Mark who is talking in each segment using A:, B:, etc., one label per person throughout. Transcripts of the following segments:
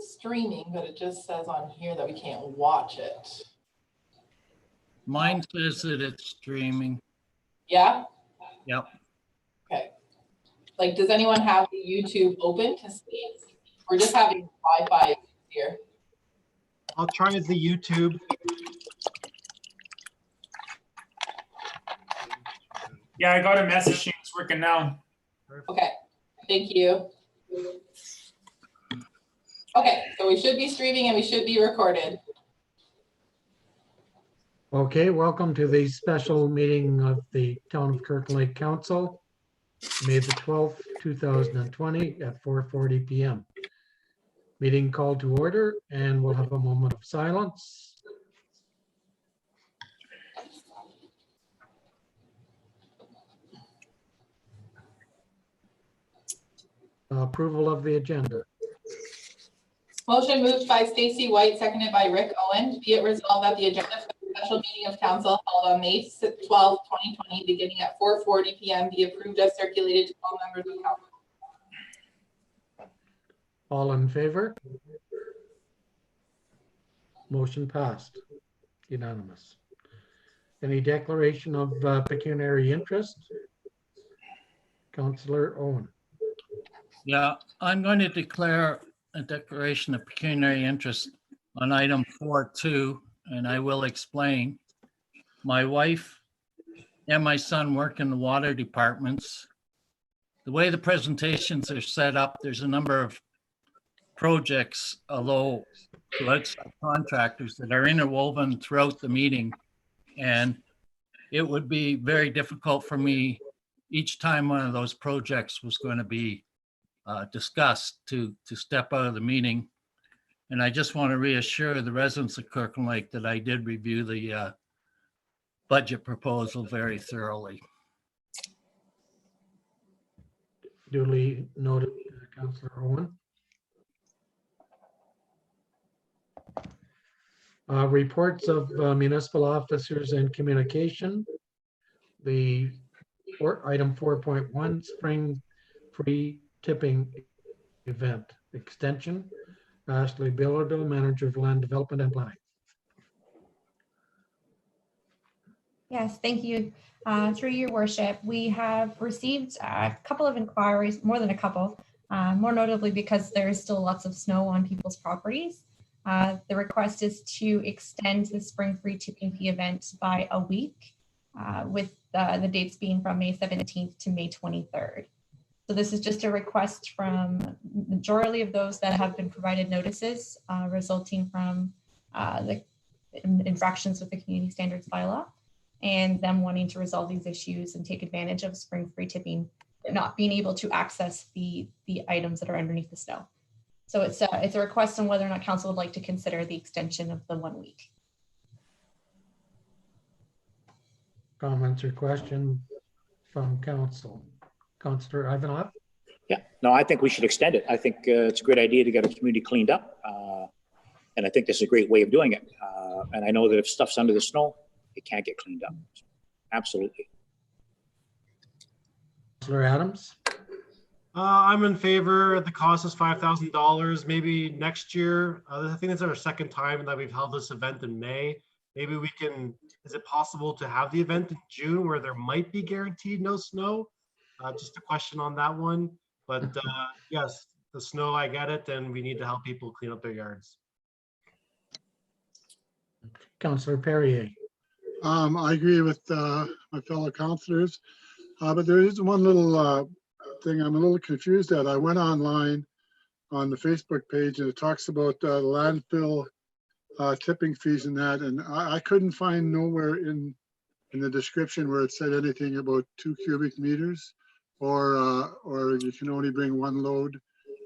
A: it's streaming, but it just says on here that we can't watch it.
B: Mine says that it's streaming.
A: Yeah?
B: Yep.
A: Okay. Like, does anyone have the YouTube open to see? We're just having Wi-Fi here.
C: I'll try the YouTube.
D: Yeah, I got a message. It's working now.
A: Okay, thank you. Okay, so we should be streaming and we should be recorded.
E: Okay, welcome to the special meeting of the Town of Kirkland Lake Council, May the 12th, 2020 at 4:40 p.m. Meeting called to order, and we'll have a moment of silence. Approval of the agenda.
A: Motion moved by Stacy White, seconded by Rick Owen. Be it resolved that the agenda for the special meeting of council held on May 12, 2020, beginning at 4:40 p.m. be approved as circulated to all members of council.
E: All in favor? Motion passed. Unanimous. Any declaration of pecuniary interest? Councillor Owen.
B: Yeah, I'm going to declare a declaration of pecuniary interest on item 4.2, and I will explain. My wife and my son work in the water departments. The way the presentations are set up, there's a number of projects, although outside contractors, that are interwoven throughout the meeting. And it would be very difficult for me each time one of those projects was going to be discussed to step out of the meeting. And I just want to reassure the residents of Kirkland Lake that I did review the budget proposal very thoroughly.
E: Duly noted, Councillor Owen. Reports of municipal officers and communication. The item 4.1, spring free tipping event extension. Ashley Bilodeau, Manager of Land Development and Planning.
F: Yes, thank you. Through your worship, we have received a couple of inquiries, more than a couple, more notably because there is still lots of snow on people's properties. The request is to extend the spring free tipping fee event by a week, with the dates being from May 17th to May 23rd. So this is just a request from majority of those that have been provided notices resulting from the infractions with the community standards bylaw, and them wanting to resolve these issues and take advantage of spring free tipping, but not being able to access the items that are underneath the snow. So it's a request on whether or not council would like to consider the extension of the 1 week.
E: Comments or questions from council? Councillor Ivanov?
G: Yeah, no, I think we should extend it. I think it's a great idea to get our community cleaned up. And I think this is a great way of doing it. And I know that if stuff's under the snow, it can't get cleaned up. So, absolutely.
E: Councillor Adams?
C: I'm in favor. The cost is $5,000. Maybe next year. I think it's our second time that we've held this event in May. Maybe we can, is it possible to have the event in June where there might be guaranteed no snow? Just a question on that one. But yes, the snow, I get it. And we need to help people clean up their yards.
E: Councillor Perrier?
H: I agree with my fellow councillors, but there is one little thing I'm a little confused at. I went online on the Facebook page and it talks about landfill tipping fees and that, and I couldn't find nowhere in the description where it said anything about 2 cubic meters, or you can only bring one load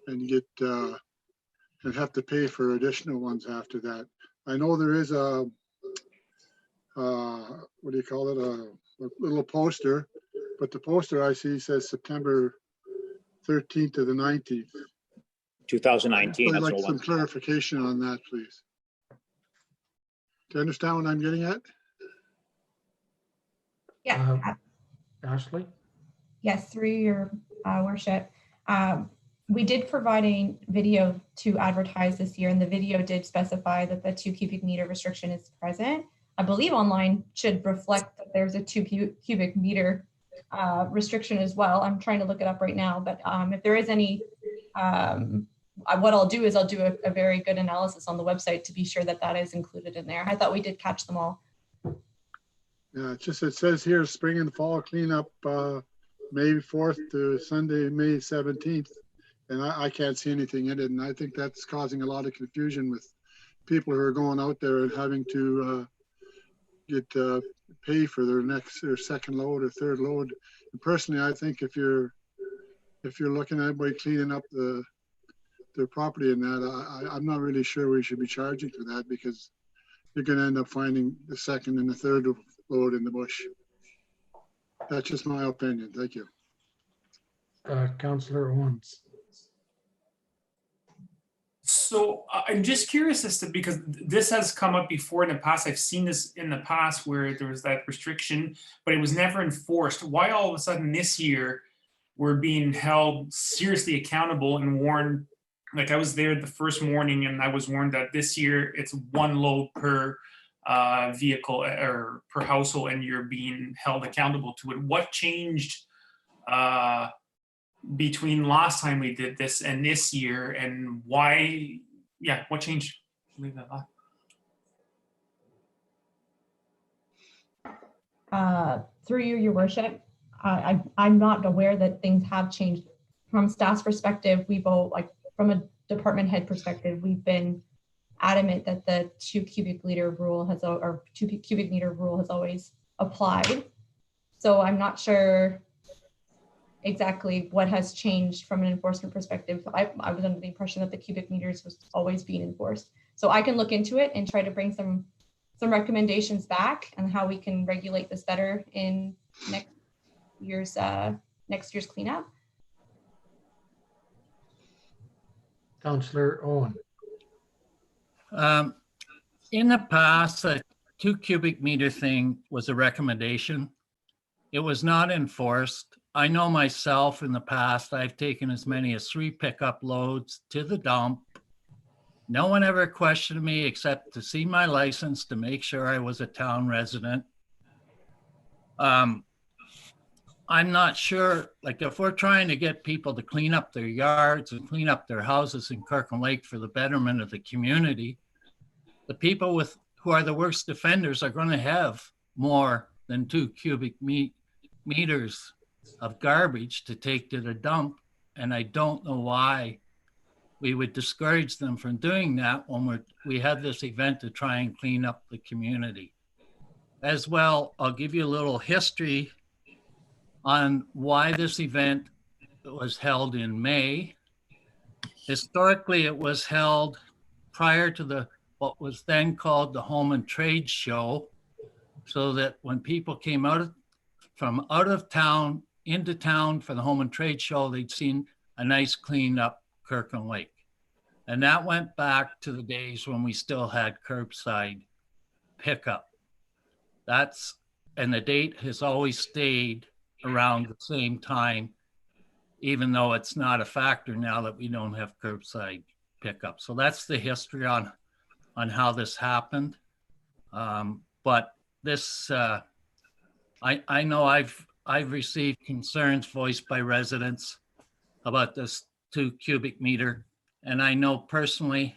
H: and get and have to pay for additional ones after that. I know there is a what do you call it, a little poster, but the poster I see says September 13th to the 19th.
G: 2019.
H: I'd like
G: that's
H: some clarification on that, please. Do you understand what I'm getting at?
F: Yeah.
E: Ashley?
F: Yes, through your worship. We did provide a video to advertise this year, and the video did specify that the 2 cubic meter restriction is present. I believe online should reflect that there's a 2 cubic meter restriction as well. I'm trying to look it up right now, but if there is any, what I'll do is I'll do a very good analysis on the website to be sure that that is included in there. I thought we did catch them all.
H: Yeah, it says here, spring and fall cleanup, May 4th to Sunday, May 17th. And I can't see anything in it. And I think that's causing a lot of confusion with people who are going out there and having to get pay for their second load or third load. And personally, I think if you're looking at everybody cleaning up their property and that, I'm not really sure we should be charging for that, because you're going to end up finding the second and the third load in the bush. That's just my opinion. Thank you.
E: Councillor Owens.
D: So I'm just curious as to, because this has come up before in the past. I've seen this in the past where there was that restriction, but it was never enforced. Why all of a sudden this year we're being held seriously accountable and warned? Like, I was there the first morning and I was warned that this year it's 1 load per vehicle or per household, and you're being held accountable to it. What changed between last time we did this and this year, and why? Yeah, what changed? Leave that off.
F: Through you, your worship, I'm not aware that things have changed. From staff's perspective, we've all, like, from a department head perspective, we've been adamant that the 2 cubic meter rule has always applied. So I'm not sure exactly what has changed from an enforcement perspective. I was under the impression that the cubic meters was always being enforced. So I can look into it and try to bring some recommendations back on how we can regulate this better in next year's cleanup.
E: Councillor Owen.
B: In the past, a 2 cubic meter thing was a recommendation. It was not enforced. I know myself in the past, I've taken as many as 3 pickup loads to the dump. No one ever questioned me except to see my license to make sure I was a town resident. I'm not sure, like, if we're trying to get people to clean up their yards and clean up their houses in Kirkland Lake for the betterment of the community, the people who are the worst offenders are going to have more than 2 cubic meters of garbage to take to the dump. And I don't know why we would discourage them from doing that when we had this event to try and clean up the community. As well, I'll give you a little history on why this event was held in May. Historically, it was held prior to what was then called the Home and Trade Show, so that when people came from out of town into town for the Home and Trade Show, they'd seen a nice cleaned up Kirkland Lake. And that went back to the days when we still had curbside pickup. And the date has always stayed around the same time, even though it's not a factor now that we don't have curbside pickup. So that's the history on how this happened. But this, I know I've received concerns voiced by residents about this 2 cubic meter. And I know personally,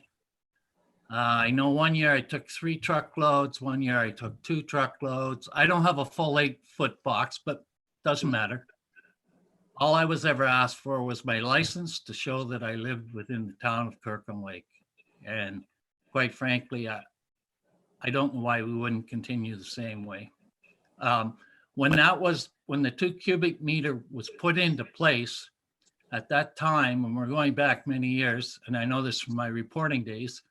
B: I know one year I took 3 truckloads, one year I took 2 truckloads. I don't have a full 8-foot box, but doesn't matter. All I was ever asked for was my license to show that I lived within the town of Kirkland Lake. And quite frankly, I don't know why we wouldn't continue the same way. When the 2 cubic meter was put into place at that time, and we're going back many years, and I know this from my reporting days,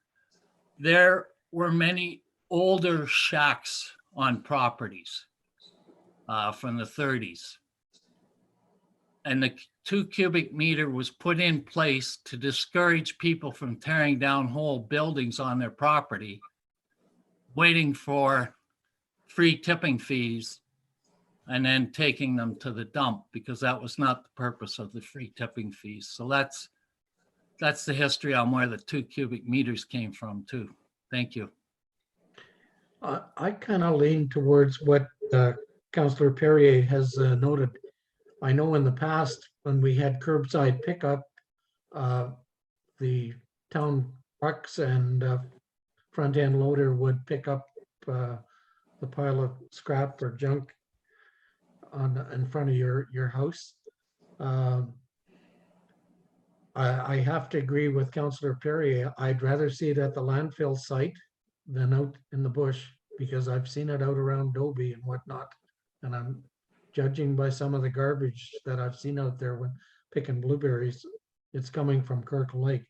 B: there were many older shacks on properties from the 30s. And the 2 cubic meter was put in place to discourage people from tearing down whole buildings on their property, waiting for free tipping fees and then taking them to the dump, because that was not the purpose of the free tipping fees. So that's that's the history on where the 2 cubic meters came from too. Thank you.
E: I kind of lean towards what Councillor Perrier has noted. I know in the past, when we had curbside pickup, the town trucks and front end loader would pick up the pile of scrap or junk in front of your house. I have to agree with Councillor Perrier. I'd rather see it at the landfill site than out in the bush, because I've seen it out around Dobie and whatnot. And I'm judging by some of the garbage that I've seen out there when picking blueberries, it's coming from Kirkland Lake.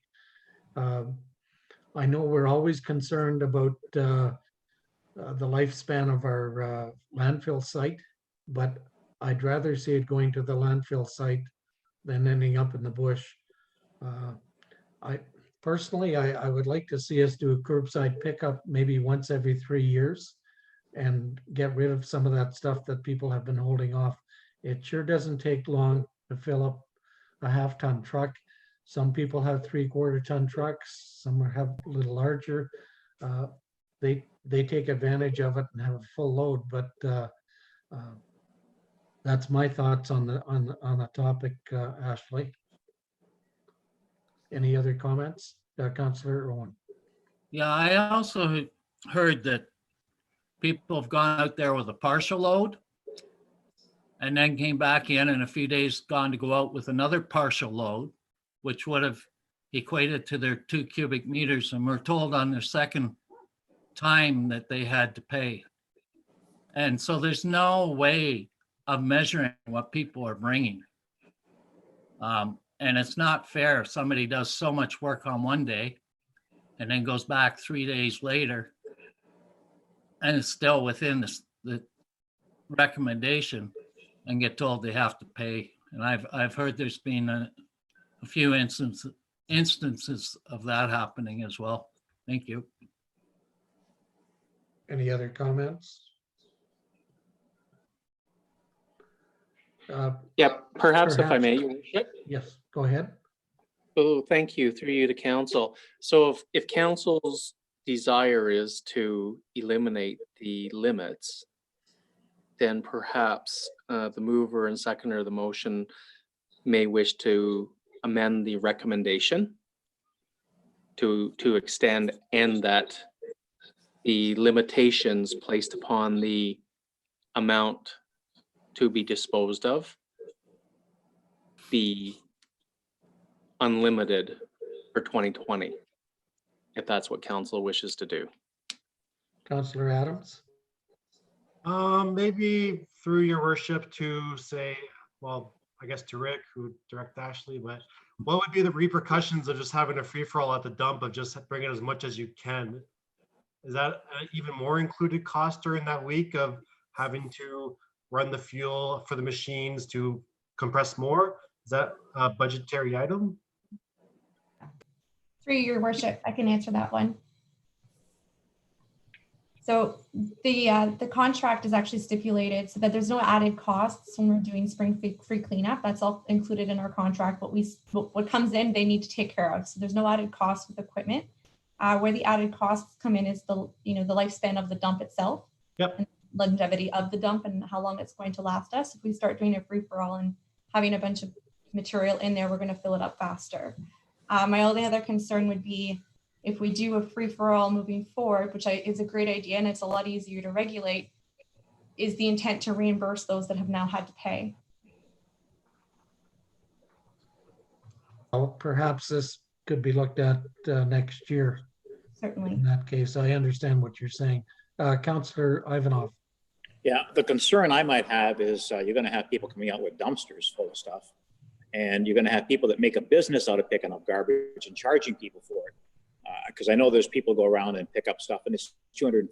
E: I know we're always concerned about the lifespan of our landfill site, but I'd rather see it going to the landfill site than ending up in the bush. I personally, I would like to see us do a curbside pickup maybe once every 3 years and get rid of some of that stuff that people have been holding off. It sure doesn't take long to fill up a 1/2 ton truck. Some people have 3/4 ton trucks, some have a little larger. They take advantage of it and have a full load, but that's my thoughts on the topic, Ashley. Any other comments, Councillor Owen?
B: Yeah, I also heard that people have gone out there with a partial load and then came back in a few days gone to go out with another partial load, which would have equated to their 2 cubic meters, and we're told on their second time that they had to pay. And so there's no way of measuring what people are bringing. And it's not fair. Somebody does so much work on one day and then goes back 3 days later and it's still within the recommendation and get told they have to pay. And I've heard there's been a few instances of that happening as well. Thank you.
E: Any other comments?
I: Yeah, perhaps if I
E: Perhaps.
I: may, Your Worship.
E: Yes, go ahead.
I: Oh, thank you, through you to council. So if council's desire is to eliminate the limits, then perhaps the mover and seconder of the motion may wish to amend the recommendation to extend and that the limitations placed upon the amount to be disposed of be unlimited for 2020, if that's what council wishes to do.
E: Councillor Adams?
C: Maybe through your worship to say, well, I guess to Rick, who would direct Ashley, but what would be the repercussions of just having a free-for-all at the dump of just bringing as much as you can? Is that even more included cost during that week of having to run the fuel for the machines to compress more? Is that a budgetary item?
F: Through your worship, I can answer that one. So the contract is actually stipulated so that there's no added costs when we're doing spring free cleanup. That's all included in our contract. What comes in, they need to take care of. So there's no added cost with equipment. Where the added costs come in is the lifespan of the dump itself.
C: Yep.
F: And longevity of the dump and how long it's going to last us. If we start doing a free for all and having a bunch of material in there, we're going to fill it up faster. My only other concern would be if we do a free for all moving forward, which is a great idea and it's a lot easier to regulate, is the intent to reimburse those that have now had to pay.
E: Well, perhaps this could be looked at next year.
F: Certainly.
E: In that case, I understand what you're saying. Councillor Ivanov.
G: Yeah, the concern I might have is you're going to have people coming out with dumpsters full of stuff. And you're going to have people that make a business out of picking up garbage and charging people for it. Because I know there's people go around and pick up stuff and it's $250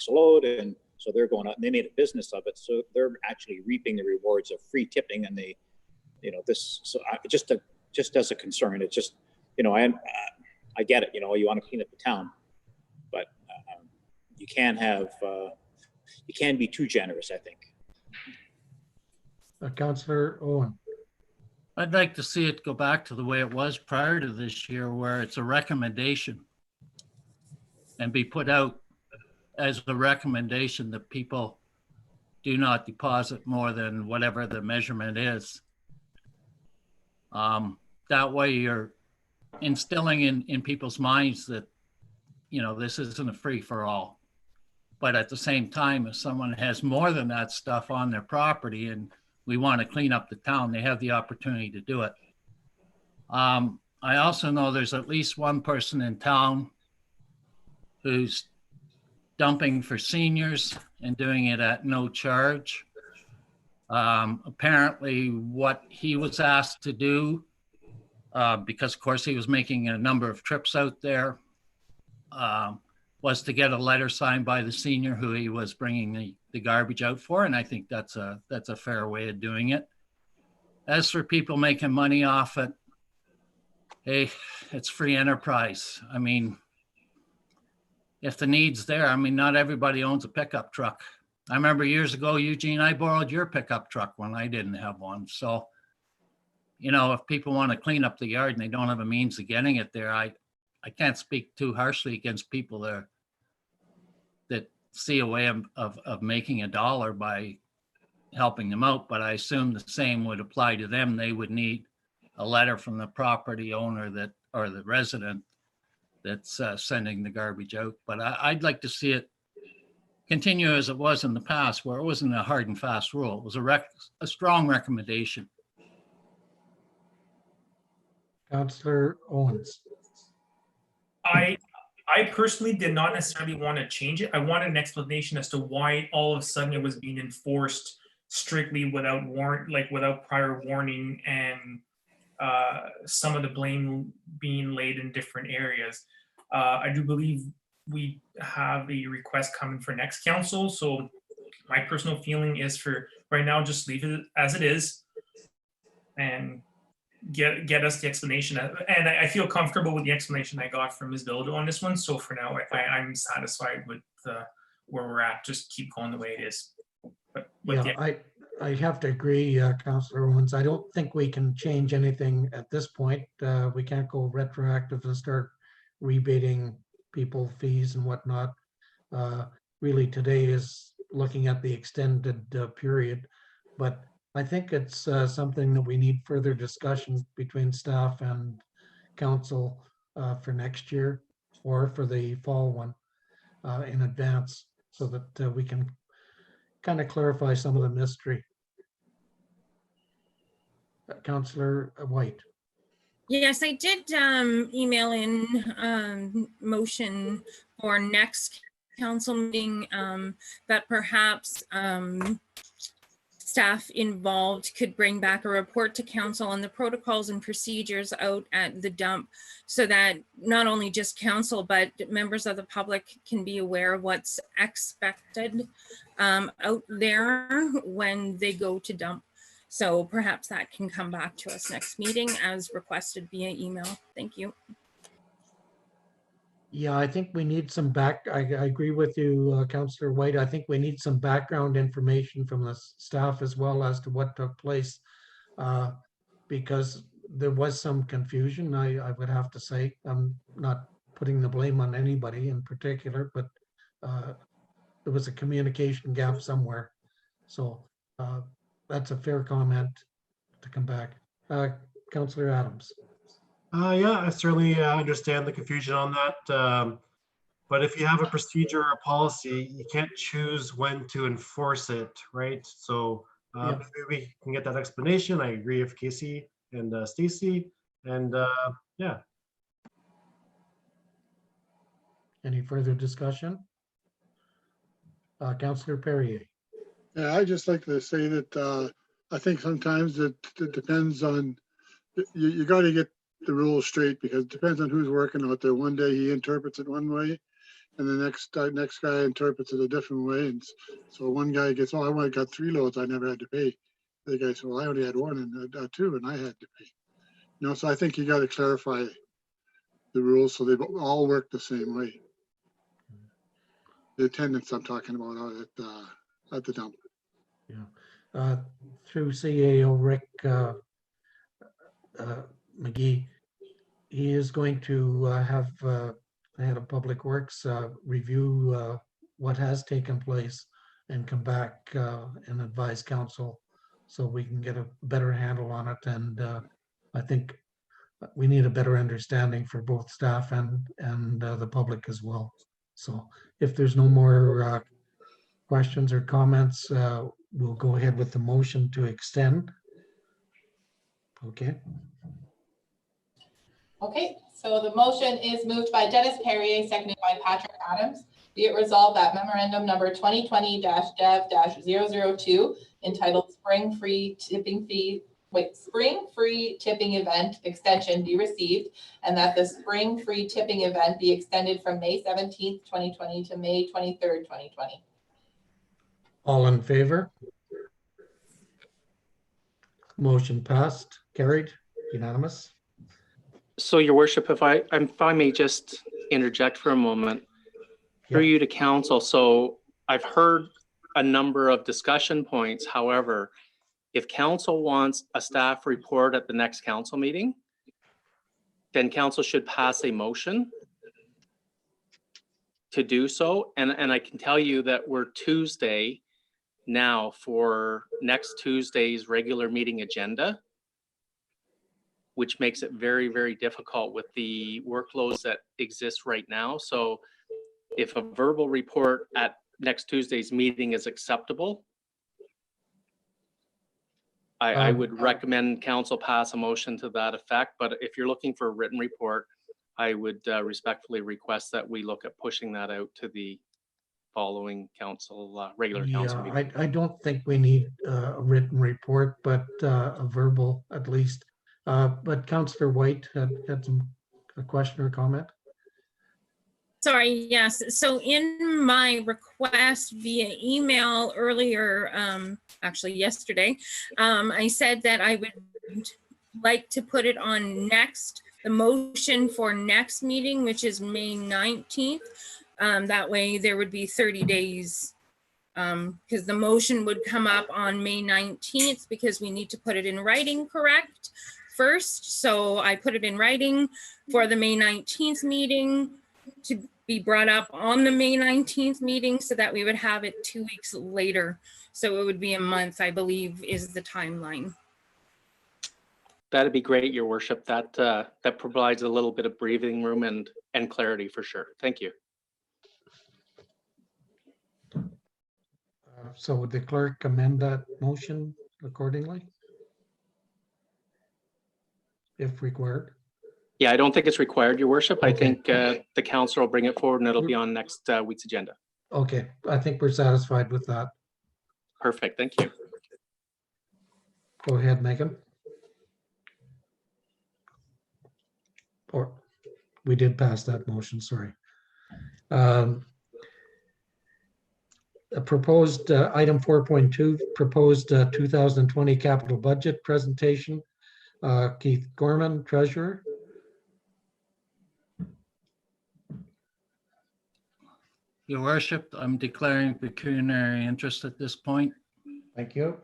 G: a load. And so they're going out and they made a business of it. So they're actually reaping the rewards of free tipping. And they, just as a concern, it's just, I get it, you want to clean up the town, but you can be too generous, I think.
E: Councillor Owen.
B: I'd like to see it go back to the way it was prior to this year, where it's a recommendation and be put out as a recommendation that people do not deposit more than whatever the measurement is. That way you're instilling in people's minds that, you know, this isn't a free for all. But at the same time, if someone has more than that stuff on their property and we want to clean up the town, they have the opportunity to do it. I also know there's at least one person in town who's dumping for seniors and doing it at no charge. Apparently what he was asked to do, because of course he was making a number of trips out there, was to get a letter signed by the senior who he was bringing the garbage out for. And I think that's a fair way of doing it. As for people making money off it, hey, it's free enterprise. I mean, if the need's there, I mean, not everybody owns a pickup truck. I remember years ago, Eugene, I borrowed your pickup truck when I didn't have one. So, you know, if people want to clean up the yard and they don't have a means of getting it there, I can't speak too harshly against people that see a way of making a dollar by helping them out. But I assume the same would apply to them. They would need a letter from the property owner or the resident that's sending the garbage out. But I'd like to see it continue as it was in the past, where it wasn't a hard and fast rule. It was a strong recommendation.
E: Councillor Owens.
D: I personally did not necessarily want to change it. I wanted an explanation as to why all of a sudden it was being enforced strictly without without prior warning, and some of the blame being laid in different areas. I do believe we have a request coming for next council. So my personal feeling is for right now, just leave it as it is and get us the explanation. And I feel comfortable with the explanation I got from Ms. Bilodeau on this one. So for now, I'm satisfied with where we're at. Just keep going the way it is. But
E: Yeah, I have to agree, Councillor Owens. I don't think we can change anything at this point. We can't go retroactive and start rebating people fees and whatnot. Really today is looking at the extended period, but I think it's something that we need further discussion between staff and council for next year or for the fall one in advance, so that we can kind of clarify some of the mystery. Councillor White.
J: Yes, I did email in motion for next council meeting that perhaps staff involved could bring back a report to council on the protocols and procedures out at the dump, so that not only just council, but members of the public can be aware of what's expected out there when they go to dump. So perhaps that can come back to us next meeting as requested via email. Thank you.
E: Yeah, I think we need some I agree with you, Councillor White. I think we need some background information from the staff as well as to what took place, because there was some confusion, I would have to say. I'm not putting the blame on anybody in particular, but there was a communication gap somewhere. So that's a fair comment to come back. Councillor Adams.
C: Yeah, I certainly understand the confusion on that. But if you have a procedure or a policy, you can't choose when to enforce it, right? So maybe we can get that explanation. I agree with Casey and Stacy, and yeah.
E: Any further discussion? Councillor Perrier.
H: Yeah, I just like to say that I think sometimes it depends on, you got to get the rules straight, because it depends on who's working out there. One day he interprets it one way, and the next guy interprets it a different way. And so one guy gets, oh, I only got 3 loads, I never had to pay. The guy said, well, I only had 1 and 2, and I had to pay. You know, so I think you got to clarify the rules so they all work the same way. The attendance I'm talking about out at the dump.
E: Yeah. Through CAO, Rick, McGee, he is going to have the head of Public Works review what has taken place and come back and advise council so we can get a better handle on it. And I think we need a better understanding for both staff and the public as well. So if there's no more questions or comments, we'll go ahead with the motion to extend. Okay.
A: Okay, so the motion is moved by Dennis Perrier, seconded by Patrick Adams. Be it resolved that memorandum number 2020-dev-002 entitled Spring Free Tipping Event Extension be received, and that the Spring Free Tipping Event be extended from May 17th, 2020 to May 23rd, 2020.
E: All in favor? Motion passed, carried, unanimous.
I: So your worship, if I may just interject for a moment, through you to council. So I've heard a number of discussion points. However, if council wants a staff report at the next council meeting, then council should pass a motion to do so. And I can tell you that we're Tuesday now for next Tuesday's regular meeting agenda, which makes it very, very difficult with the workloads that exist right now. So if a verbal report at next Tuesday's meeting is acceptable, I would recommend council pass a motion to that effect. But if you're looking for a written report, I would respectfully request that we look at pushing that out to the following council, regular council meeting.
E: I don't think we need a written report, but a verbal at least. But Councillor White had a question or comment.
J: Sorry, yes. So in my request via email earlier, actually yesterday, I said that I would like to put it on the motion for next meeting, which is May 19th. That way there would be 30 days because the motion would come up on May 19th because we need to put it in writing correct first. So I put it in writing for the May 19th meeting to be brought up on the May 19th meeting so that we would have it 2 weeks later. So it would be a month, I believe, is the timeline.
I: That'd be great, your worship. That provides a little bit of breathing room and clarity for sure. Thank you.
E: So would the clerk amend that motion accordingly? If required?
I: Yeah, I don't think it's required, your worship.
E: Okay.
I: I think the council will bring it forward and it'll be on next week's agenda.
E: Okay, I think we're satisfied with that.
I: Perfect, thank you.
E: Go ahead, Megan. Or we did pass that motion, sorry. A proposed item 4.2, proposed 2020 capital budget presentation. Keith Gorman, treasurer.
B: Your worship, I'm declaring pecuniary interest at this point.
E: Thank you.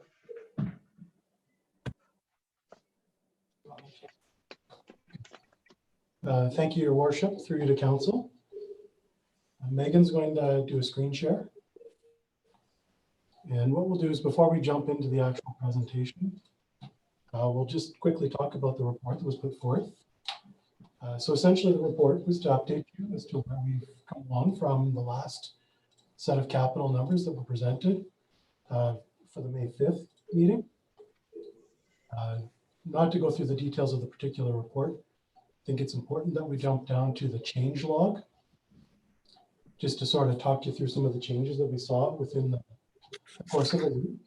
K: Thank you, your worship, through you to council. Megan's going to do a screen share. And what we'll do is before we jump into the actual presentation, we'll just quickly talk about the report that was put forth. So essentially the report was to update you as to where we've come along from the last set of capital numbers that were presented for the May 5th meeting. Not to go through the details of the particular report, I think it's important that we jump down to the change log, just to sort of talk you through some of the changes that we saw within the course of the week.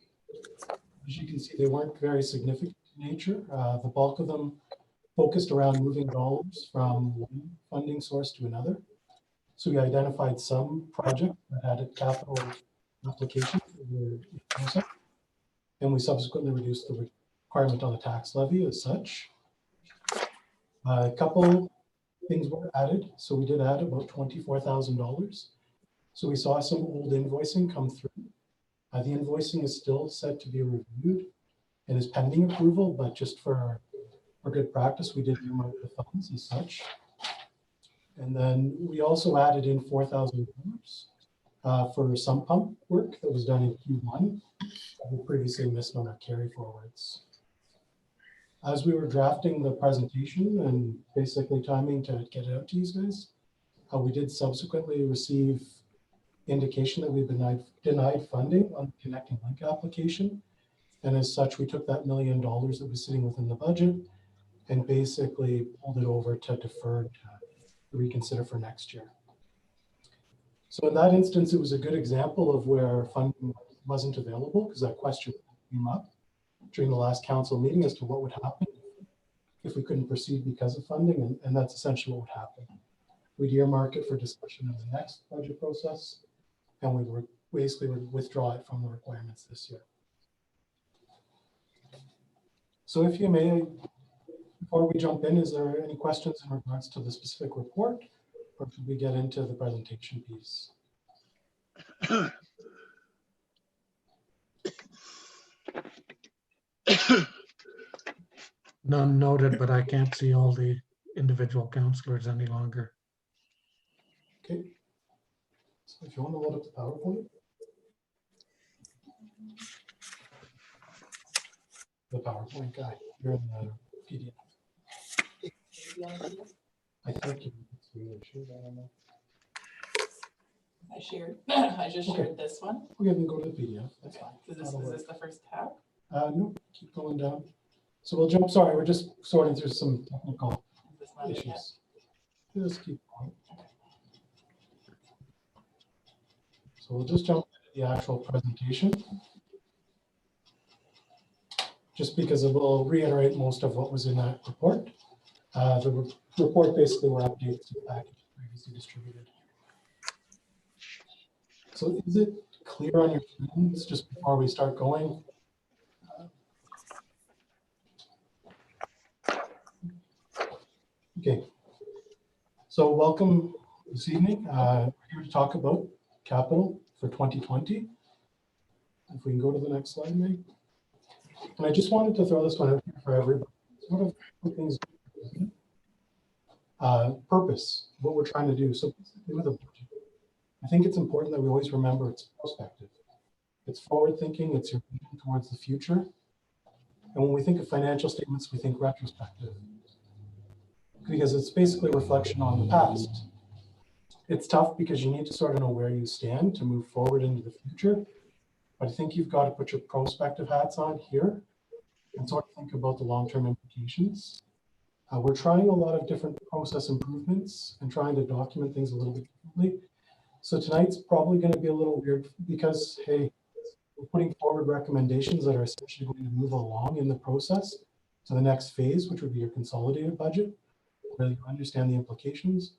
K: As you can see, they weren't very significant in nature. The bulk of them focused around moving dollars from one funding source to another. So we identified some projects that had a capital application and we subsequently reduced the requirement on the tax levy as such. A couple things were added. So we did add about $24,000. So we saw some old invoicing come through. The invoicing is still set to be reviewed and is pending approval, but just for for good practice, we did earmark the funds as such. And then we also added in $4,000 for some pump work that was done in Q1 that we previously missed on our carry forwards. As we were drafting the presentation and basically timing to get it out to you guys, we did subsequently receive indication that we've been denied funding on the Connecting Link application. And as such, we took that $1 million that was sitting within the budget and basically pulled it over to deferred to reconsider for next year. So in that instance, it was a good example of where funding wasn't available, because that question came up during the last council meeting as to what would happen if we couldn't proceed because of funding, and that's essentially what would happen. We'd earmark it for discussion in the next budget process, and we would basically withdraw it from the requirements this year. So if you may, before we jump in, is there any questions in regards to the specific report, or should we get into the presentation piece?
E: None noted, but I can't see all the individual councillors any longer.
K: Okay. So if you want to load up the PowerPoint. The PowerPoint guy, you're in the PDF. I think you I don't know.
A: I shared, I just
K: Okay.
A: shared this one.
K: We can go to the PDF. That's
A: Okay.
K: fine.
A: Is this the first tab?
K: No, keep going down. So we'll jump. Sorry, we're just sorting through some technical
A: Is this not it yet?
K: issues. Just keep going. So we'll just jump into the actual presentation. Just because it will reiterate most of what was in that report. The report basically were updates to the package previously distributed. So is it clear on your screens just before we start going? Okay. So welcome this evening. We're here to talk about capital for 2020. If we can go to the next slide, Meg. And I just wanted to throw this one out here for everybody. Sort of things. Purpose, what we're trying to do. So basically with a budget, I think it's important that we always remember it's prospective. It's forward thinking, it's your vision towards the future. And when we think of financial statements, we think retrospective, because it's basically a reflection on the past. It's tough because you need to sort of know where you stand to move forward into the future. But I think you've got to put your prospective hats on here and sort of think about the long-term implications. We're trying a lot of different process improvements and trying to document things a little bit differently. So tonight's probably going to be a little weird because, hey, we're putting forward recommendations that are essentially going to move along in the process to the next phase, which would be your consolidated budget, where you understand the implications.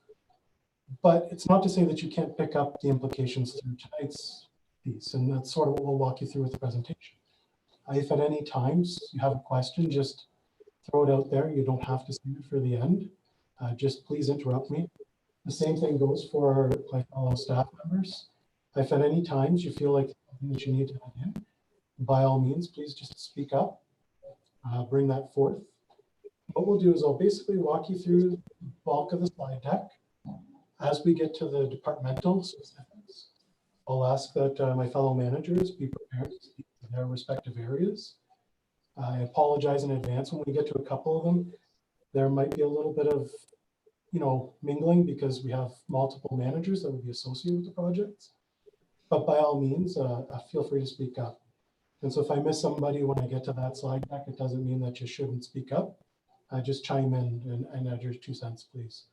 K: But it's not to say that you can't pick up the implications through tonight's piece, and that's sort of what we'll walk you through with the presentation. If at any times you have a question, just throw it out there. You don't have to save it for the end. Just please interrupt me. The same thing goes for my fellow staff members. If at any times you feel like something that you need to add in, by all means, please just speak up, bring that forth. What we'll do is I'll basically walk you through the bulk of the slide deck. As we get to the departmental specifics, I'll ask that my fellow managers be prepared to speak to their respective areas. I apologize in advance when we get to a couple of them. There might be a little bit of, mingling because we have multiple managers that would be associated with the projects. But by all means, feel free to speak up. And so if I miss somebody when I get to that slide deck, it doesn't mean that you shouldn't speak up. Just chime in and add your 2 cents, please.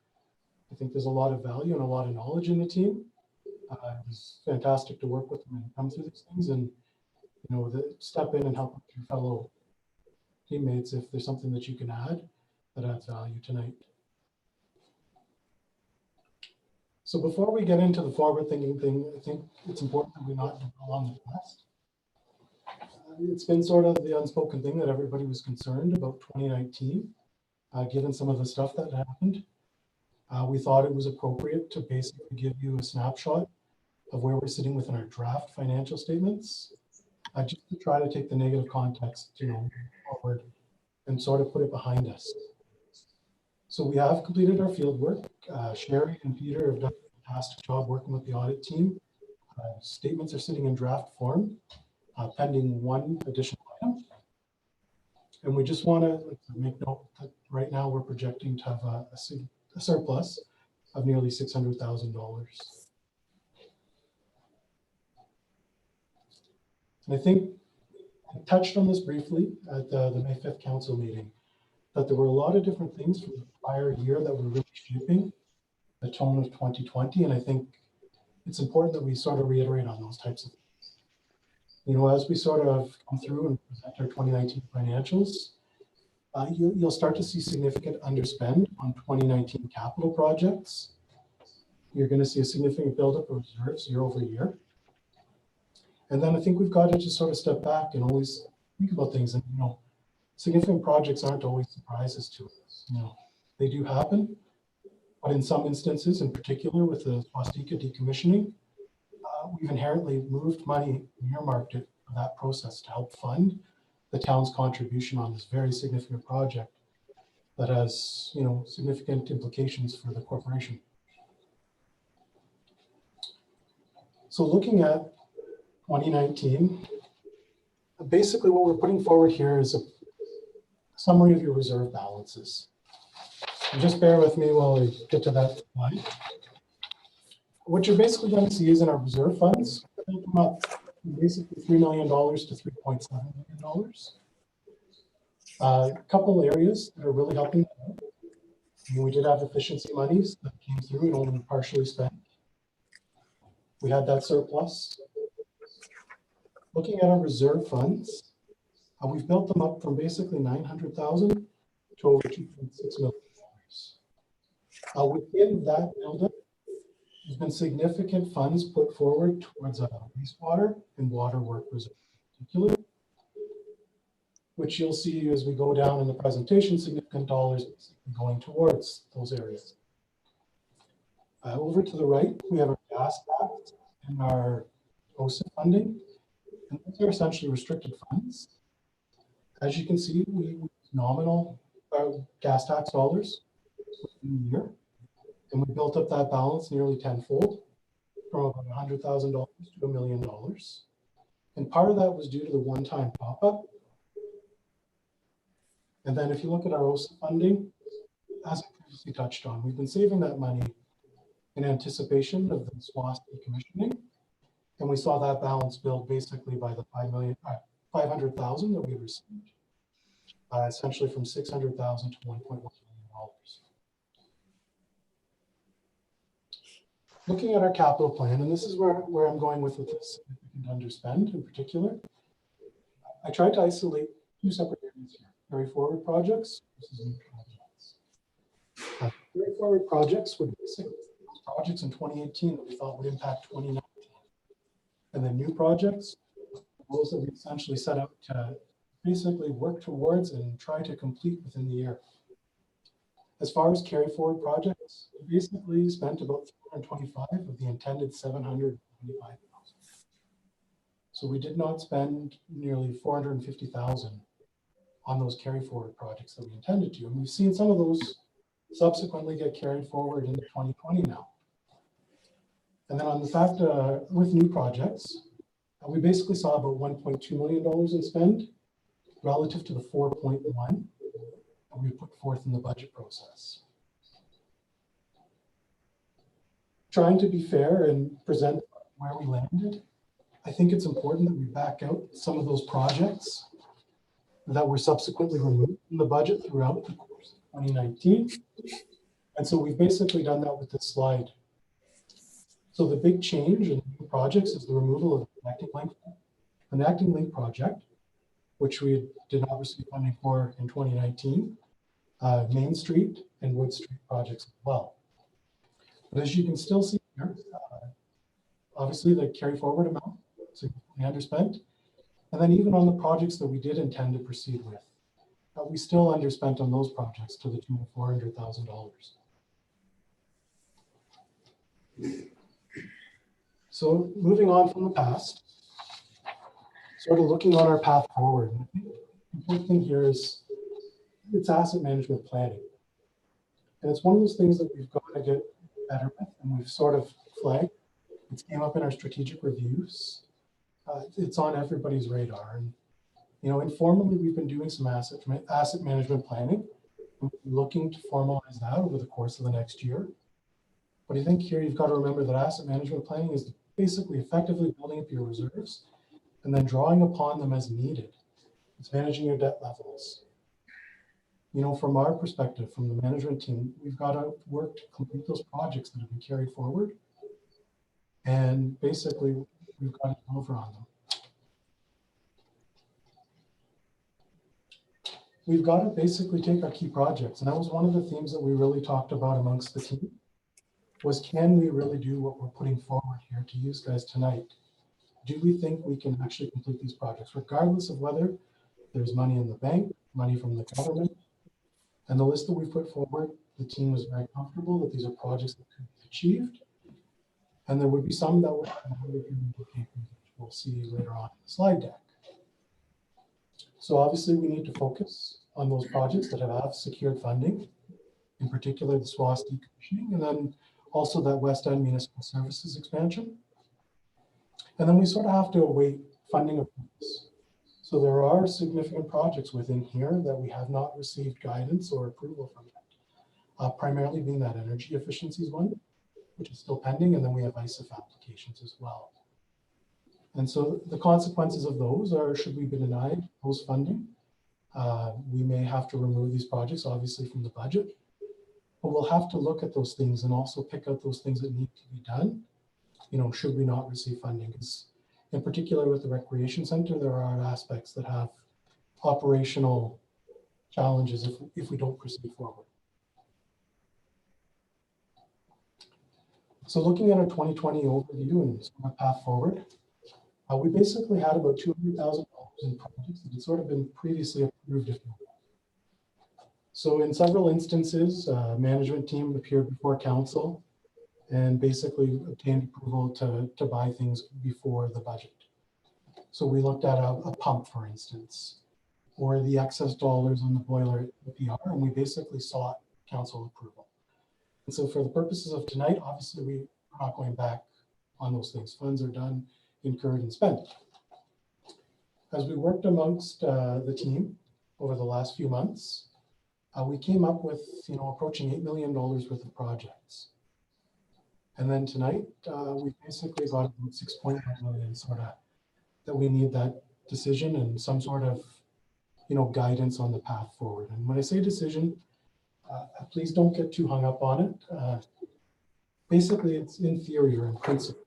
K: I think there's a lot of value and a lot of knowledge in the team. It was fantastic to work with them and come through these things and, step in and help your fellow teammates if there's something that you can add that adds value tonight. So before we get into the forward thinking thing, I think it's important that we not dwell on the past. It's been sort of the unspoken thing that everybody was concerned about 2019, given some of the stuff that happened. We thought it was appropriate to basically give you a snapshot of where we're sitting within our draft financial statements, just to try to take the negative context, forward and sort of put it behind us. So we have completed our field work. Sherry and Peter have done a fantastic job working with the audit team. Statements are sitting in draft form, pending one additional item. And we just want to make note that right now we're projecting to have a surplus of nearly $600,000. And I think I touched on this briefly at the May 5th council meeting, that there were a lot of different things from the prior year that were really shaping the tone of 2020. And I think it's important that we sort of reiterate on those types of things. You know, as we sort of come through and present our 2019 financials, you'll start to see significant underspend on 2019 capital projects. You're going to see a significant buildup of reserves year over year. And then I think we've got to just sort of step back and always think about things. And, you know, significant projects aren't always surprises to us. You know, they do happen. But in some instances, in particular with the Swastika decommissioning, we've inherently moved money and earmarked it for that process to help fund the town's contribution on this very significant project that has, you know, significant implications for the corporation. So looking at 2019, basically what we're putting forward here is a summary of your reserve balances. And just bear with me while we get to that slide. What you're basically going to see is in our reserve funds, they'll come up from basically $3 million to $3.7 million. A couple areas that are really helping. We did have efficiency monies that came through and only partially spent. We had that surplus. Looking at our reserve funds, we've built them up from basically 900,000 to over $2.6 million. Within that buildup, there's been significant funds put forward towards wastewater and water work reserve in particular, which you'll see as we go down in the presentation, significant dollars going towards those areas. Over to the right, we have our gas tax and our OSIP funding, and those are essentially restricted funds. As you can see, we use nominal gas tax dollars in a year, and we built up that balance nearly tenfold, from about $100,000 to $1 million. And part of that was due to the one-time pop-up. And then if you look at our OSIP funding, as I previously touched on, we've been saving that money in anticipation of the SWAS decommissioning. And we saw that balance build basically by the $500,000 that we received, essentially from $600,000 to $1.1 million. Looking at our capital plan, and this is where I'm going with this significant underspend in particular, I tried to isolate two separate areas here: carry forward projects versus new projects. Carry forward projects would basically those projects in 2018 that we thought would impact 2019. And then new projects, those that we essentially set out to basically work towards and try to complete within the year. As far as carry forward projects, we basically spent about 325 of the intended 725,000. So we did not spend nearly 450,000 on those carry forward projects that we intended to. And we've seen some of those subsequently get carried forward into 2020 now. And then on the fact with new projects, we basically saw about $1.2 million in spend relative to the 4.1 that we put forth in the budget process. Trying to be fair and present where we landed, I think it's important that we back out some of those projects that were subsequently removed from the budget throughout the course of 2019. And so we've basically done that with this slide. So the big change in new projects is the removal of the Connecting Link project, which we did not receive funding for in 2019, Main Street and Wood Street projects as well. But as you can still see here, obviously the carry forward amount significantly underspent. And then even on the projects that we did intend to proceed with, we still underspent on those projects to the tune of $400,000. So moving on from the past, sort of looking on our path forward. I think the important thing here is it's asset management planning. And it's one of those things that we've got to get better with, and we've sort of flagged. It's came up in our strategic reviews. It's on everybody's radar. And, you know, informally, we've been doing some asset management planning. We're looking to formalize that over the course of the next year. But I think here you've got to remember that asset management planning is basically effectively building up your reserves and then drawing upon them as needed. It's managing your debt levels. You know, from our perspective, from the management team, we've got to work to complete those projects that have been carried forward. And basically, we've got to deliver on them. We've got to basically take our key projects. And that was one of the themes that we really talked about amongst the team, was can we really do what we're putting forward here to you guys tonight? Do we think we can actually complete these projects, regardless of whether there's money in the bank, money from the government? And the list that we put forward, the team was very comfortable that these are projects that could be achieved. And there would be some that would have we'll see later on in the slide deck. So obviously we need to focus on those projects that have secured funding, in particular the SWAS decommissioning, and then also that West End Municipal Services expansion. And then we sort of have to await funding approvals. So there are significant projects within here that we have not received guidance or approval from yet, primarily being that energy efficiencies one, which is still pending, and then we have ISIF applications as well. And so the consequences of those are, should we be denied those funding, we may have to remove these projects, obviously, from the budget, but we'll have to look at those things and also pick out those things that need to be done, you know, should we not receive funding. Because in particular with the recreation center, there are aspects that have operational challenges if we don't proceed forward. So looking at our 2020 overview and sort of path forward, we basically had about $200,000 in projects that had sort of been previously approved. So in several instances, management team appeared before council and basically obtained approval to buy things before the budget. So we looked at a pump, for instance, or the excess dollars on the boiler at the PR, and we basically sought council approval. And so for the purposes of tonight, obviously we're not going back on those things. Funds are done, incurred and spent. As we worked amongst the team over the last few months, we came up with, you know, approaching $8 million worth of projects. And then tonight, we basically got about 6.1 million sort of that we need that decision and some sort of, you know, guidance on the path forward. And when I say decision, please don't get too hung up on it. Basically, it's in theory or in principle.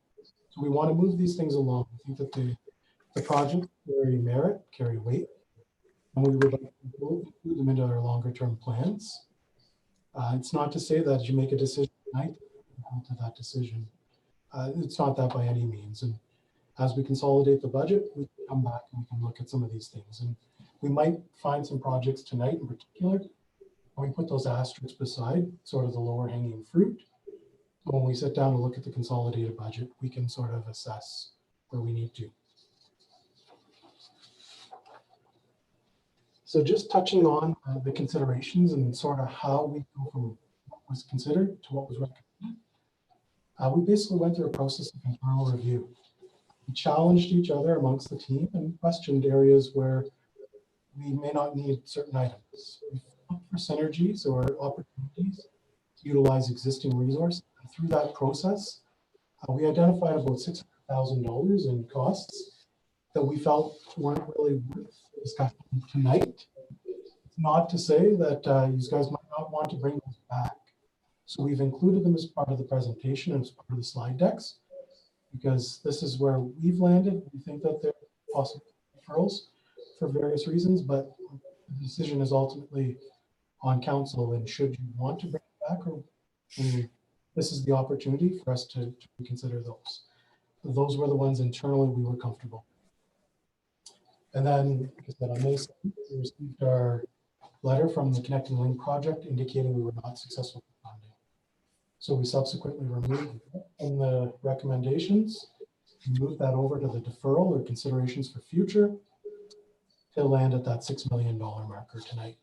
K: So we want to move these things along. I think that the projects carry merit, carry weight, and we would like to include them into our longer term plans. It's not to say that as you make a decision tonight, you come to that decision. It's not that by any means. And as we consolidate the budget, we can come back and we can look at some of these things. And we might find some projects tonight in particular, and we put those asterisks beside sort of the lower hanging fruit. When we sit down and look at the consolidated budget, we can sort of assess where we need to. So just touching on the considerations and sort of how we go from what was considered to what was recommended. We basically went through a process of internal review. We challenged each other amongst the team and questioned areas where we may not need certain items. We looked for synergies or opportunities to utilize existing resources. And through that process, we identified about $600,000 in costs that we felt weren't really worth discussing tonight. It's not to say that you guys might not want to bring those back. So we've included them as part of the presentation and as part of the slide decks, because this is where we've landed. We think that there are possible referrals for various reasons, but the decision is ultimately on council. And should you want to bring it back, or this is the opportunity for us to consider those. Those were the ones internally we were comfortable. And then, like I said, on May 7th, we received our letter from the Connecting Link project indicating we were not successful in funding. So we subsequently removed from the recommendations, moved that over to the deferral or considerations for future to land at that $6 million marker tonight.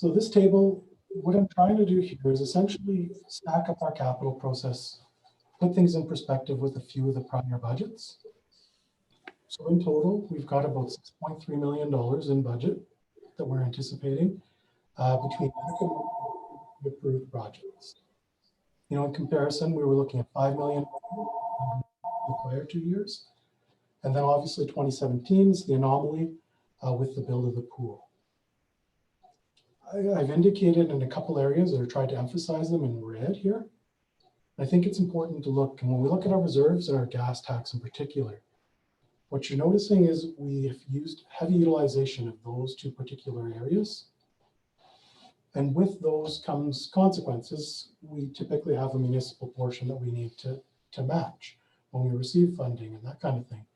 K: So this table, what I'm trying to do here is essentially stack up our capital process, put things in perspective with a few of the prior budgets. So in total, we've got about $6.3 million in budget that we're anticipating between approved projects. You know, in comparison, we were looking at $5 million the prior 2 years. And then obviously 2017 is the anomaly with the build of the pool. I've indicated in a couple areas or tried to emphasize them in red here. I think it's important to look, and when we look at our reserves and our gas tax in particular, what you're noticing is we have used heavy utilization of those two particular areas. And with those comes consequences. We typically have a municipal portion that we need to match when we receive funding and that kind of thing.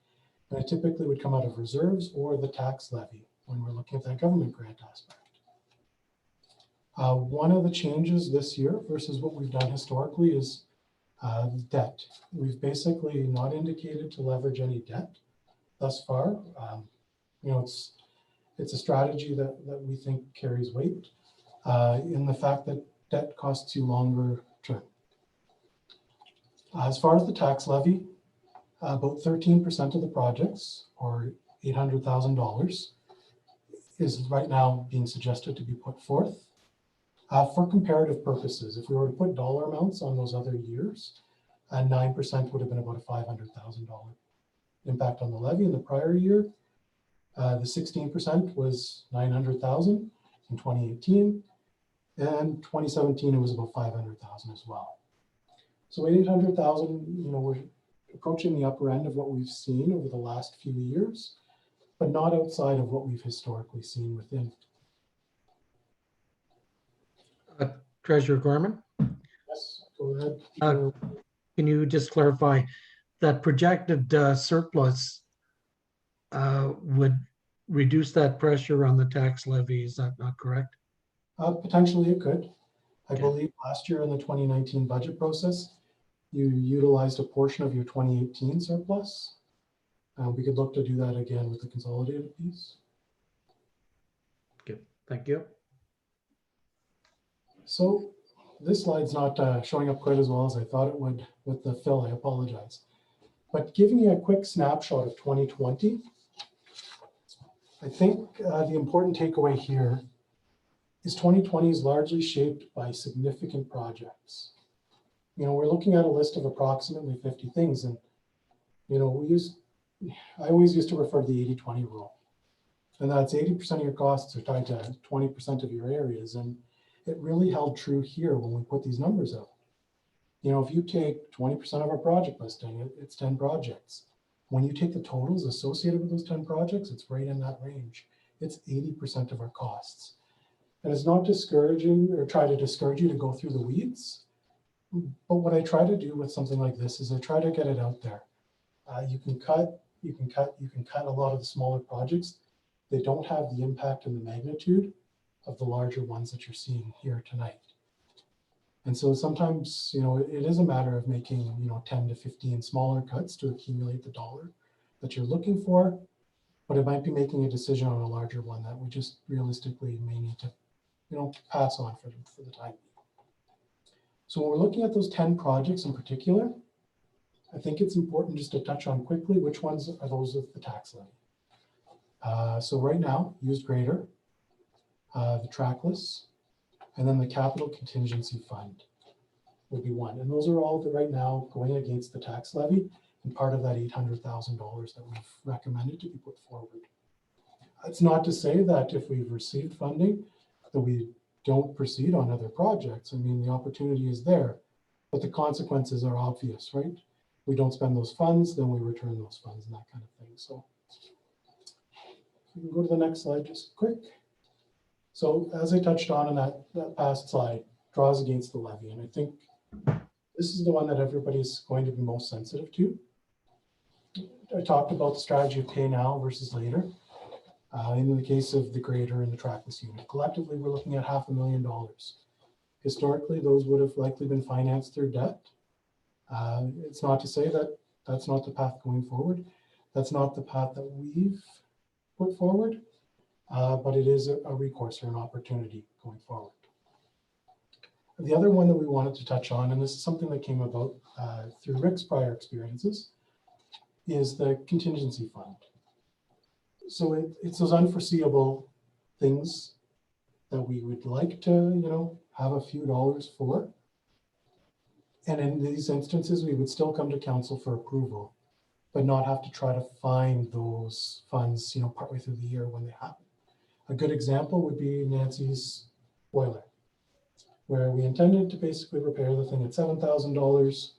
K: And it typically would come out of reserves or the tax levy when we're looking at that government grant aspect. One of the changes this year versus what we've done historically is debt. We've basically not indicated to leverage any debt thus far. You know, it's a strategy that we think carries weight in the fact that debt costs you longer term. As far as the tax levy, about 13% of the projects, or $800,000, is right now being suggested to be put forth. For comparative purposes, if we were to put dollar amounts on those other years, 9% would have been about a $500,000 impact on the levy. In the prior year, the 16% was $900,000 in 2018, and 2017 it was about $500,000 as well. So 800,000, you know, we're approaching the upper end of what we've seen over the last few years, but not outside of what we've historically seen within.
E: Treasurer Gorman,
K: Yes, go ahead.
E: can you just clarify that projected surplus would reduce that pressure on the tax levy? Is that not correct?
K: Potentially it could. I
E: Okay.
K: believe last year in the 2019 budget process, you utilized a portion of your 2018 surplus. We could look to do that again with the consolidated piece.
E: Okay, thank you.
K: So this slide's not showing up quite as well as I thought it would with the fill. I apologize. But giving you a quick snapshot of 2020, I think the important takeaway here is 2020 is largely shaped by significant projects. You know, we're looking at a list of approximately 50 things, and you know, I always used to refer to the 80-20 rule, and that's 80% of your costs are tied to 20% of your areas, and it really held true here when we put these numbers out. You know, if you take 20% of our project listing, it's 10 projects. When you take the totals associated with those 10 projects, it's right in that range. It's 80% of our costs. And it's not discouraging or try to discourage you to go through the weeds. But what I try to do with something like this is I try to get it out there. You can cut a lot of the smaller projects. They don't have the impact and the magnitude of the larger ones that you're seeing here tonight. And so sometimes, you know, it is a matter of making, you know, 10 to 15 smaller cuts to accumulate the dollar that you're looking for, but it might be making a decision on a larger one that we just realistically may need to, you know, pass on for the time being. So when we're looking at those 10 projects in particular, I think it's important just to touch on quickly which ones are those with the tax levy. So right now, used grader, the trackless, and then the capital contingency fund would be one. And those are all right now going against the tax levy and part of that $800,000 that we've recommended to be put forward. It's not to say that if we've received funding that we don't proceed on other projects. I mean, the opportunity is there, but the consequences are obvious, right? We don't spend those funds, then we return those funds and that kind of thing. So we can go to the next slide just quick. So as I touched on in that past slide, draws against the levy. And I think this is the one that everybody's going to be most sensitive to. I talked about the strategy of pay now versus later. In the case of the grader and the trackless unit, collectively, we're looking at $500,000. Historically, those would have likely been financed through debt. It's not to say that that's not the path going forward. That's not the path that we've put forward, but it is a recourse or an opportunity going forward. The other one that we wanted to touch on, and this is something that came about through Rick's prior experiences, is the contingency fund. So it's those unforeseeable things that we would like to, have a few dollars for. And in these instances, we would still come to council for approval, but not have to try to find those funds, partway through the year when they happen. A good example would be Nancy's boiler, where we intended to basically repair the thing at $7,000.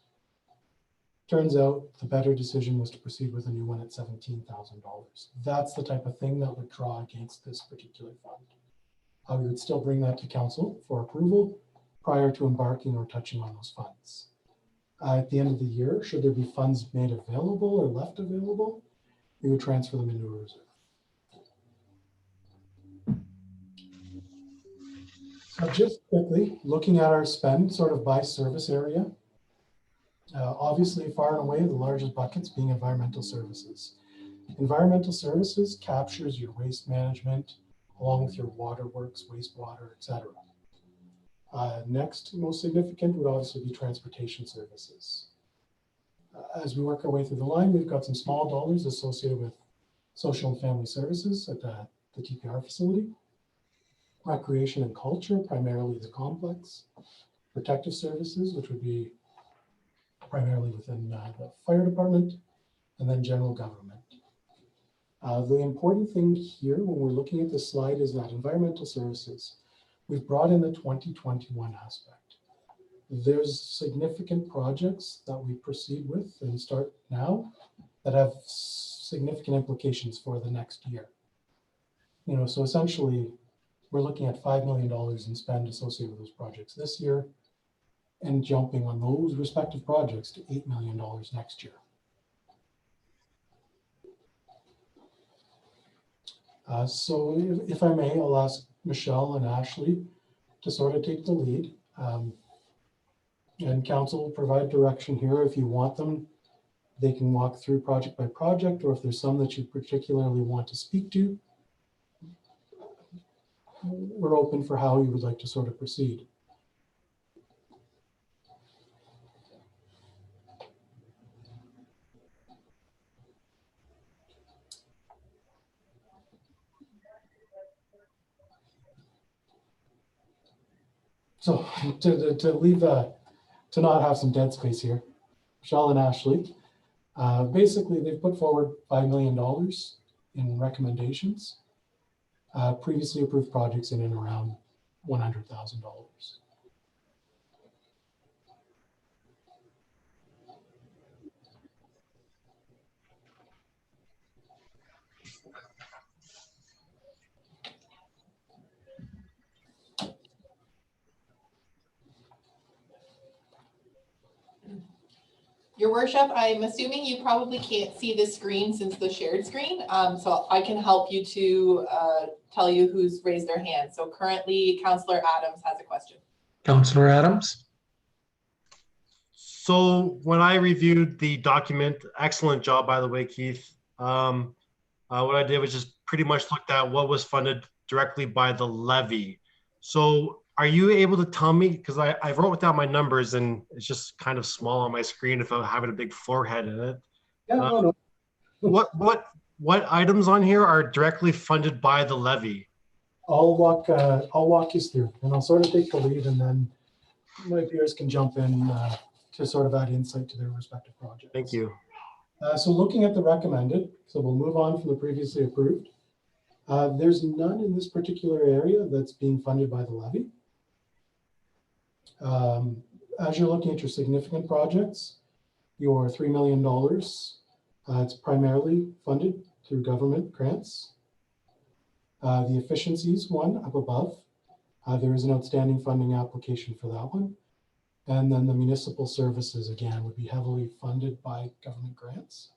K: Turns out the better decision was to proceed with a new one at $17,000. That's the type of thing that would draw against this particular fund. We would still bring that to council for approval prior to embarking or touching on those funds. At the end of the year, should there be funds made available or left available, we would transfer them into a reserve. So just quickly, looking at our spend sort of by service area, obviously far and away the largest buckets being environmental services. Environmental services captures your waste management along with your waterworks, wastewater, etc. Next most significant would obviously be transportation services. As we work our way through the line, we've got some small dollars associated with social and family services at the TPR facility. Recreation and culture, primarily the complex. Protective services, which would be primarily within the fire department, and then general government. The important thing here when we're looking at this slide is that environmental services, we've brought in the 2021 aspect. There's significant projects that we proceed with and start now that have significant implications for the next year. So essentially, we're looking at $5 million in spend associated with those projects this year and jumping on those respective projects to $8 million next year. So if I may, I'll ask Michelle and Ashley to sort of take the lead. And council will provide direction here. If you want them, they can walk through project by project, or if there's some that you particularly want to speak to, we're open for how you would like to sort of proceed. So to leave, to not have some dead space here, Michelle and Ashley, basically they've put forward $5 million in recommendations, previously approved projects in and around $100,000.
A: Your worship, I'm assuming you probably can't see the screen since the shared screen. So I can help you to tell you who's raised their hand. So currently Councillor Adams has a question.
E: Councillor Adams.
C: So when I reviewed the document, excellent job, by the way, Keith. What I did was just pretty much looked at what was funded directly by the levy. So are you able to tell me, because I wrote down my numbers and it's just kind of small on my screen if I'm having a big forehead in it.
K: Yeah, no.
C: What items on here are directly funded by the levy?
K: I'll walk you through, and I'll sort of take the lead, and then my peers can jump in to sort of add insight to their respective projects.
C: Thank you.
K: So looking at the recommended, so we'll move on from the previously approved. There's none in this particular area that's being funded by the levy. As you're looking at your significant projects, your $3 million, it's primarily funded through government grants. The efficiencies one up above, there is an outstanding funding application for that one. And then the municipal services, again, would be heavily funded by government grants.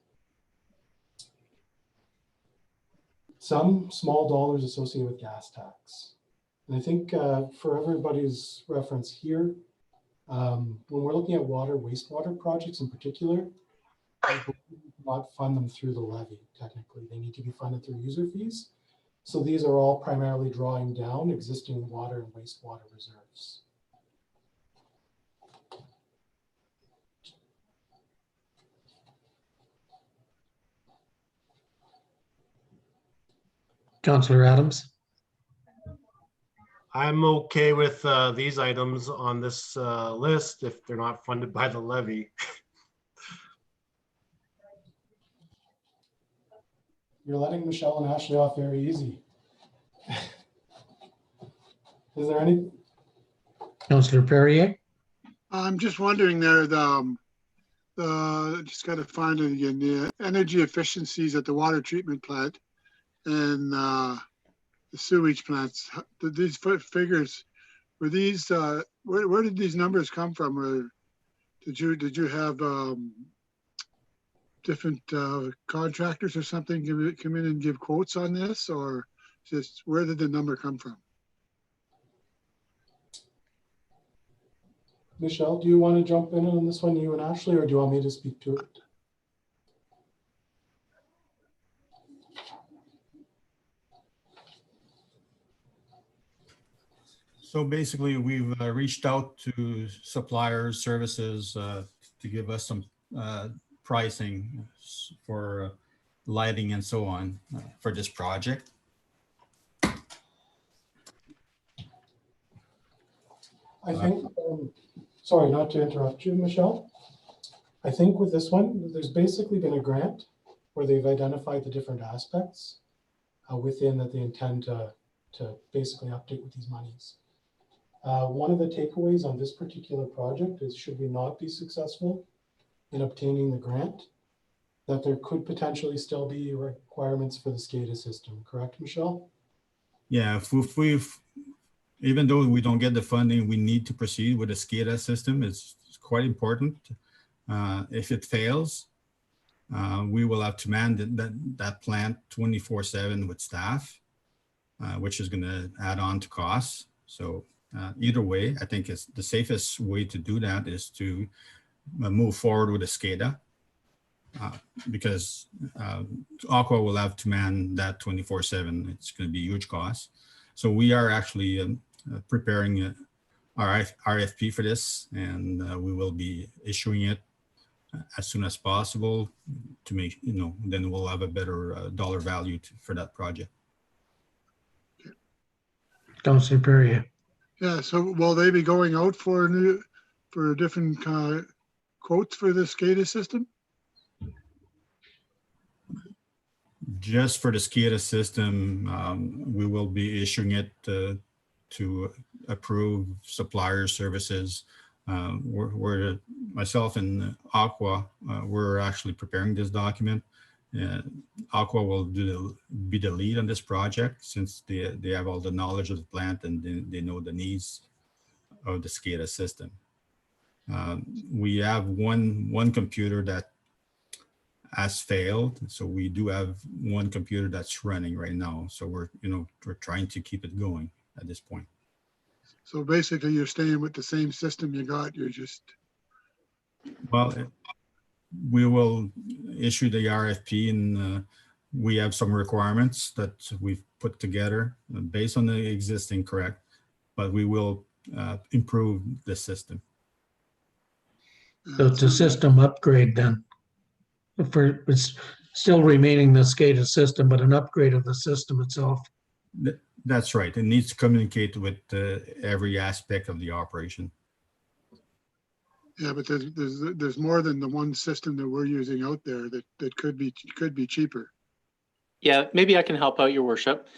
K: Some small dollars associated with gas tax. And I think for everybody's reference here, when we're looking at water, wastewater projects in particular, we not fund them through the levy, technically. They need to be funded through user fees. So these are all primarily drawing down existing water and wastewater reserves.
E: Councillor Adams.
C: I'm okay with these items on this list if they're not funded by the levy.
K: You're letting Michelle and Ashley off very easy. Is there any?
E: Councillor Perrier.
H: I'm just wondering there, just got to find it again, the energy efficiencies at the water treatment plant and the sewage plants. These figures, were these, where did these numbers come from? Or did you have different contractors or something come in and give quotes on this, or just where did the number come from?
K: Michelle, do you want to jump in on this one, you and Ashley, or do you want me to speak to it?
L: So basically, we've reached out to suppliers, services to give us some pricing for lighting and so on for this project.
K: I think, sorry, not to interrupt you, Michelle. I think with this one, there's basically been a grant where they've identified the different aspects within that they intend to basically update with these monies. One of the takeaways on this particular project is, should we not be successful in obtaining the grant, that there could potentially still be requirements for the SCADA system, correct, Michelle?
L: Yeah, if we've, even though we don't get the funding, we need to proceed with the SCADA system. It's quite important. If it fails, we will have to man that plant 24/7 with staff, which is going to add on to costs. So either way, I think it's the safest way to do that is to move forward with the SCADA, because Aqua will have to man that 24/7. It's going to be a huge cost. So we are actually preparing our RFP for this, and we will be issuing it as soon as possible to make, then we'll have a better dollar value for that project.
E: Councillor Perrier.
H: Yeah, so will they be going out for different quotes for the SCADA system?
L: Just for the SCADA system, we will be issuing it to approve supplier services. We're myself and Aqua, we're actually preparing this document. Aqua will be the lead on this project, since they have all the knowledge of the plant and they know the needs of the SCADA system. We have one computer that has failed, so we do have one computer that's running right now. So we're trying to keep it going at this point.
H: So basically, you're staying with the same system you got. You're just,
L: well, we will issue the RFP, and we have some requirements that we've put together based on the existing, correct, but we will improve the system.
E: So it's a system upgrade then. It's still remaining the SCADA system, but an upgrade of the system itself.
L: That's right. It needs to communicate with every aspect of the operation.
H: yeah, but there's more than the one system that we're using out there that could be cheaper.
I: Yeah, maybe I can help out, your worship.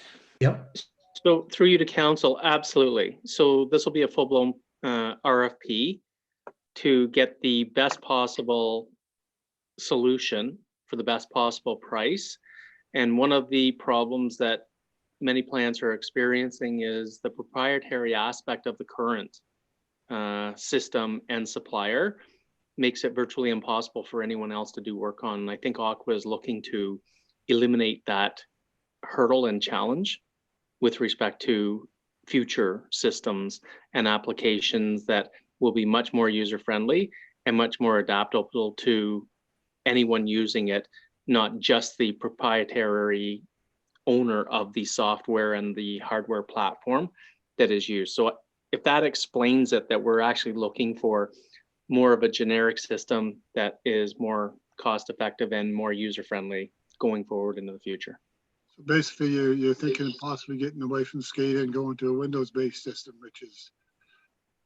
E: Yep.
I: So through you to council, absolutely. So this will be a full-blown RFP to get the best possible solution for the best possible price. And one of the problems that many plants are experiencing is the proprietary aspect of the current system and supplier makes it virtually impossible for anyone else to do work on. And I think Aqua is looking to eliminate that hurdle and challenge with respect to future systems and applications that will be much more user-friendly and much more adaptable to anyone using it, not just the proprietary owner of the software and the hardware platform that is used. So if that explains it, that we're actually looking for more of a generic system that is more cost effective and more user friendly going forward into the future.
H: So basically, you're thinking of possibly getting away from SCADA and going to a Windows-based system, which is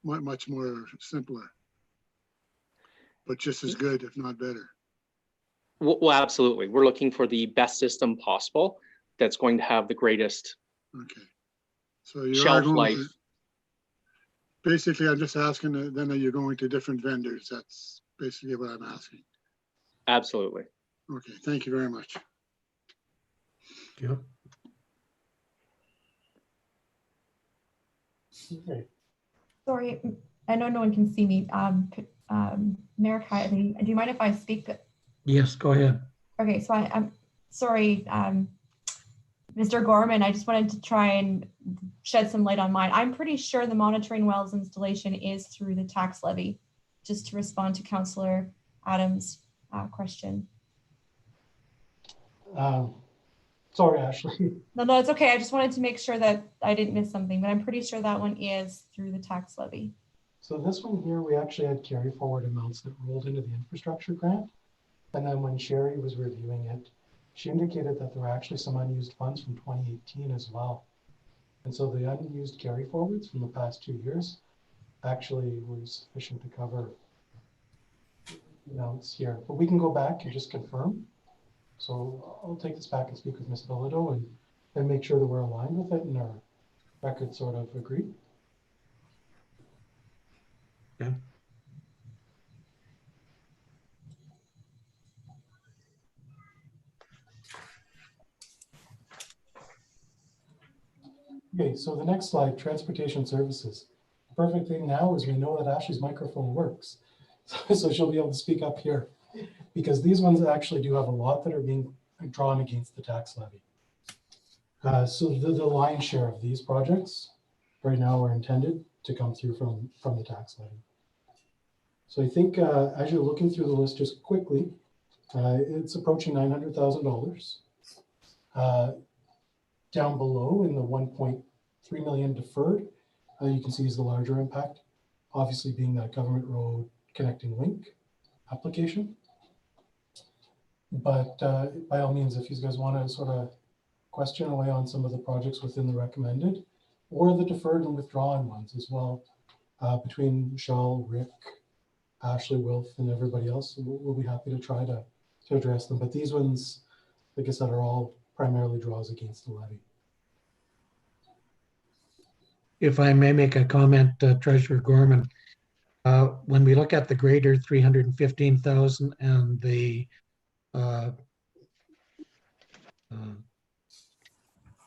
H: much more simpler, but just as good, if not better.
I: Well, absolutely. We're looking for the best system possible that's going to have the greatest
H: Okay. So you are
I: shelf
H: going
I: life.
H: to, basically, I'm just asking, then are you going to different vendors? That's basically what I'm asking.
I: Absolutely.
H: Okay, thank you very much.
E: Yep.
K: Okay.
F: Sorry, I know no one can see me. Mayor Kiley, do you mind if I speak?
E: Yes, go ahead.
F: Okay, so I'm sorry, Mr. Gorman, I just wanted to try and shed some light on mine. I'm pretty sure the monitoring wells installation is through the tax levy, just to respond to Councillor Adams' question.
K: Sorry, Ashley.
F: No, it's okay. I just wanted to make sure that I didn't miss something, but I'm pretty sure that one is through the tax levy.
K: So this one here, we actually had carry forward amounts that rolled into the infrastructure grant. And then when Sherry was reviewing it, she indicated that there were actually some unused funds from 2018 as well. And so the unused carry forwards from the past 2 years actually were sufficient to cover amounts here. But we can go back and just confirm. So I'll take this back and speak with Ms. Bilodeau and make sure that we're aligned with it and our records sort of agree.
E: Okay.
K: Okay, so the next slide, transportation services. The perfect thing now is we know that Ashley's microphone works. So she'll be able to speak up here because these ones actually do have a lot that are being drawn against the tax levy. So the lion's share of these projects right now are intended to come through from the tax levy. So I think as you're looking through the list just quickly, it's approaching $900,000. Down below in the 1.3 million deferred, you can see is the larger impact, obviously being that government road connecting link application. But by all means, if you guys want to sort of question away on some of the projects within the recommended or the deferred and withdrawn ones as well, between Michelle, Rick, Ashley, Wilf, and everybody else, we'll be happy to try to address them. But these ones, like I said, are all primarily draws against the levy.
E: If I may make a comment, Treasurer Gorman, when we look at the greater 315,000 and the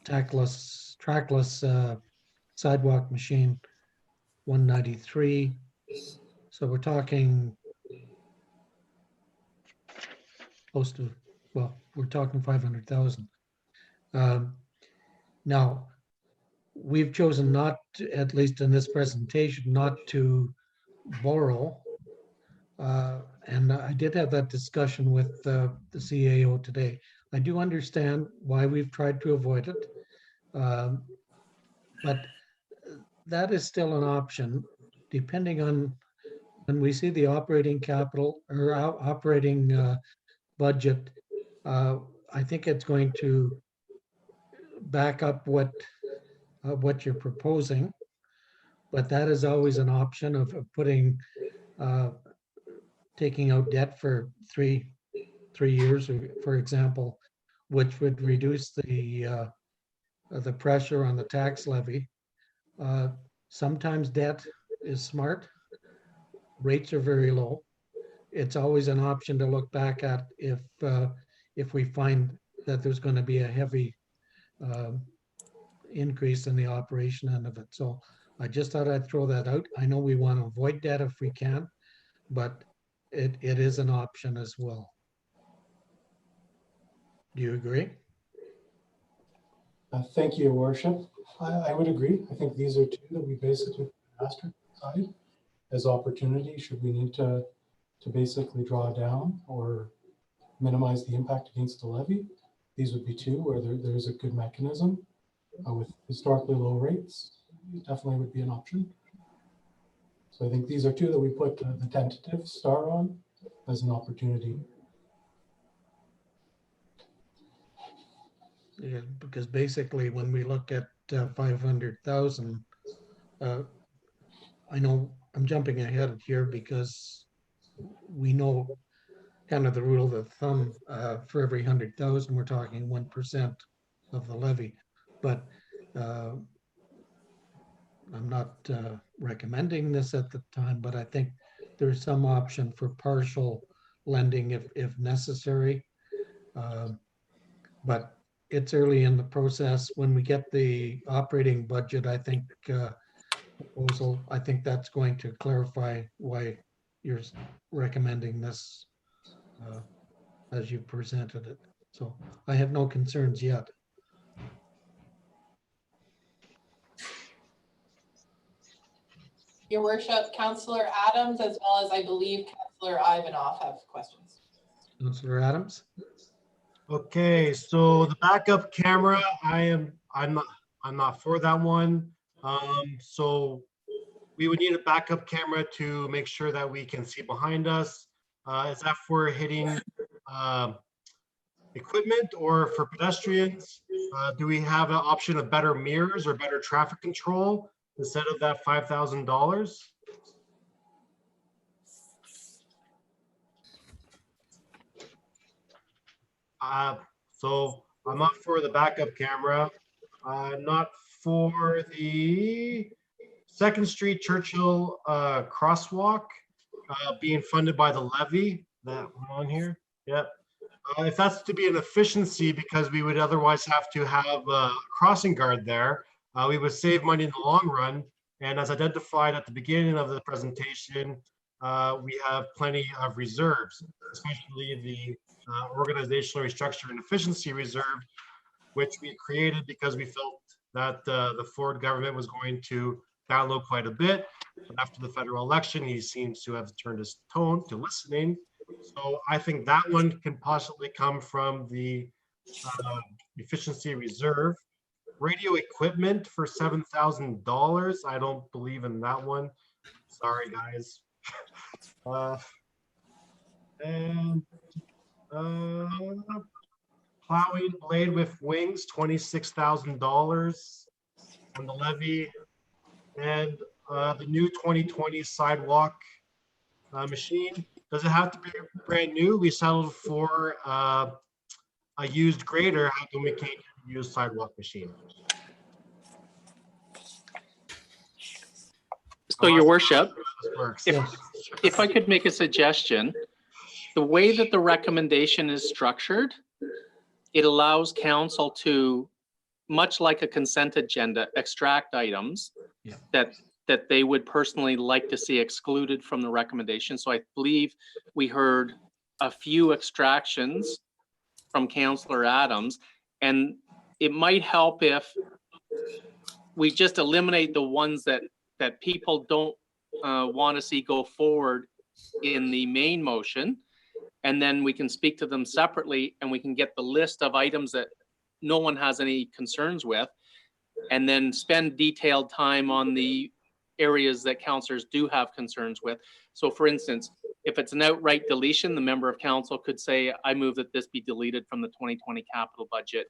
E: trackless sidewalk machine 193, so we're talking close to, well, we're talking 500,000. Now, we've chosen not to, at least in this presentation, not to borrow. And I did have that discussion with the CAO today. I do understand why we've tried to avoid it. But that is still an option, depending on when we see the operating capital or operating budget. I think it's going to back up what you're proposing, but that is always an option of putting taking out debt for three years, for example, which would reduce the pressure on the tax levy. Sometimes debt is smart. Rates are very low. It's always an option to look back at if we find that there's going to be a heavy increase in the operation end of it. So I just thought I'd throw that out. I know we want to avoid debt if we can, but it is an option as well. Do you agree?
K: Thank you, Your Worship. I would agree. I think these are two that we basically asked aside as opportunity should we need to basically draw down or minimize the impact against the levy. these would be two where there's a good mechanism with historically low rates. Definitely would be an option. So I think these are two that we put the tentative star on as an opportunity.
E: Yeah, because basically when we look at 500,000, I know I'm jumping ahead here because we know kind of the rule of thumb, for every 100,000, we're talking 1% of the levy. But I'm not recommending this at the time, but I think there's some option for partial lending if necessary. But it's early in the process. When we get the operating budget, I think proposal, I think that's going to clarify why you're recommending this as you presented it. So I have no concerns yet.
A: Your worship, Councillor Adams, as well as I believe Councillor Ivanov have questions.
E: Councillor Adams?
C: Okay, so the backup camera, I'm not for that one. So we would need a backup camera to make sure that we can see behind us. Is that for hitting equipment or for pedestrians? Do we have an option of better mirrors or better traffic control instead of that $5,000? So I'm not for the backup camera. I'm not for the 2nd Street Churchill crosswalk being funded by the levy. That one on here. Yep. If that's to be an efficiency, because we would otherwise have to have a crossing guard there, we would save money in the long run. And as identified at the beginning of the presentation, we have plenty of reserves, especially the organizational restructure and efficiency reserve, which we created because we felt that the Ford government was going to download quite a bit. But after the federal election, he seems to have turned his tone to listening. So I think that one can possibly come from the efficiency reserve. Radio equipment for $7,000. I don't believe in that one. Sorry, guys. And plowing blade with wings, $26,000 on the levy. And the new 2020 sidewalk machine. Does it have to be brand new? We settled for a used grader. How come we can't get a used sidewalk machine?
I: So your worship,
C: Works.
I: if I could make a suggestion, the way that the recommendation is structured, it allows council to, much like a consent agenda, extract items that they would personally like to see excluded from the recommendation. So I believe we heard a few extractions from Councillor Adams, and it might help if we just eliminate the ones that people don't want to see go forward in the main motion, and then we can speak to them separately, and we can get the list of items that no one has any concerns with, and then spend detailed time on the areas that councillors do have concerns with. So for instance, if it's an outright deletion, the member of council could say, I move that this be deleted from the 2020 capital budget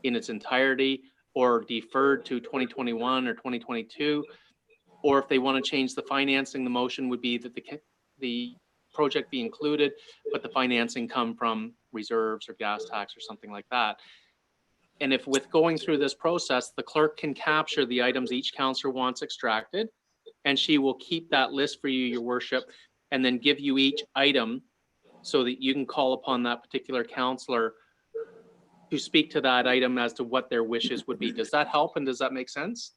I: in its entirety, or deferred to 2021 or 2022. Or if they want to change the financing, the motion would be that the project be included, but the financing come from reserves or gas tax or something like that. And if with going through this process, the clerk can capture the items each councillor wants extracted, and she will keep that list for you, your worship, and then give you each item so that you can call upon that particular councillor to speak to that item as to what their wishes would be. Does that help, and does that make sense?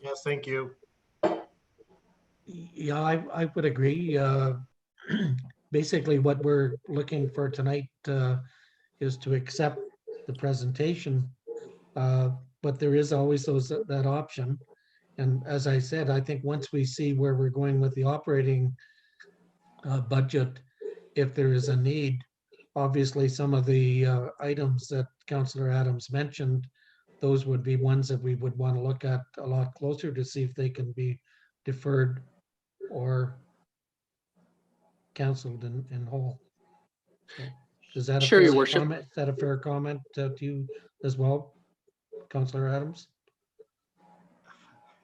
C: Yes, thank you.
E: Yeah, I would agree. Basically, what we're looking for tonight is to accept the presentation, but there is always that option. And as I said, I think once we see where we're going with the operating budget, if there is a need obviously some of the items that Councillor Adams mentioned, those would be ones that we would want to look at a lot closer to see if they can be deferred or canceled in whole. So is that a
I: Sure, Your
E: fair
I: Worship.
E: comment? Is that a fair comment to you as well, Councillor Adams?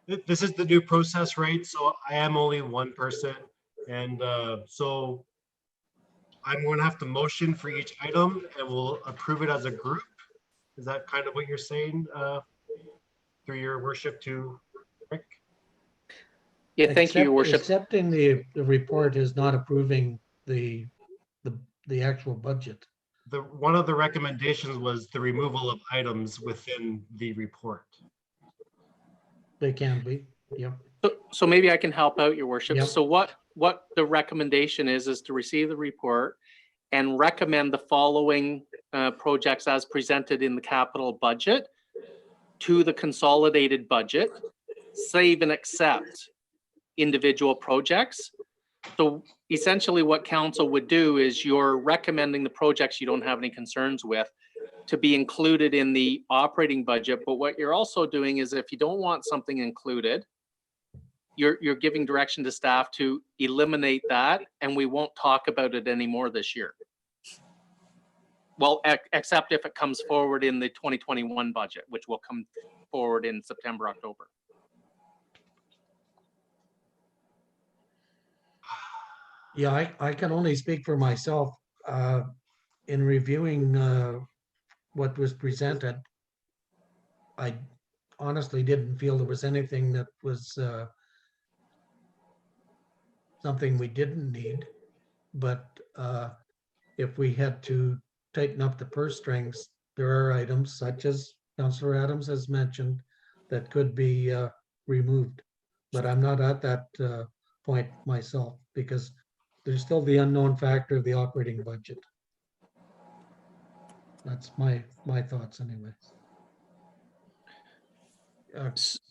C: This is the new process, right? So I am only one person. And so I'm going to have to motion for each item and we'll approve it as a group. Is that kind of what you're saying through your worship to Rick?
I: Yeah, thank you, Your Worship.
E: Accepting the report is not approving the actual budget.
C: One of the recommendations was the removal of items within the report.
E: They can be, yep.
I: So maybe I can help out, Your Worship.
E: Yep.
I: So what the recommendation is to receive the report and recommend the following projects as presented in the capital budget to the consolidated budget, save and accept individual projects. So essentially what council would do is you're recommending the projects you don't have any concerns with to be included in the operating budget. But what you're also doing is if you don't want something included, you're giving direction to staff to eliminate that, and we won't talk about it anymore this year. Well, except if it comes forward in the 2021 budget, which will come forward in September, October.
E: Yeah, I can only speak for myself. In reviewing what was presented, I honestly didn't feel there was anything that was something we didn't need. But if we had to tighten up the purse strings, there are items such as Councillor Adams has mentioned that could be removed. But I'm not at that point myself because there's still the unknown factor of the operating budget. That's my thoughts anyway.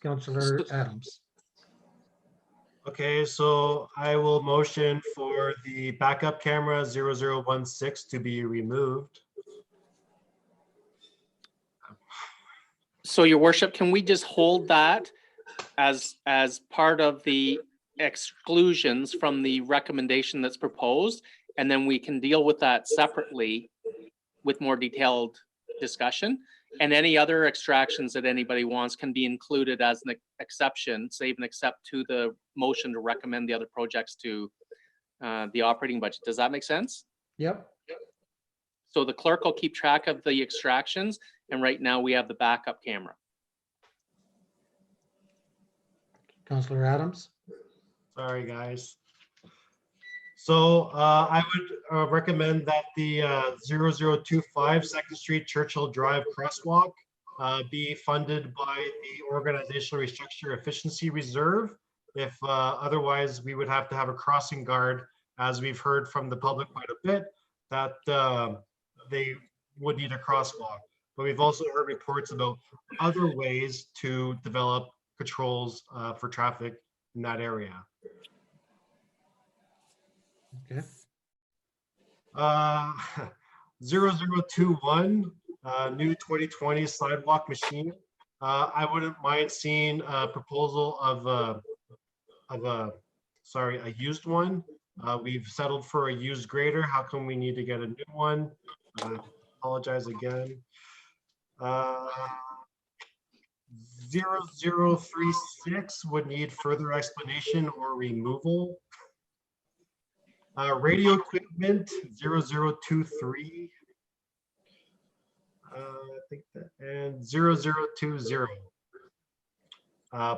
E: Councillor Adams.
C: Okay, so I will motion for the backup camera 0016 to be removed.
I: So Your Worship, can we just hold that as part of the exclusions from the recommendation that's proposed, and then we can deal with that separately with more detailed discussion, and any other extractions that anybody wants can be included as an exception, save and accept to the motion to recommend the other projects to the operating budget. Does that make sense?
E: Yep.
I: So the clerk will keep track of the extractions, and right now we have the backup camera.
E: Councillor Adams.
C: Sorry, guys. So I would recommend that the 0025 2nd Street Churchill Drive crosswalk be funded by the Organizational Restructure Efficiency Reserve. If otherwise, we would have to have a crossing guard, as we've heard from the public quite a bit, that they would need a crosswalk. But we've also heard reports about other ways to develop controls for traffic in that area.
E: Okay.
C: 0021 new 2020 sidewalk machine. I wouldn't mind seeing a proposal of a used one. We've settled for a used grader. How come we need to get a new one? Apologize again. 0036 would need further explanation or removal. Radio equipment 0023. I think that, and 0020.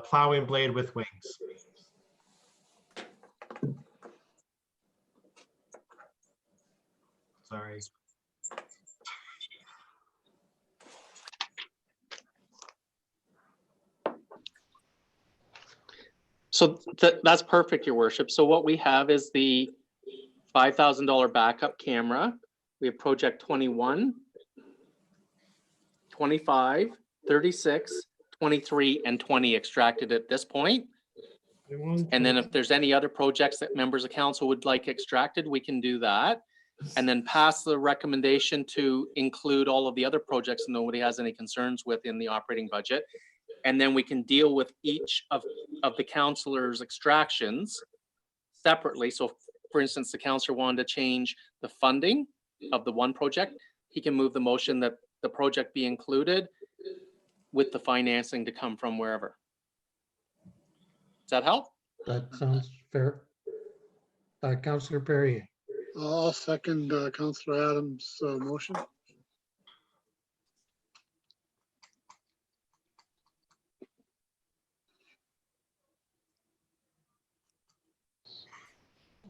C: Plowing blade with wings. Sorry.
I: So that's perfect, Your Worship. So what we have is the $5,000 backup camera. We have project 21, 25, 36, 23, and 20 extracted at this point. And then if there's any other projects that members of council would like extracted, we can do that. and then pass the recommendation to include all of the other projects nobody has any concerns with in the operating budget. And then we can deal with each of the councillors' extractions separately. So for instance, the councillor wanted to change the funding of the one project, he can move the motion that the project be included with the financing to come from wherever. Does that help?
E: That sounds fair. Councillor Perrier.
H: I'll second Councillor Adams' motion.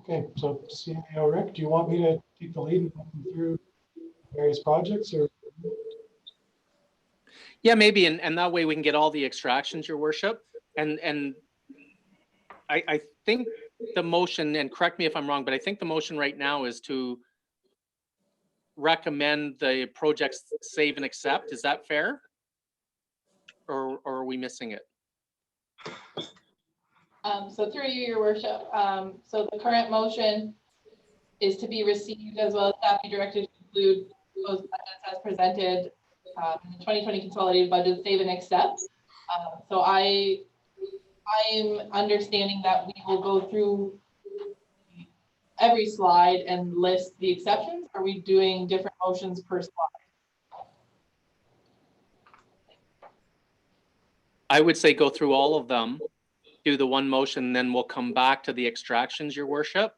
K: Okay, so CMAO Rick, do you want me to take the lead and walk them through various projects, or?
I: Yeah, maybe, and that way we can get all the extractions, your worship. And I think the motion, and correct me if I'm wrong, but I think the motion right now is to recommend the projects save and accept. Is that fair? Or are we missing it?
A: So through you, your worship. So the current motion is to be received as well as staff be directed to include those budgets as presented in the 2020 consolidated budget, save and accept. So I'm understanding that we will go through every slide and list the exceptions. Are we doing different motions per slide?
I: I would say go through all of them, do the one motion, then we'll come back to the extractions, your worship,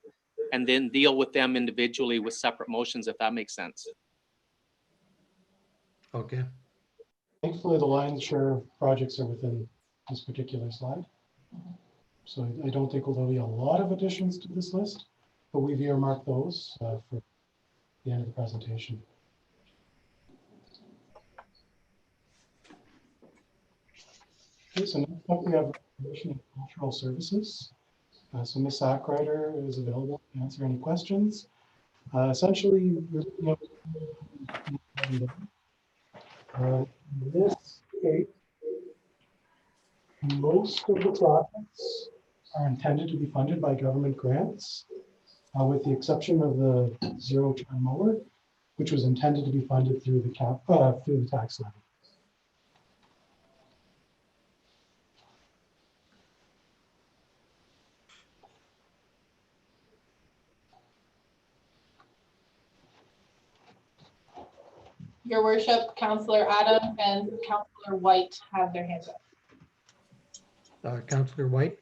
I: and then deal with them individually with separate motions, if that makes sense.
E: Okay.
K: Thankfully, the lion's share of projects are within this particular slide. So I don't think there'll be a lot of additions to this list, but we've earmarked those for the end of the presentation. Okay, so next up we have Recreation and Cultural Services. So Ms. Sackrider is available to answer any questions. Essentially, we're looking at in this case, most of the projects are intended to be funded by government grants, with the exception of the zero-turn mower, which was intended to be funded through the tax levy.
A: Your worship, Councillor Adams and Councillor White have their hands up.
E: Councillor White.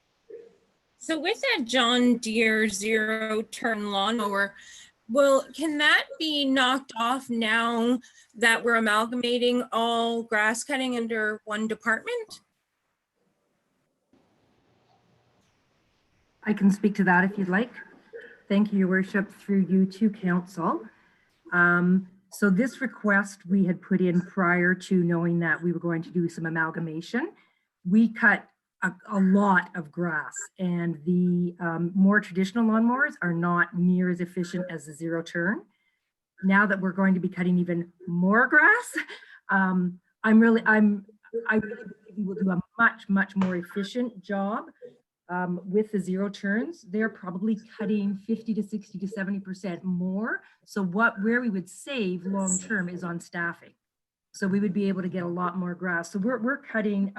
J: So with that John Deere zero-turn lawnmower, can that be knocked off now that we're amalgamating all grass cutting under one department?
M: I can speak to that if you'd like. Thank you, Your Worship, through you to Council. So this request we had put in prior to knowing that we were going to do some amalgamation. We cut a lot of grass, and the more traditional lawnmowers are not near as efficient as the zero turn. Now that we're going to be cutting even more grass, I really believe we will do a much more efficient job with the zero turns. They're probably cutting 50 to 60 to 70% more. So where we would save long term is on staffing. So we would be able to get a lot more grass. So we're cutting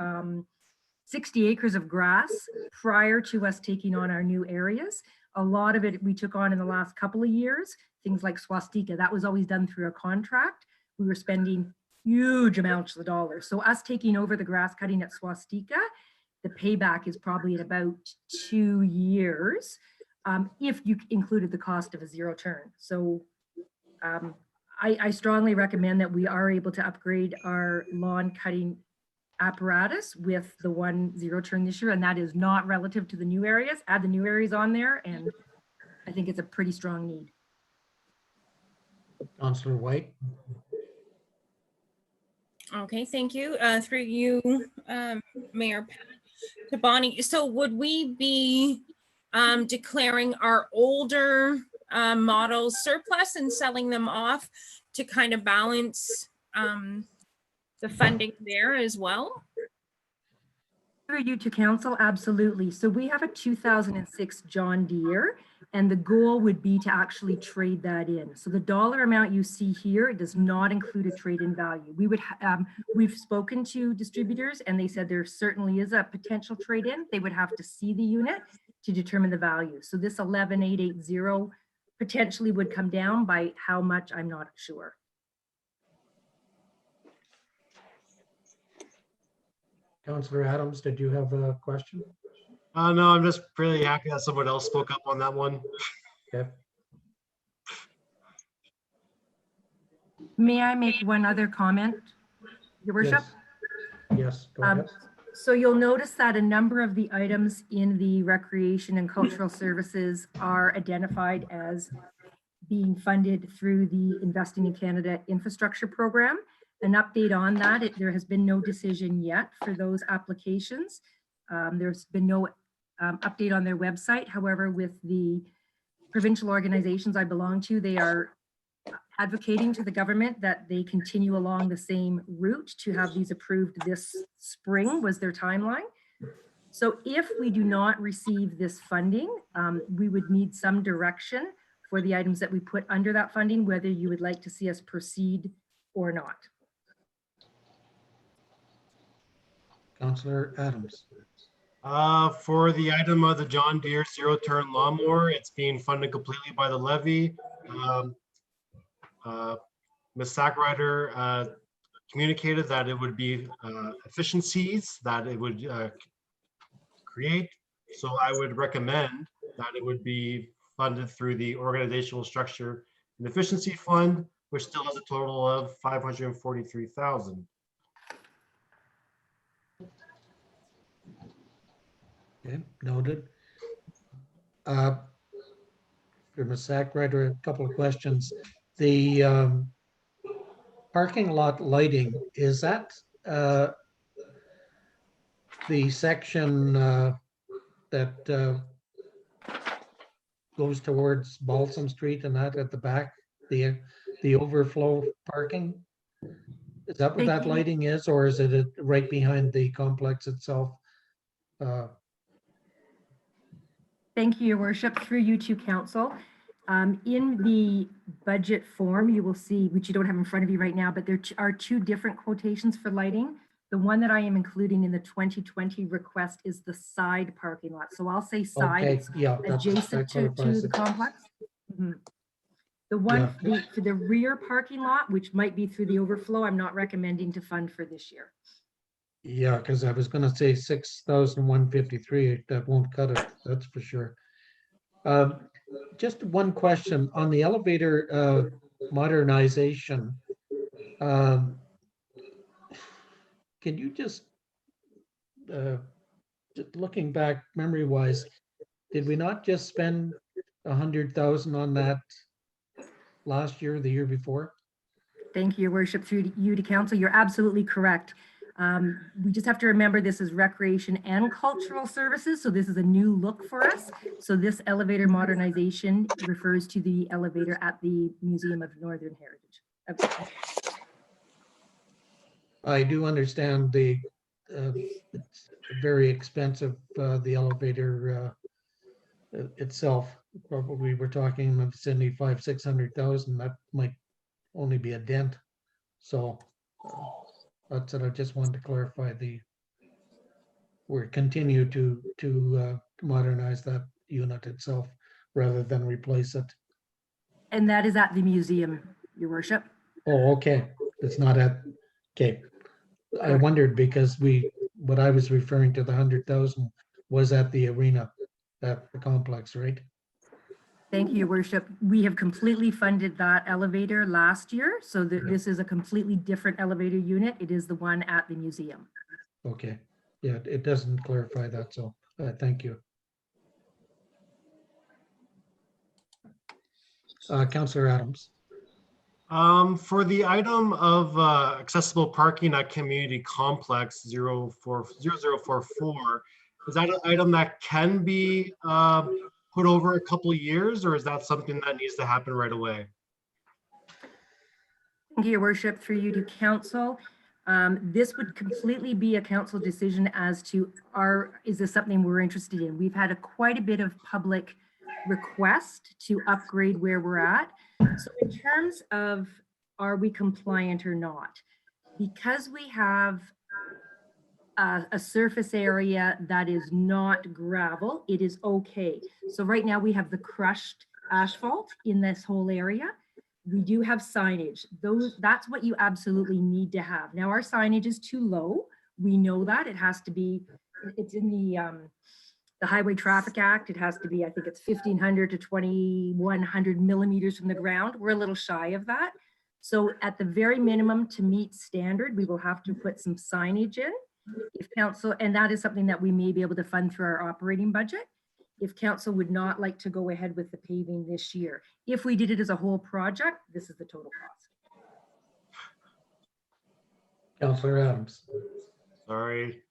M: 60 acres of grass prior to us taking on our new areas. A lot of it we took on in the last couple of years, things like swastika. That was always done through a contract. We were spending huge amounts of dollars. So us taking over the grass cutting at swastika, the payback is probably at about 2 years if you included the cost of a zero turn. So I strongly recommend that we are able to upgrade our lawn cutting apparatus with the one zero turn this year, and that is not relative to the new areas. Add the new areas on there, and I think it's a pretty strong need.
E: Councillor White.
J: Okay, thank you. Through you, Mayor Pat, to Bonnie. So would we be declaring our older models surplus and selling them off to kind of balance the funding there as well?
M: Through you to Council, absolutely. So we have a 2006 John Deere. And the goal would be to actually trade that in. So the dollar amount you see here, it does not include a trade-in value. We've spoken to distributors and they said there certainly is a potential trade-in. They would have to see the unit to determine the value. So this 11,880 potentially would come down. By how much, I'm not sure.
E: Councillor Adams, did you have a question?
C: No, I'm just pretty happy that someone else spoke up on that one.
E: Okay.
M: May I make one other comment, Your Worship?
E: Yes, go ahead.
M: So you'll notice that a number of the items in the recreation and cultural services are identified as being funded through the Investing in Canada infrastructure program. An update on that, there has been no decision yet for those applications. There's been no update on their website. However, with the provincial organizations I belong to, they are advocating to the government that they continue along the same route to have these approved this spring was their timeline. So if we do not receive this funding, we would need some direction for the items that we put under that funding, whether you would like to see us proceed or not.
E: Councillor Adams.
C: For the item of the John Deere zero-turn lawnmower, it's being funded completely by the levy. Ms. Sackrider communicated that it would be efficiencies that it would create. So I would recommend that it would be funded through the organizational structure and efficiency fund, which still has a total of $543,000.
E: Okay, noted. For Ms. Sackrider, a couple of questions. The parking lot lighting, is that the section that goes towards Balsam Street and that at the back, the overflow parking? Is that what that lighting is, or is it right behind the complex itself?
M: Thank you, Your Worship. Through you to Council. In the budget form, you will see, which you don't have in front of you right now, but there are two different quotations for lighting. The one that I am including in the 2020 request is the side parking lot. So I'll say side,
E: Okay,
M: it's
E: yeah,
M: adjacent to the complex. The one for the rear parking lot, which might be through the overflow, I'm not recommending to fund for this year.
E: Yeah, because I was gonna say 6,153, that won't cut it, that's for sure. Just one question on the elevator modernization. Can you just looking back memory-wise, did we not just spend 100,000 on that last year, or the year before?
M: Thank you, Your Worship. Through you to Council, you're absolutely correct. We just have to remember this is recreation and cultural services, so this is a new look for us. So this elevator modernization refers to the elevator at the Museum of Northern Heritage.
E: I do understand it's very expensive, the elevator itself. Probably we're talking in the vicinity 500,000-600,000. That might only be a dent. So that's what I just wanted to clarify. We're continue to modernize that unit itself rather than replace it.
M: And that is at the museum, Your Worship.
E: Oh, okay. It's not at, okay. I wondered because what I was referring to, the 100,000 was at the arena, at the complex, right?
M: Thank you, Your Worship. We have completely funded that elevator last year. So this is a completely different elevator unit. It is the one at the museum.
E: Okay. Yeah, it doesn't clarify that. So thank you. Councillor Adams.
C: For the item of accessible parking at community complex 0044, is that an item that can be put over a couple of years, or is that something that needs to happen right away?
M: Thank you, Your Worship. Through you to Council. This would completely be a council decision as to is this something we're interested in? We've had quite a bit of public request to upgrade where we're at. So in terms of, are we compliant or not? Because we have a surface area that is not gravel, it is okay. So right now we have the crushed asphalt in this whole area. We do have signage. That's what you absolutely need to have. Now our signage is too low. We know that it has to be, it's in the Highway Traffic Act. It has to be, I think it's 1,500 to 2,100 millimeters from the ground. We're a little shy of that. So at the very minimum, to meet standard, we will have to put some signage in. If council, and that is something that we may be able to fund through our operating budget, if council would not like to go ahead with the paving this year. If we did it as a whole project, this is the total cost.
E: Councillor Adams.
C: Sorry.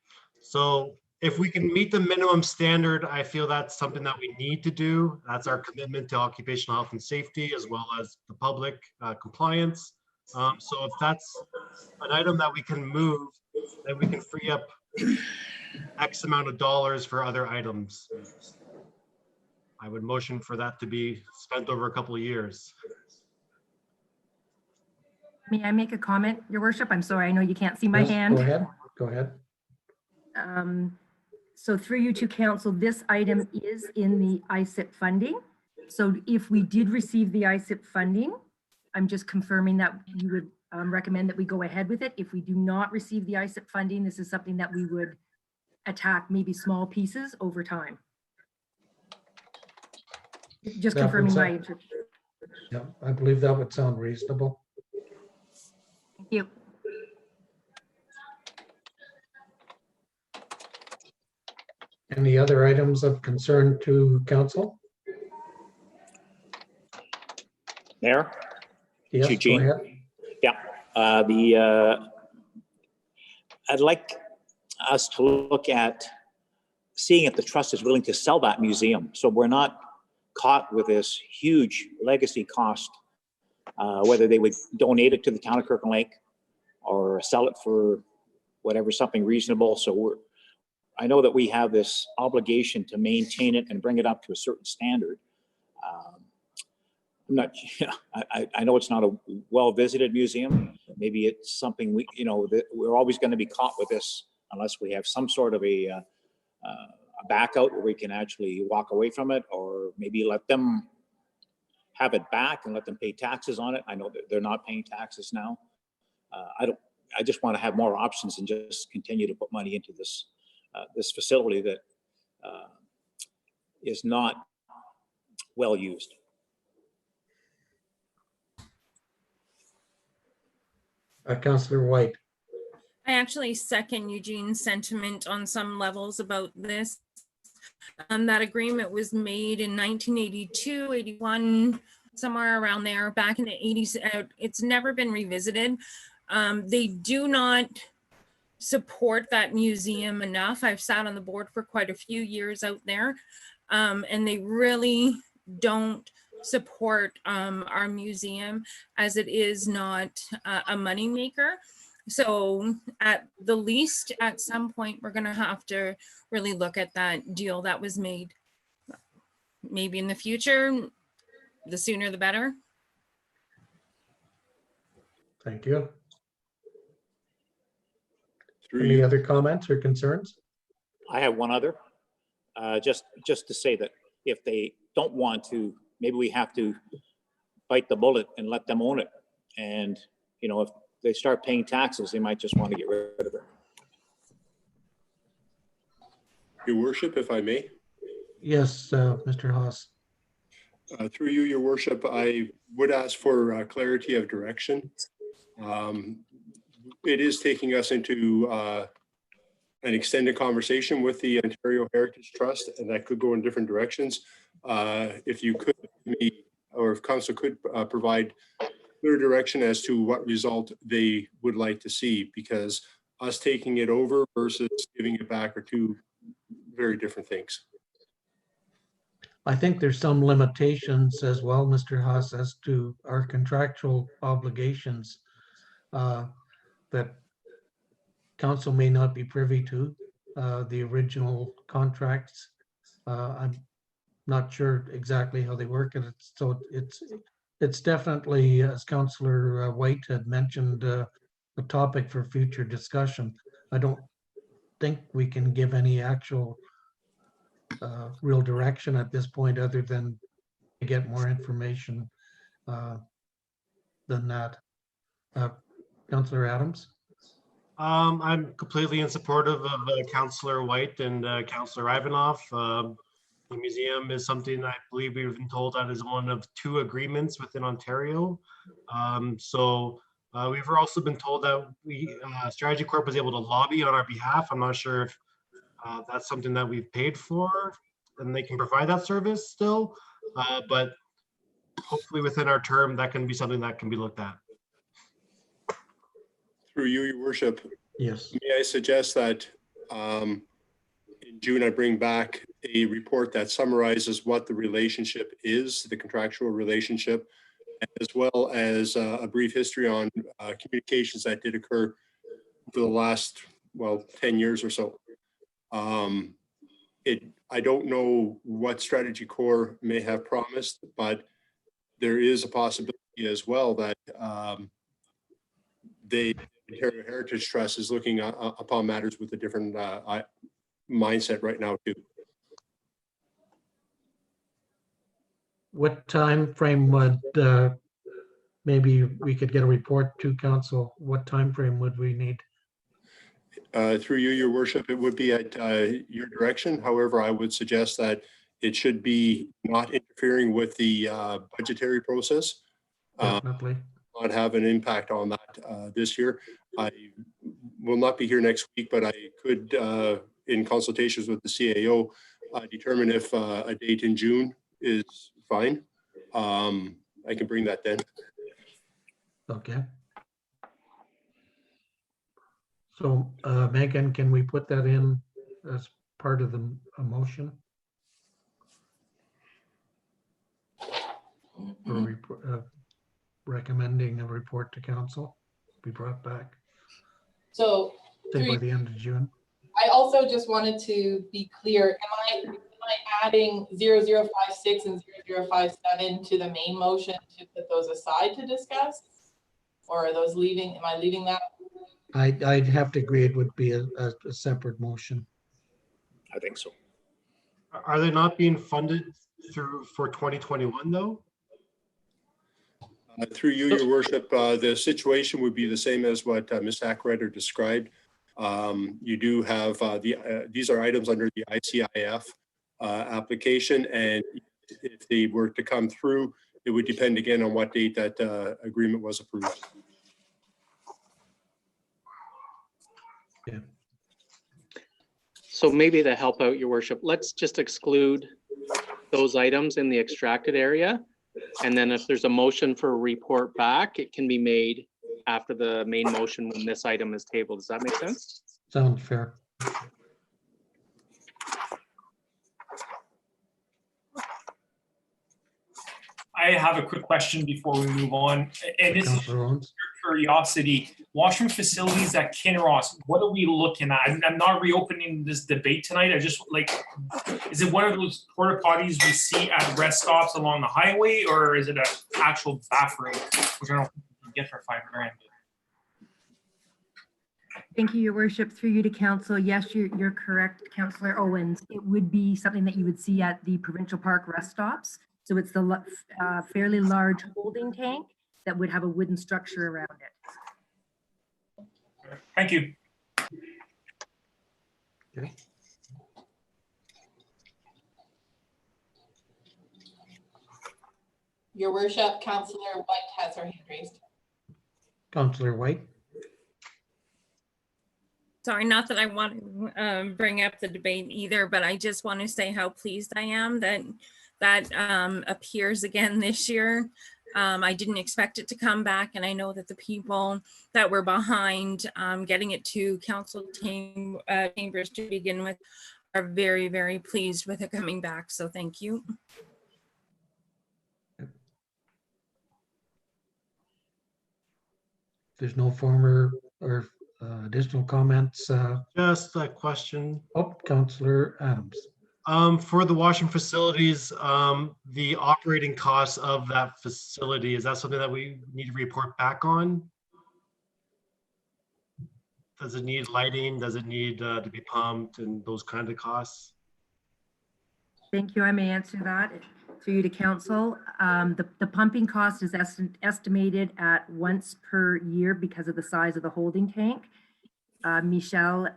C: So if we can meet the minimum standard, I feel that's something that we need to do. That's our commitment to occupational health and safety, as well as the public compliance. So if that's an item that we can move, then we can free up X amount of dollars for other items. I would motion for that to be spent over a couple of years.
M: May I make a comment, Your Worship? I'm sorry, I know you can't see my
E: Yes,
M: hand.
E: Go ahead. Go ahead.
M: So through you to council, this item is in the ISIP funding. So if we did receive the ISIP funding, I'm just confirming that you would recommend that we go ahead with it. If we do not receive the ISIP funding, this is something that we would attack, maybe small pieces over time. Just
E: That would
M: confirming my
E: sound-
M: interpretation.
E: Yeah, I believe that would sound reasonable.
M: Thank you.
E: Any other items of concern to council?
G: Mayor?
E: Yes, go
G: Eugene?
E: ahead.
G: Yeah, I'd like us to look at seeing if the trust is willing to sell that museum. So we're not caught with this huge legacy cost, whether they would donate it to the town of Kirkland Lake or sell it for whatever, something reasonable. So I know that we have this obligation to maintain it and bring it up to a certain standard. I'm not, I know it's not a well-visited museum. Maybe it's something that we're always going to be caught with this unless we have some sort of a back out where we can actually walk away from it, or maybe let them have it back and let them pay taxes on it. I know that they're not paying taxes now. I just want to have more options and just continue to put money into this this facility that is not well used.
E: Councillor White.
J: I actually second Eugene's sentiment on some levels about this. That agreement was made in 1982, 81, somewhere around there, back in the 80s. It's never been revisited. They do not support that museum enough. I've sat on the board for quite a few years out there, and they really don't support our museum, as it is not a moneymaker. So at the least, at some point, we're going to have to really look at that deal that was made. Maybe in the future, the sooner the better.
E: Thank you. Any other comments or concerns?
G: I have one other, just to say that if they don't want to, maybe we have to bite the bullet and let them own it. And, if they start paying taxes, they might just want to get rid of it.
N: Your Worship, if I may.
E: Yes, Mr. Haas.
N: Through you, Your Worship, I would ask for clarity of direction. It is taking us into an extended conversation with the Ontario Heritage Trust, and that could go in different directions. If you could, or if council could provide clear direction as to what result they would like to see, because us taking it over versus giving it back are two very different things.
E: I think there's some limitations as well, Mr. Haas, as to our contractual obligations that council may not be privy to, the original contracts. not sure exactly how they work, and it's definitely, as Councillor White had mentioned, a topic for future discussion. I don't think we can give any actual real direction at this point, other than to get more information than that. Councillor Adams?
C: I'm completely in support of Councillor White and Councillor Ivanoff. The museum is something I believe we've been told that is one of 2 agreements within Ontario. We've also been told that Strategy Corp was able to lobby on our behalf. I'm not sure if that's something that we've paid for and they can provide that service still, but hopefully within our term, that can be something that can be looked at.
N: Through you, your worship,
E: Yes.
N: may I suggest that in June, I bring back a report that summarizes what the relationship is, the contractual relationship, as well as a brief history on communications that did occur for the last, 10 years or so. I don't know what Strategy Corps may have promised, but there is a possibility as well that the Ontario Heritage Trust is looking upon matters with a different mindset right now too.
E: What time frame would maybe we could get a report to council? What time frame would we need?
N: Through you, your worship, it would be at your direction. However, I would suggest that it should be not interfering with the budgetary process.
E: Definitely.
N: Not have an impact on that this year. I will not be here next week, but I could, in consultations with the CAO, determine if a date in June is fine. I can bring that then.
E: Okay. So Megan, can we put that in as part of the motion? Recommending a report to council be brought back,
A: So
E: say by the end of June.
A: I also just wanted to be clear, am I adding 0056 and 0057 to the main motion to put those aside to discuss? Or are those leaving, am I leaving that?
E: I'd have to agree it would be a separate motion.
G: I think so.
C: Are they not being funded for 2021 though?
N: Through you, your worship, the situation would be the same as what Ms. Ackrider described. You do have these are items under the ICIF application, and if they were to come through, it would depend again on what date that agreement was approved.
E: Yeah.
I: So maybe to help out your worship, let's just exclude those items in the extracted area. And then if there's a motion for a report back, it can be made after the main motion when this item is tabled. Does that make sense?
E: Sounds fair.
D: I have a quick question before we move on, and this is curiosity. Washroom facilities at Kinross, what are we looking at? I'm not reopening this debate tonight. I just is it one of those porta potties we see at rest stops along the highway, or is it an actual bathroom, which I don't think you can get for $5,000?
M: Thank you, your worship. Through you to council. Yes, you're correct, Councillor Owens. It would be something that you would see at the provincial park rest stops. So it's the fairly large holding tank that would have a wooden structure around it.
D: Thank you.
E: Okay.
A: Your worship, Councillor White has her hand raised.
E: Councillor White.
J: Sorry, not that I want to bring up the debate either, but I just want to say how pleased I am that that appears again this year. I didn't expect it to come back, and I know that the people that were behind getting it to council chambers to begin with are very, very pleased with it coming back. So thank you.
E: There's no former or additional comments.
C: Just a question.
E: Oh, Councillor Adams.
C: For the washing facilities, the operating costs of that facility, is that something that we need to report back on? Does it need lighting? Does it need to be pumped and those kind of costs?
M: Thank you. I may answer that through you to council. The pumping cost is estimated at once per year because of the size of the holding tank. Michelle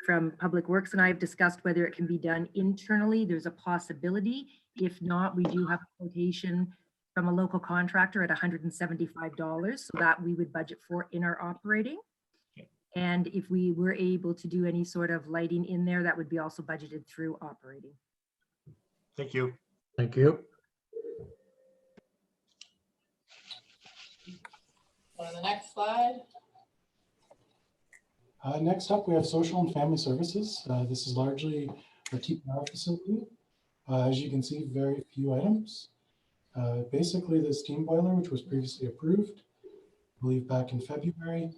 M: from Public Works and I have discussed whether it can be done internally. There's a possibility. If not, we do have a quotation from a local contractor at $175, so that we would budget for in our operating. And if we were able to do any sort of lighting in there, that would be also budgeted through operating.
C: Thank you.
E: Thank you.
A: On the next slide.
K: Next up, we have social and family services. This is largely our TPR facility. As you can see, very few items. Basically, the steam boiler, which was previously approved, I believe back in February,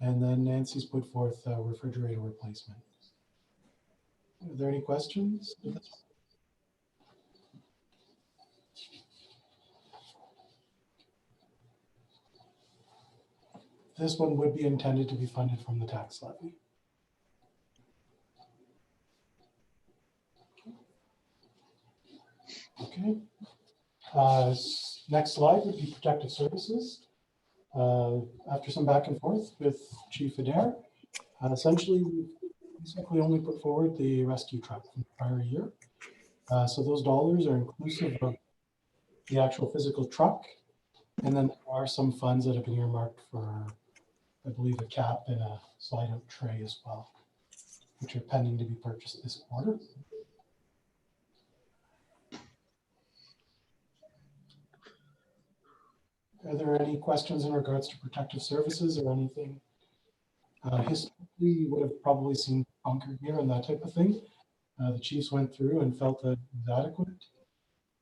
K: and then Nancy's put forth a refrigerator replacement. Are there any questions? This one would be intended to be funded from the tax levy. Okay. Next slide would be protective services. After some back and forth with Chief Adair, essentially we basically only put forward the rescue truck from the prior year. So those dollars are inclusive of the actual physical truck. And then there are some funds that have been earmarked for, I believe, a cap and a slide out tray as well, which are pending to be purchased this quarter. Are there any questions in regards to protective services or anything? Historically, you would have probably seen bunker gear and that type of thing. The chiefs went through and felt that it was adequate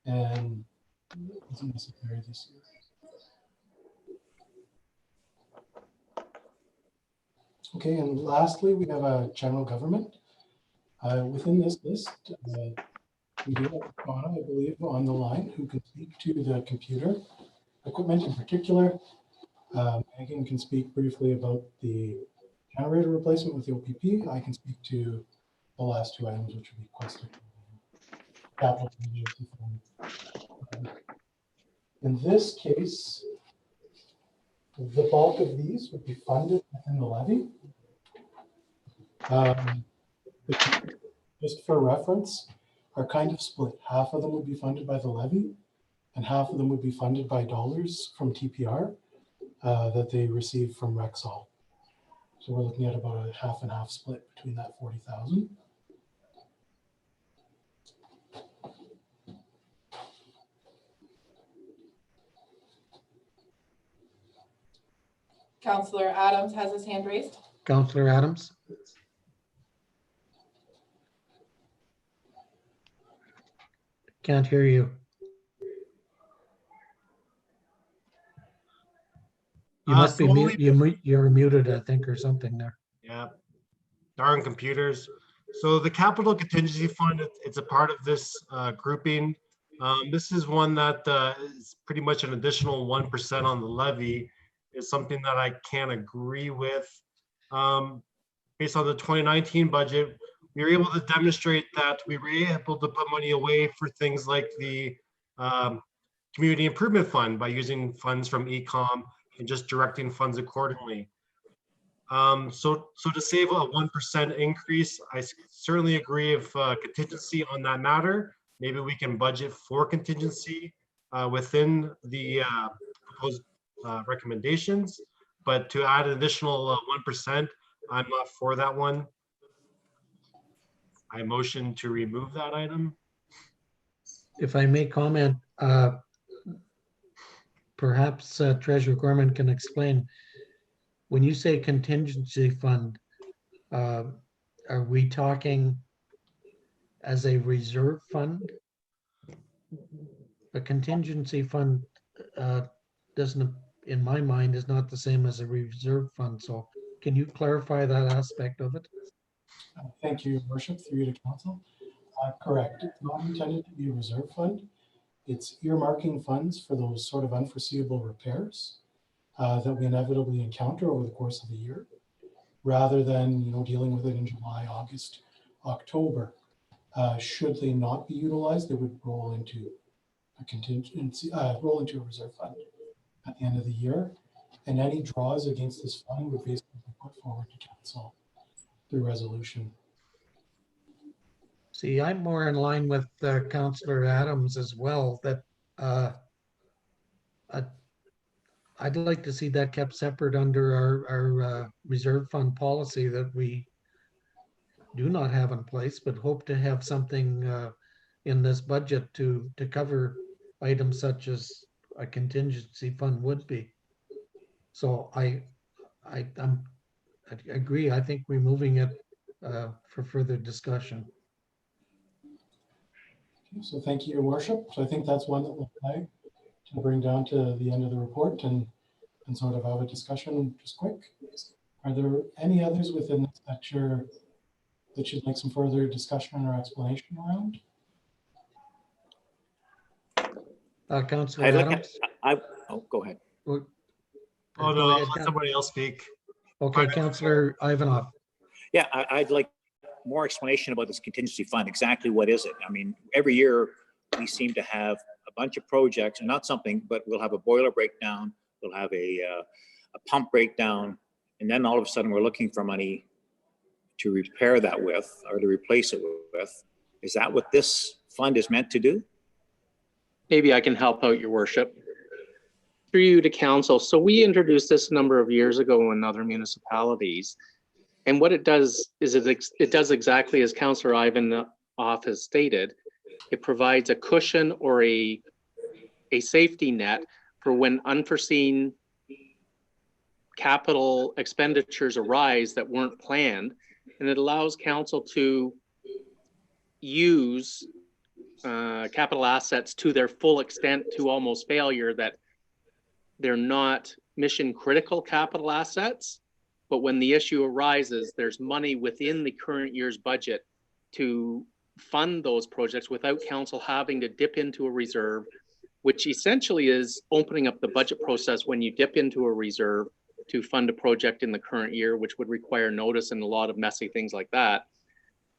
K: and it wasn't necessary this year. Okay, and lastly, we have a general government. Within this list, we do have Donna, I believe, on the line who can speak to the computer equipment in particular. Megan can speak briefly about the generator replacement with the OPP. I can speak to the last two items, which would be question capital. In this case, the bulk of these would be funded within the levy. Just for reference, are kind of split. Half of them would be funded by the levy and half of them would be funded by dollars from TPR that they receive from Rexall. So we're looking at about a half and half split between that 40,000.
A: Councillor Adams has his hand raised.
E: Councillor Adams. Can't hear you. You must be you're muted, I think, or something there.
C: Yeah, darn computers. So the capital contingency fund, it's a part of this grouping. This is one that is pretty much an additional 1% on the levy. Is something that I can't agree with. Based on the 2019 budget, we were able to demonstrate that we were able to put money away for things like the community improvement fund by using funds from ECOM and just directing funds accordingly. So to save a 1% increase, I certainly agree if contingency on that matter. Maybe we can budget for contingency within the proposed recommendations, but to add an additional 1%, I'm not for that one. I motion to remove that item.
E: If I may comment, perhaps Treasurer Gorman can explain. When you say contingency fund, are we talking as a reserve fund? A contingency fund doesn't, in my mind, is not the same as a reserve fund. So can you clarify that aspect of it?
K: Thank you, Your Worship, through you to council. Correct. It's not intended to be a reserve fund. It's earmarking funds for those sort of unforeseeable repairs that we inevitably encounter over the course of the year, rather than dealing with it in July, August, October. Should they not be utilized, they would roll into a contingency, roll into a reserve fund at the end of the year, and any draws against this fund would basically be put forward to council through resolution.
E: See, I'm more in line with Councillor Adams as well, that I'd like to see that kept separate under our reserve fund policy that we do not have in place, but hope to have something in this budget to cover items such as a contingency fund would be. So I agree. I think removing it for further discussion.
K: So thank you, Your Worship. So I think that's one that we'll flag to bring down to the end of the report and sort of have a discussion just quick. Are there any others within this lecture that you'd like some further discussion or explanation around?
E: Councillor
G: I'd like
E: Adams?
G: go ahead.
C: Oh,
E: Go
C: no,
E: ahead,
C: let somebody else speak.
E: Okay, Councillor Ivanov.
G: Yeah, I'd like more explanation about this contingency fund. Exactly what is it? I mean, every year we seem to have a bunch of projects, and not something, but we'll have a boiler breakdown, we'll have a pump breakdown, and then all of a sudden we're looking for money to repair that with, or to replace it with. Is that what this fund is meant to do?
I: Maybe I can help out, Your Worship. Through you to council. So we introduced this a number of years ago in other municipalities. And what it does is it does exactly as Councillor Ivanov has stated. It provides a cushion or a safety net for when unforeseen capital expenditures arise that weren't planned. And it allows council to use capital assets to their full extent to almost failure, that they're not mission critical capital assets, but when the issue arises, there's money within the current year's budget to fund those projects without council having to dip into a reserve, which essentially is opening up the budget process when you dip into a reserve to fund a project in the current year, which would require notice and a lot of messy things like that.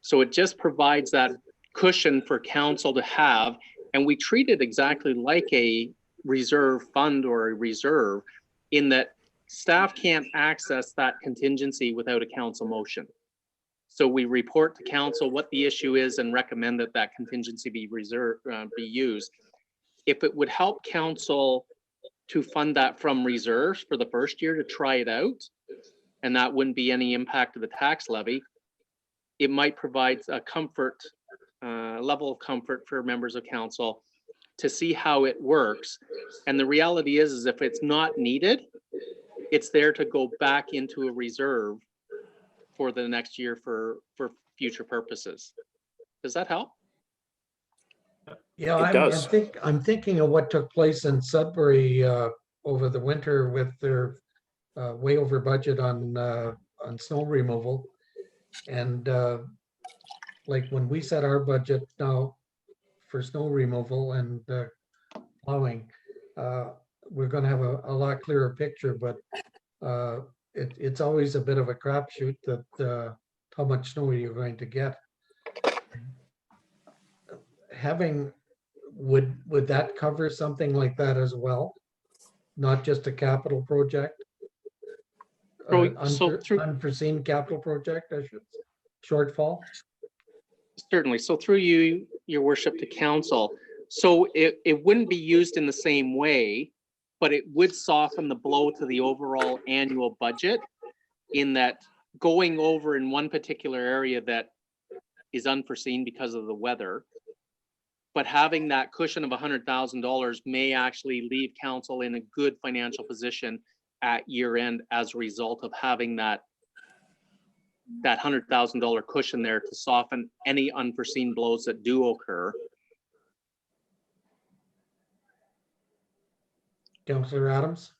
I: So it just provides that cushion for council to have, and we treat it exactly like a reserve fund or a reserve, in that staff can't access that contingency without a council motion. So we report to council what the issue is and recommend that that contingency be used. If it would help council to fund that from reserves for the first year to try it out, and that wouldn't be any impact to the tax levy, it might provide a comfort, level of comfort for members of council to see how it works. And the reality is if it's not needed, it's there to go back into a reserve for the next year for future purposes. Does that help?
E: Yeah, I'm thinking of what took place in Sudbury over the winter with their way over budget on snow removal. And like when we set our budget now for snow removal and plowing, we're going to have a lot clearer picture, but it's always a bit of a crapshoot that how much snow you're going to get. Would that cover something like that as well? Not just a capital project? Unforeseen capital project, I should say. Shortfall?
I: Certainly. So through you, Your Worship, to council. So it wouldn't be used in the same way, but it would soften the blow to the overall annual budget, in that going over in one particular area that is unforeseen because of the weather, but having that cushion of $100,000 may actually leave council in a good financial position at year end as a result of having that $100,000 cushion there to soften any unforeseen blows that do occur.
E: Councillor Adams?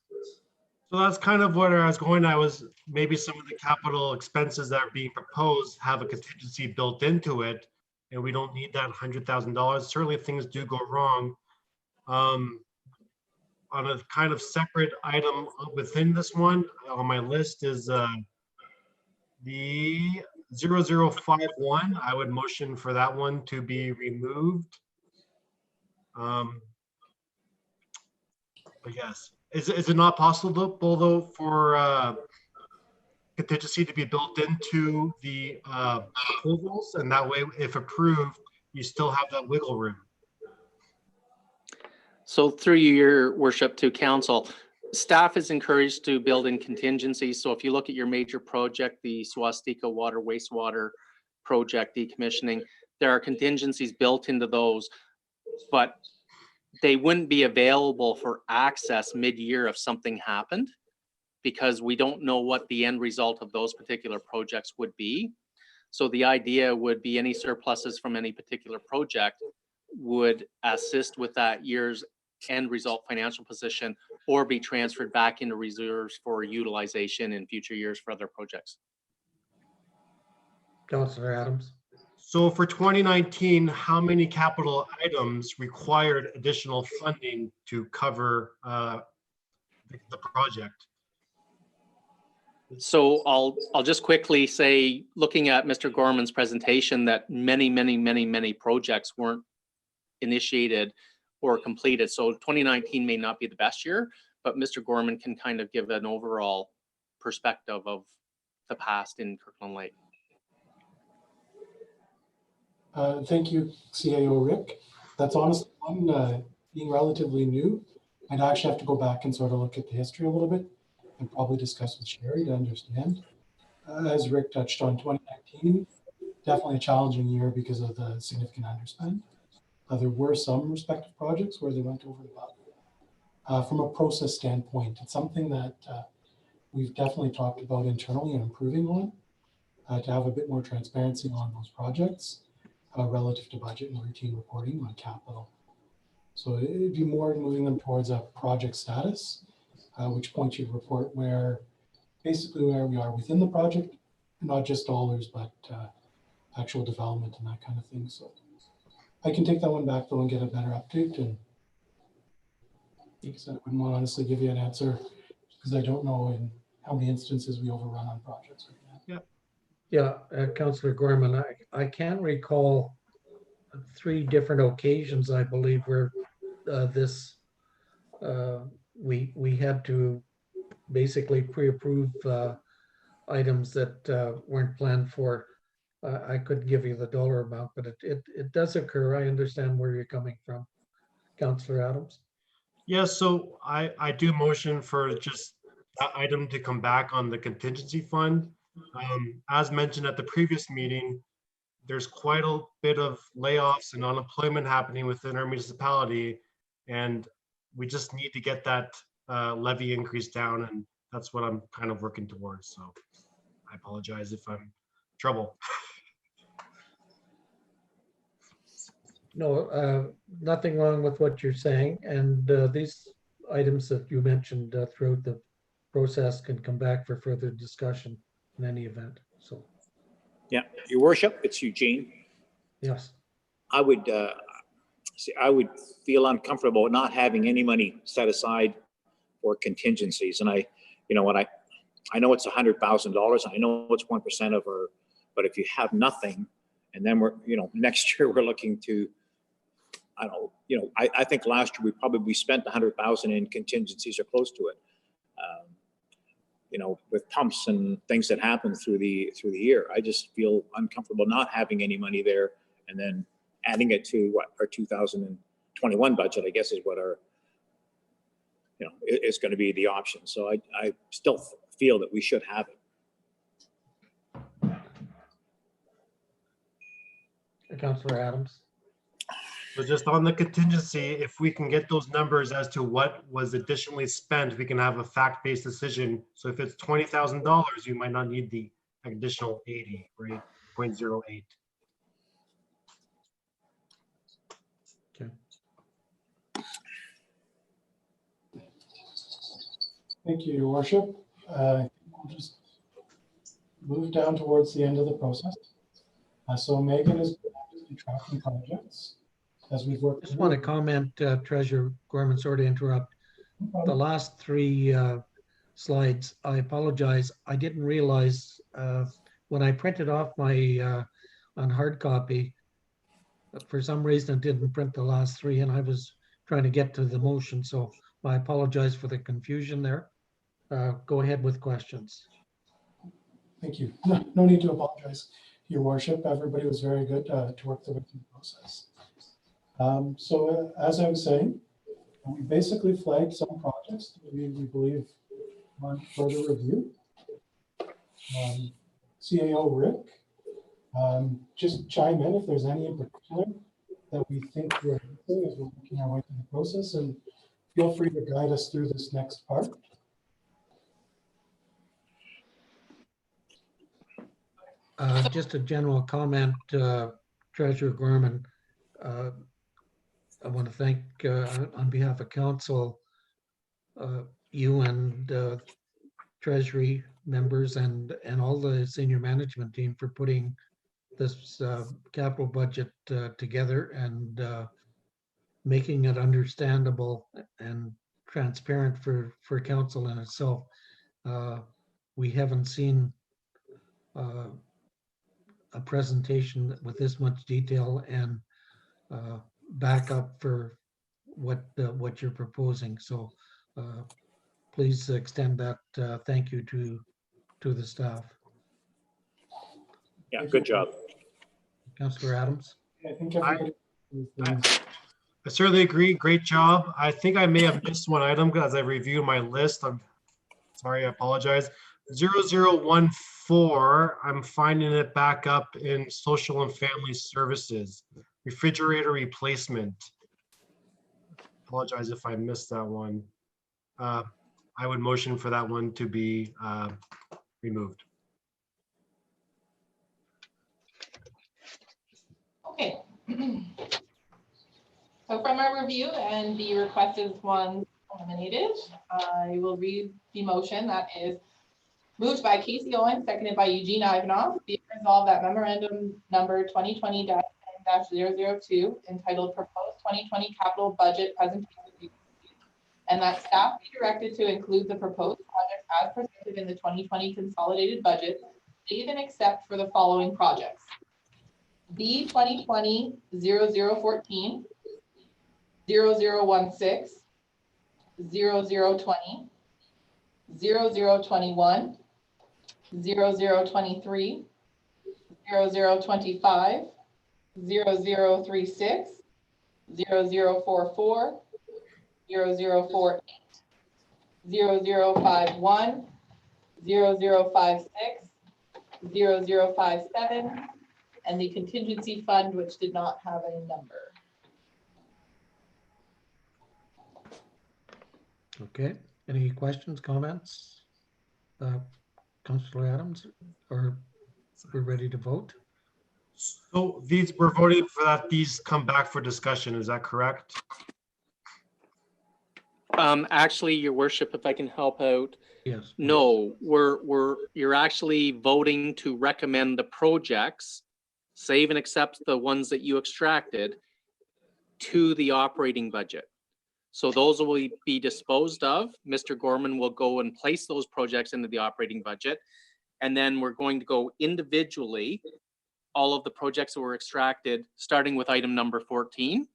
C: So that's kind of where I was going. I was maybe some of the capital expenses that are being proposed have a contingency built into it. and we don't need that $100,000. Certainly if things do go wrong. On a kind of separate item within this one on my list is the 0051. I would motion for that one to be removed. But yes, is it not possible though for contingency to be built into the proposals, and that way, if approved, you still have that wiggle room?
I: So through you, your worship, to council, staff is encouraged to build in contingencies. So if you look at your major project, the Swastika water wastewater project decommissioning, there are contingencies built into those, but they wouldn't be available for access mid-year if something happened, because we don't know what the end result of those particular projects would be. So the idea would be any surpluses from any particular project would assist with that year's end result financial position, or be transferred back into reserves for utilization in future years for other projects.
E: Councillor Adams.
C: So for 2019, how many capital items required additional funding to cover the project?
I: So I'll just quickly say, looking at Mr. Gorman's presentation, that many projects weren't initiated or completed. So 2019 may not be the best year, but Mr. Gorman can kind of give an overall perspective of the past in Kirkland Lake.
K: Thank you, CAO Rick. That's honestly one, being relatively new, I'd actually have to go back and sort of look at the history a little bit and probably discuss with Sherry to understand. As Rick touched on, 2019, definitely a challenging year because of the significant underspend. There were some respective projects where they went over the budget. From a process standpoint, it's something that we've definitely talked about internally and improving on to have a bit more transparency on those projects relative to budget and routine reporting on capital. So it'd be more moving them towards a project status, which point you'd report basically where we are within the project, not just dollars, but actual development and that kind of thing. So I can take that one back though and get a better update. And because I wouldn't want to honestly give you an answer because I don't know in how many instances we overrun on projects right now.
E: Yeah, Councillor Gorman, I can recall 3 different occasions, I believe, where we had to basically pre-approve items that weren't planned for. I couldn't give you the dollar amount, but it does occur. I understand where you're coming from. Councillor Adams.
C: Yeah, so I do motion for just that item to come back on the contingency fund. As mentioned at the previous meeting, there's quite a bit of layoffs and unemployment happening within our municipality, and we just need to get that levy increase down, and that's what I'm kind of working towards. So I apologize if I'm in trouble.
E: No, nothing wrong with what you're saying. And these items that you mentioned throughout the process can come back for further discussion in any event. So,
G: Yeah, Your Worship, it's Eugene.
E: yes.
G: I would feel uncomfortable not having any money set aside for contingencies. And I know it's $100,000. I know it's 1% of our, but if you have nothing, and then next year we're looking to, I think last year we probably spent 100,000 in contingencies or close to it. With pumps and things that happen through the year, I just feel uncomfortable not having any money there, and then adding it to what our 2021 budget, I guess, is what our, is going to be the option. So I still feel that we should have it.
E: Councillor Adams.
C: So just on the contingency, if we can get those numbers as to what was additionally spent, we can have a fact-based decision. So if it's $20,000, you might not need the additional 80, right? 0.08.
E: Okay.
K: Thank you, Your Worship. We'll just move down towards the end of the process. So Megan is tracking projects as we've worked.
E: Just want to comment, Treasurer Gorman, sorry to interrupt. The last three slides, I apologize. I didn't realize when I printed off my on hard copy, for some reason it didn't print the last three, and I was trying to get to the motion. So I apologize for the confusion there. Go ahead with questions.
K: Thank you. No need to apologize, Your Worship. Everybody was very good to work their way through the process. So as I was saying, we basically flagged some projects that we believe want further review. CAO Rick, just chime in if there's any in particular that we think we're missing as we're working our way through the process, and feel free to guide us through this next part.
E: Just a general comment, Treasurer Gorman. I want to thank, on behalf of council, you and Treasury members and all the senior management team for putting this capital budget together and making it understandable and transparent for council in itself. We haven't seen a presentation with this much detail and backup for what you're proposing. So please extend that thank you to the staff.
G: Yeah, good job.
E: Councillor Adams.
K: I think everybody.
C: I certainly agree. Great job. I think I may have missed one item as I reviewed my list. I'm sorry, I apologize. 0014, I'm finding it back up in social and family services. Refrigerator replacement. Apologize if I missed that one. I would motion for that one to be removed.
A: Okay. So from our review and the requested ones eliminated, I will read the motion that is moved by Casey Owen, seconded by Eugene Ivanov. Be it resolved that memorandum number 2020-10-002 entitled Proposed 2020 Capital Budget Presentation, and that staff be directed to include the proposed projects as presented in the 2020 consolidated budget, save and except for the following projects. B 2020-0014, 0016, 0020, 0021, 0023, 0025, 0036, 0044, 0048, 0051, 0056, 0057, and the contingency fund, which did not have a number.
E: Okay, any questions, comments? Councillor Adams, or we're ready to vote?
C: So these, we're voting for that, these come back for discussion, is that correct?
I: Actually, Your Worship, if I can help out.
E: Yes.
I: No, you're actually voting to recommend the projects, save and accept the ones that you extracted, to the operating budget. So those will be disposed of. Mr. Gorman will go and place those projects into the operating budget. And then we're going to go individually, all of the projects that were extracted, starting with item number 14.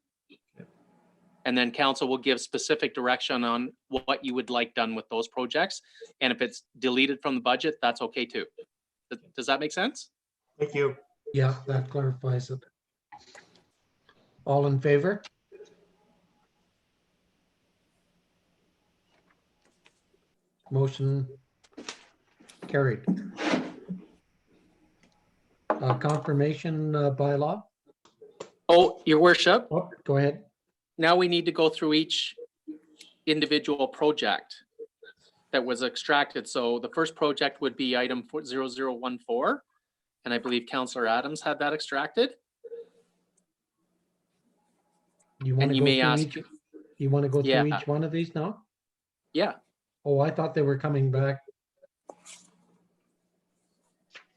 I: And then council will give specific direction on what you would like done with those projects. And if it's deleted from the budget, that's okay too. Does that make sense?
C: Thank you.
E: Yeah, that clarifies it. All in favor? Motion carried. Confirmation bylaw.
I: Oh, Your Worship.
E: Oh, go ahead.
I: Now we need to go through each individual project that was extracted. So the first project would be item 0014. And I believe Councillor Adams had that extracted.
E: You want
I: And
E: to
I: you
E: go
I: may
E: through
I: ask,
E: each? You want to go through
I: Yeah.
E: each one of these now?
I: yeah,
E: Oh, I thought they were coming back.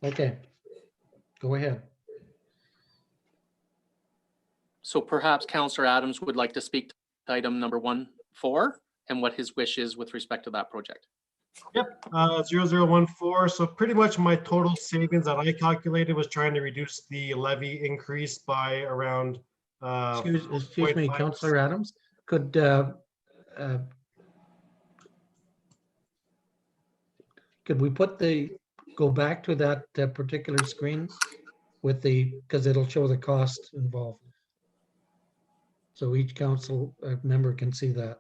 E: Okay, go ahead.
I: So perhaps Councillor Adams would like to speak to item number 1.4 and what his wish is with respect to that project.
C: Yep, 0014. So pretty much my total savings that I calculated was trying to reduce the levy increase by around.
E: Excuse me,
C: 0.5%.
E: Councillor Adams, could we go back to that particular screen with because it'll show the cost involved. So each council member can see that.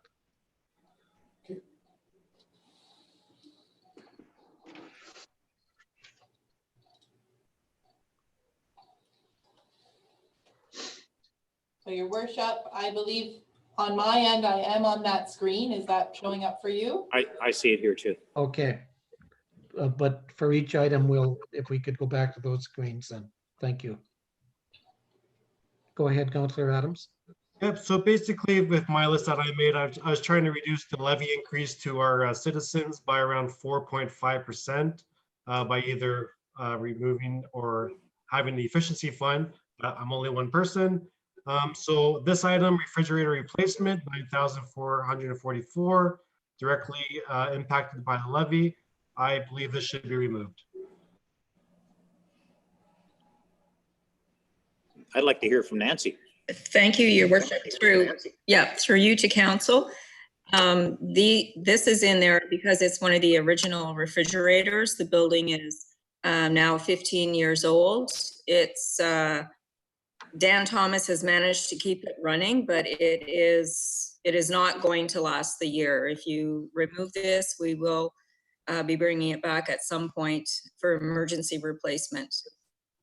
A: So your worship, I believe on my end, I am on that screen. Is that showing up for you?
G: I see it here too.
E: Okay. But for each item, if we could go back to those screens then. Thank you. Go ahead, Councillor Adams.
C: Yep, so basically with my list that I made, I was trying to reduce the levy increase to our citizens by around 4.5% by either removing or having the efficiency fund. I'm only one person. So this item, refrigerator replacement, 9,444, directly impacted by the levy. I believe this should be removed.
G: I'd like to hear from Nancy.
O: Thank you, Your Worship. Through you to council. This is in there because it's one of the original refrigerators. The building is now 15 years old. It's Dan Thomas has managed to keep it running, but it is not going to last the year. If you remove this, we will be bringing it back at some point for emergency replacement.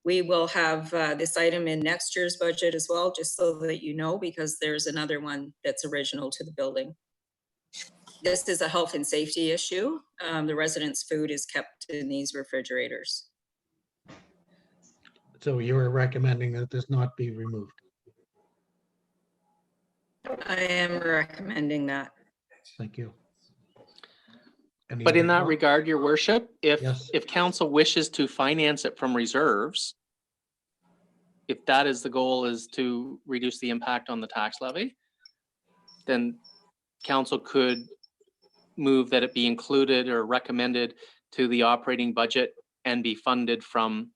O: We will have this item in next year's budget as well, just so that you know, because there's another one that's original to the building. This is a health and safety issue. The residents' food is kept in these refrigerators.
E: So you're recommending that this not be removed?
O: I am recommending that.
E: Thank you.
I: But in that regard, Your Worship,
E: Yes.
I: if council wishes to finance it from reserves, if that is the goal, is to reduce the impact on the tax levy, then council could move that it be included or recommended to the operating budget and be funded from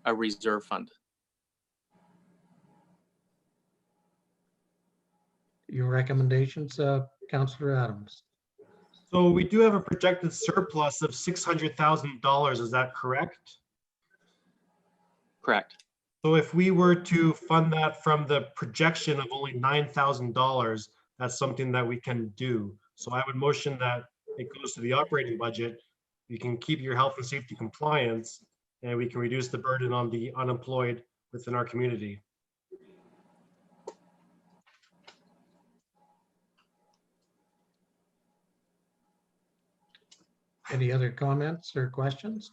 I: a reserve fund.
E: Your recommendations, Councillor Adams.
C: So we do have a projected surplus of $600,000. Is that correct?
I: Correct.
C: So if we were to fund that from the projection of only $9,000, that's something that we can do. So I would motion that it goes to the operating budget. You can keep your health and safety compliance, and we can reduce the burden on the unemployed within our community.
E: Any other comments or questions?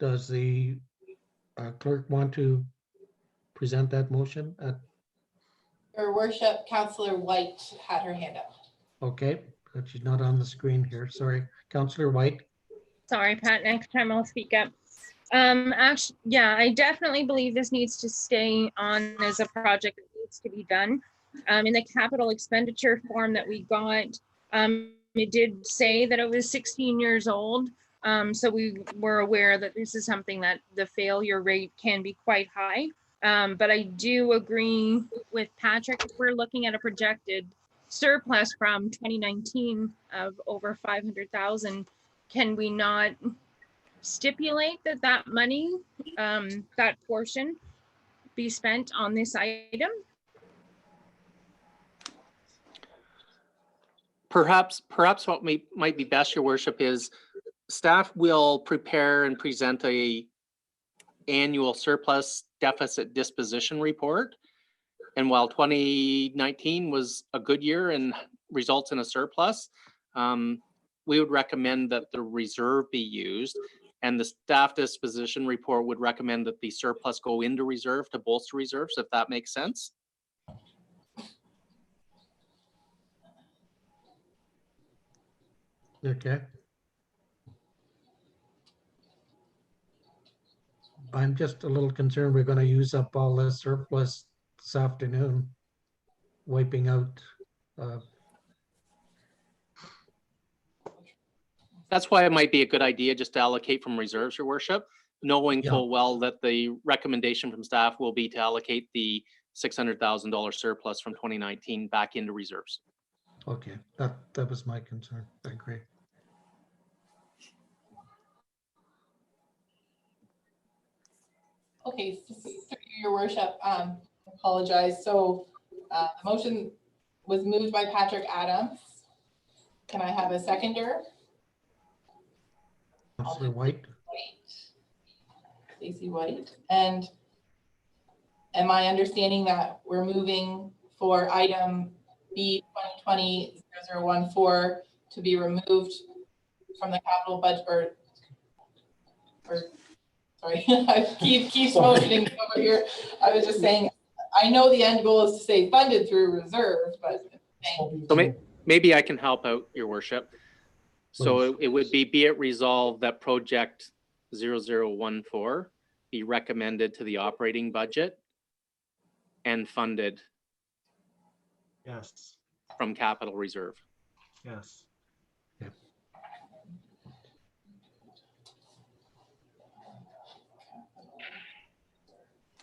E: Does the clerk want to present that motion?
A: Your worship, Councillor White had her hand up.
E: Okay, but she's not on the screen here. Sorry. Councillor White.
J: Sorry, Pat, next time I'll speak up. Actually, yeah, I definitely believe this needs to stay on as a project that needs to be done. In the capital expenditure form that we got, it did say that it was 16 years old. So we were aware that this is something that the failure rate can be quite high. But I do agree with Patrick. If we're looking at a projected surplus from 2019 of over 500,000, can we not stipulate that money, that portion, be spent on this item?
I: Perhaps what might be best, Your Worship, is staff will prepare and present a annual surplus deficit disposition report. And while 2019 was a good year and results in a surplus, we would recommend that the reserve be used, and the staff disposition report would recommend that the surplus go into reserve to bolster reserves, if that makes sense.
E: Okay. I'm just a little concerned we're gonna use up all the surplus this afternoon, wiping out.
I: That's why it might be a good idea just to allocate from reserves, your worship, knowing
E: Yeah.
I: full well that the recommendation from staff will be to allocate the $600,000 surplus from 2019 back into reserves.
E: Okay, that was my concern. I agree.
A: Okay, through your worship, apologize. So the motion was moved by Patrick Adams. Can I have a seconder?
E: Councillor White.
A: Stacey White. And am I understanding that we're moving for item B 2020-0014 to be removed from the capital budget or sorry, I keep motioning over here. I was just saying, I know the end goal is to stay funded through reserves, but.
I: So maybe I can help out, your worship. So
E: Please.
I: it would be it resolved that project 0014 be recommended to the operating budget and funded
C: Yes,
I: from capital reserve.
C: yes.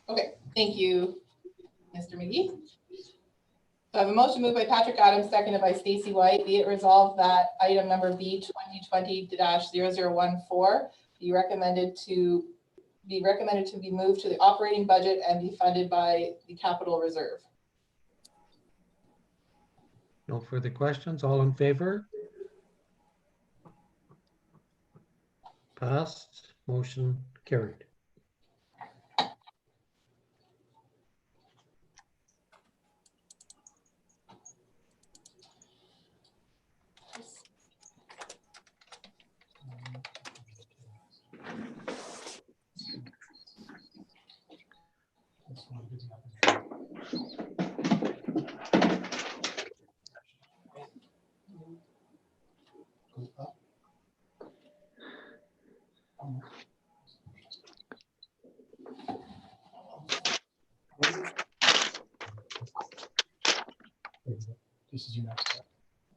A: Okay, thank you, Mr. McGee. So I have a motion moved by Patrick Adams, seconded by Stacey White. Be it resolved that item number B 2020-0014 be recommended to be moved to the operating budget and be funded by the capital reserve.
E: No further questions. All in favor? Passed. Motion carried.
K: This is your next step.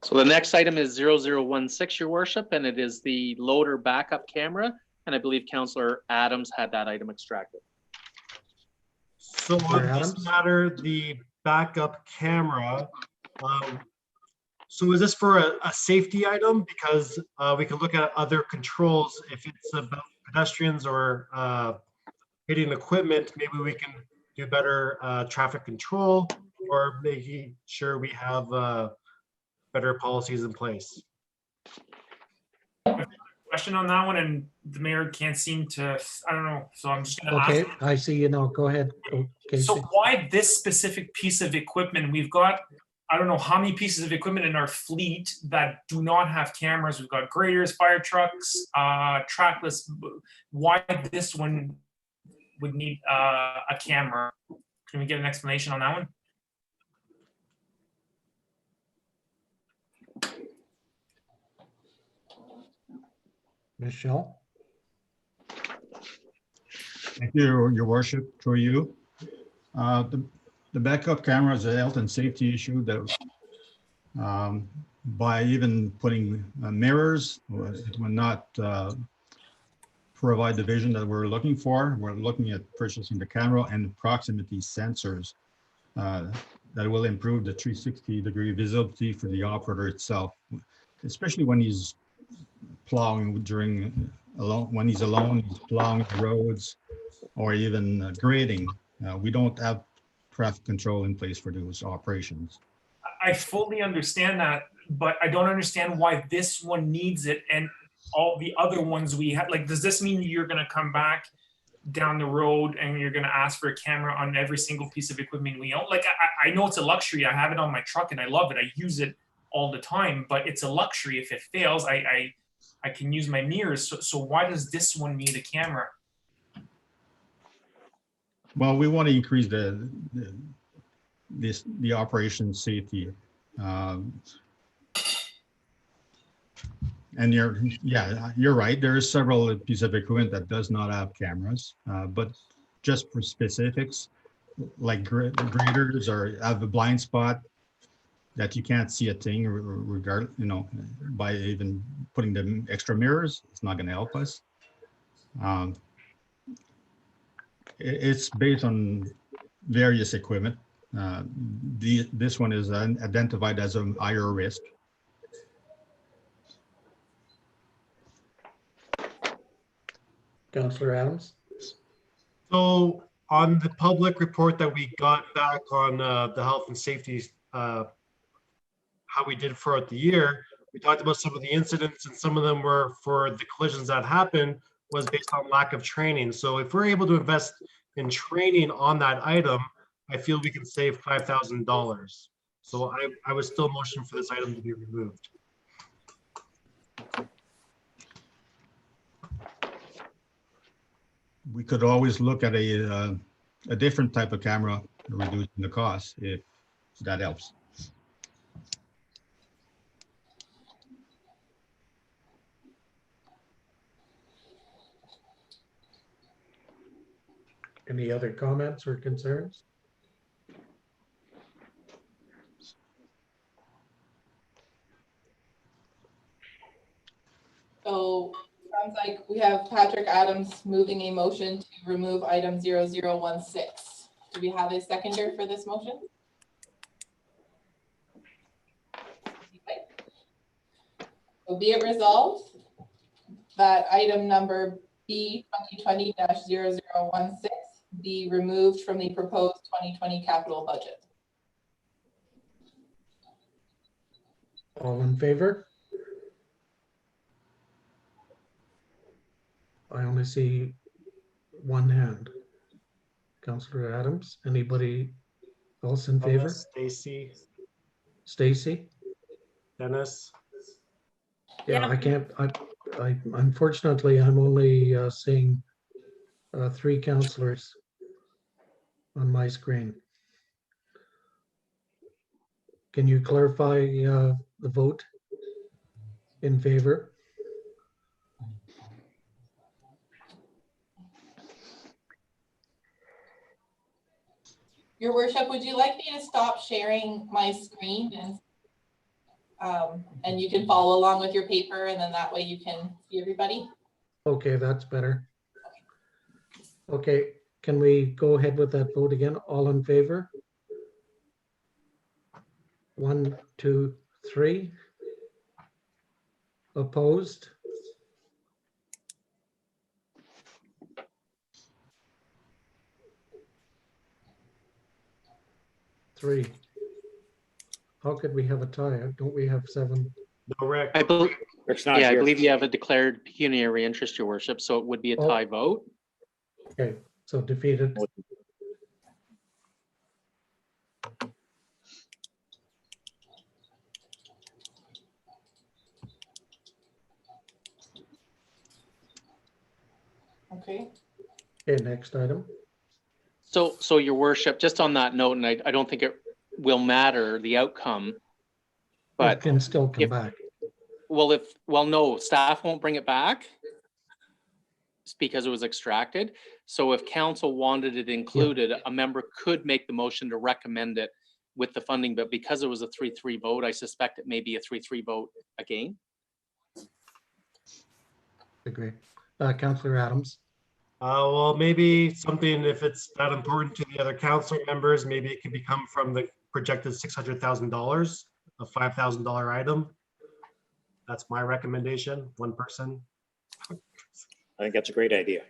I: So the next item is 0016, your worship, and it is the loader backup camera. And I believe Councillor Adams had that item extracted.
C: So on this matter, the backup camera, so is this for a safety item? Because we can look at other controls. If it's about pedestrians or hitting equipment, maybe we can do better traffic control or making sure we have better policies in place.
D: Question on that one, and the mayor can't seem to, I don't know, so I'm just gonna
E: Okay,
D: ask.
E: I see you now. Go ahead.
D: So why this specific piece of equipment? We've got, I don't know how many pieces of equipment in our fleet that do not have cameras. We've got graders, fire trucks, trackless. Why this one would need a camera? Can we get an explanation on that one?
E: Michelle?
L: Thank you, your worship, through you. The backup camera is a health and safety issue that by even putting mirrors, it will not provide the vision that we're looking for. We're looking at purchasing the camera and proximity sensors that will improve the 360-degree visibility for the operator itself, especially when he's plowing when he's alone, he's plowing the roads or even grading. We don't have traffic control in place for those operations.
D: I fully understand that, but I don't understand why this one needs it and all the other ones we have. Like, does this mean you're going to come back down the road and you're going to ask for a camera on every single piece of equipment we own? Like, I know it's a luxury. I have it on my truck and I love it. I use it all the time, but it's a luxury. If it fails, I can use my mirrors. So why does this one need a camera?
L: Well, we want to increase the operation safety. And you're right. There is several pieces of equipment that does not have cameras, but just for specifics, like graders or have a blind spot that you can't see a thing regard, by even putting the extra mirrors, it's not going to help us. It's based on various equipment. This one is identified as a higher risk.
E: Councillor Adams.
C: So on the public report that we got back on the health and safety, how we did throughout the year, we talked about some of the incidents, and some of them were for the collisions that happened was based on lack of training. So if we're able to invest in training on that item, I feel we can save $5,000. So I would still motion for this item to be removed.
L: We could always look at a different type of camera, reducing the cost, if that helps.
E: Any other comments or concerns?
A: So sounds like we have Patrick Adams moving a motion to remove item 0016. Do we have a seconder for this motion? So be it resolved that item number B 2020-0016 be removed from the proposed 2020 capital budget.
E: All in favor? I only see one hand. Councillor Adams, anybody else in favor?
C: Stacy,
E: Stacy?
C: Dennis.
E: Yeah, I can't, I unfortunately, I'm only seeing 3 councillors on my screen. Can you clarify the vote in favor?
A: Your worship, would you like me to stop sharing my screen and you can follow along with your paper, and then that way you can see everybody?
E: Okay, that's better. Okay, can we go ahead with that vote again? All in favor? 1, 2, 3. Opposed? Three. How could we have a tie? Don't we have 7?
C: No, Rick.
I: I believe,
G: Rick's not
I: yeah, I
G: here.
I: believe you have a declared pecuniary interest, your worship, so it would be a tie vote.
E: Okay, so defeated.
A: Okay.
E: Okay, next item.
I: So your worship, just on that note, and I don't think it will matter the outcome,
E: It
I: but
E: can still come
I: if,
E: back.
I: well, no, staff won't bring it back. It's because it was extracted. So if council wanted it included, a member could make the motion to recommend it with the funding, but because it was a 3-3 vote, I suspect it may be a 3-3 vote again.
E: Agree. Councillor Adams.
C: Well, maybe something, if it's that important to the other council members, maybe it can become from the projected $600,000, a $5,000 item. That's my recommendation, one person.
G: I think that's a great idea.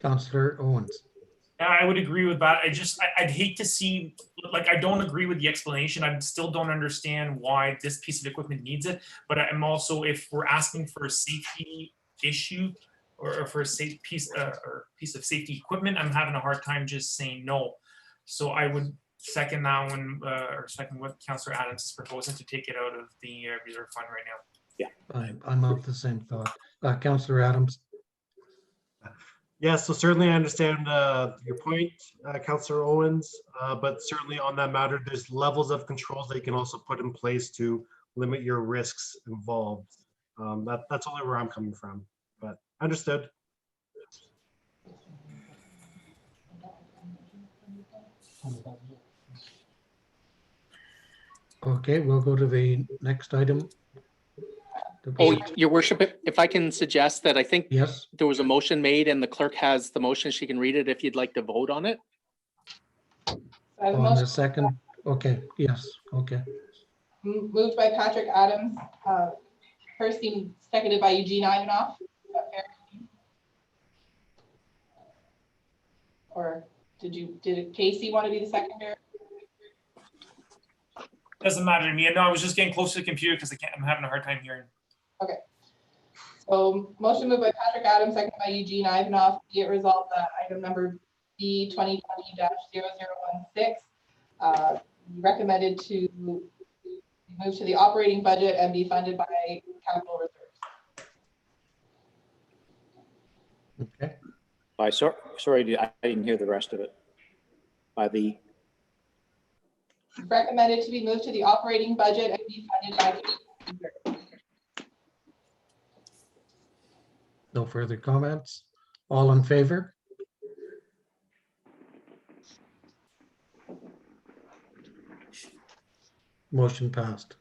E: Councillor Owens.
D: Yeah, I would agree with that. I'd hate to see, like, I don't agree with the explanation. I still don't understand why this piece of equipment needs it. But I'm also, if we're asking for a safety issue or for a safe piece or piece of safety equipment, I'm having a hard time just saying no. So I would second that one, or second what Councillor Adams is proposing, to take it out of the reserve fund right now.
G: Yeah,
E: I'm of the same thought. Councillor Adams.
C: Yes, so certainly I understand your point, Councillor Owens, but certainly on that matter, there's levels of controls that you can also put in place to limit your risks involved. That's only where I'm coming from, but understood.
E: Okay, we'll go to the next item.
I: Oh, your worship, if I can suggest that, I think
E: Yes,
I: there was a motion made and the clerk has the motion. She can read it if you'd like to vote on it.
A: So I have a
E: on
A: motion
E: the second. Okay, yes, okay.
A: moved by Patrick Adams, Percy, seconded by Eugene Ivanoff. Is that fair? Or did Casey want to be the seconder?
D: Doesn't matter to me. No, I was just getting close to the computer because I'm having a hard time hearing.
A: Okay. So motion moved by Patrick Adams, seconded by Eugene Ivanoff. Be it resolved that item number B 2020-0016 recommended to move to the operating budget and be funded by capital reserves.
E: Okay,
G: Sorry, I didn't hear the rest of it. By the,
A: Recommended to be moved to the operating budget and be funded by capital reserves.
E: no further comments. All in favor? Motion passed.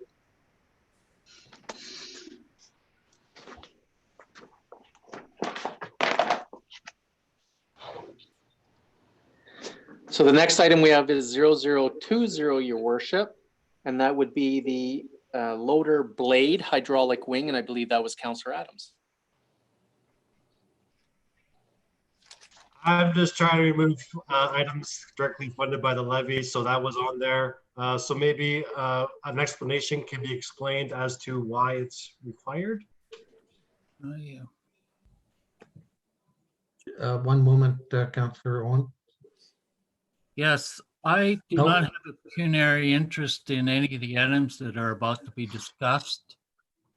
I: So the next item we have is 0020, your worship, and that would be the loader blade hydraulic wing, and I believe that was Councillor Adams.
C: I'm just trying to remove items directly funded by the levy, so that was on there. So maybe an explanation can be explained as to why it's required.
B: Oh, yeah.
E: One moment, Councillor Owen.
B: Yes, I do
E: No.
B: not have a pecuniary interest in any of the items that are about to be discussed.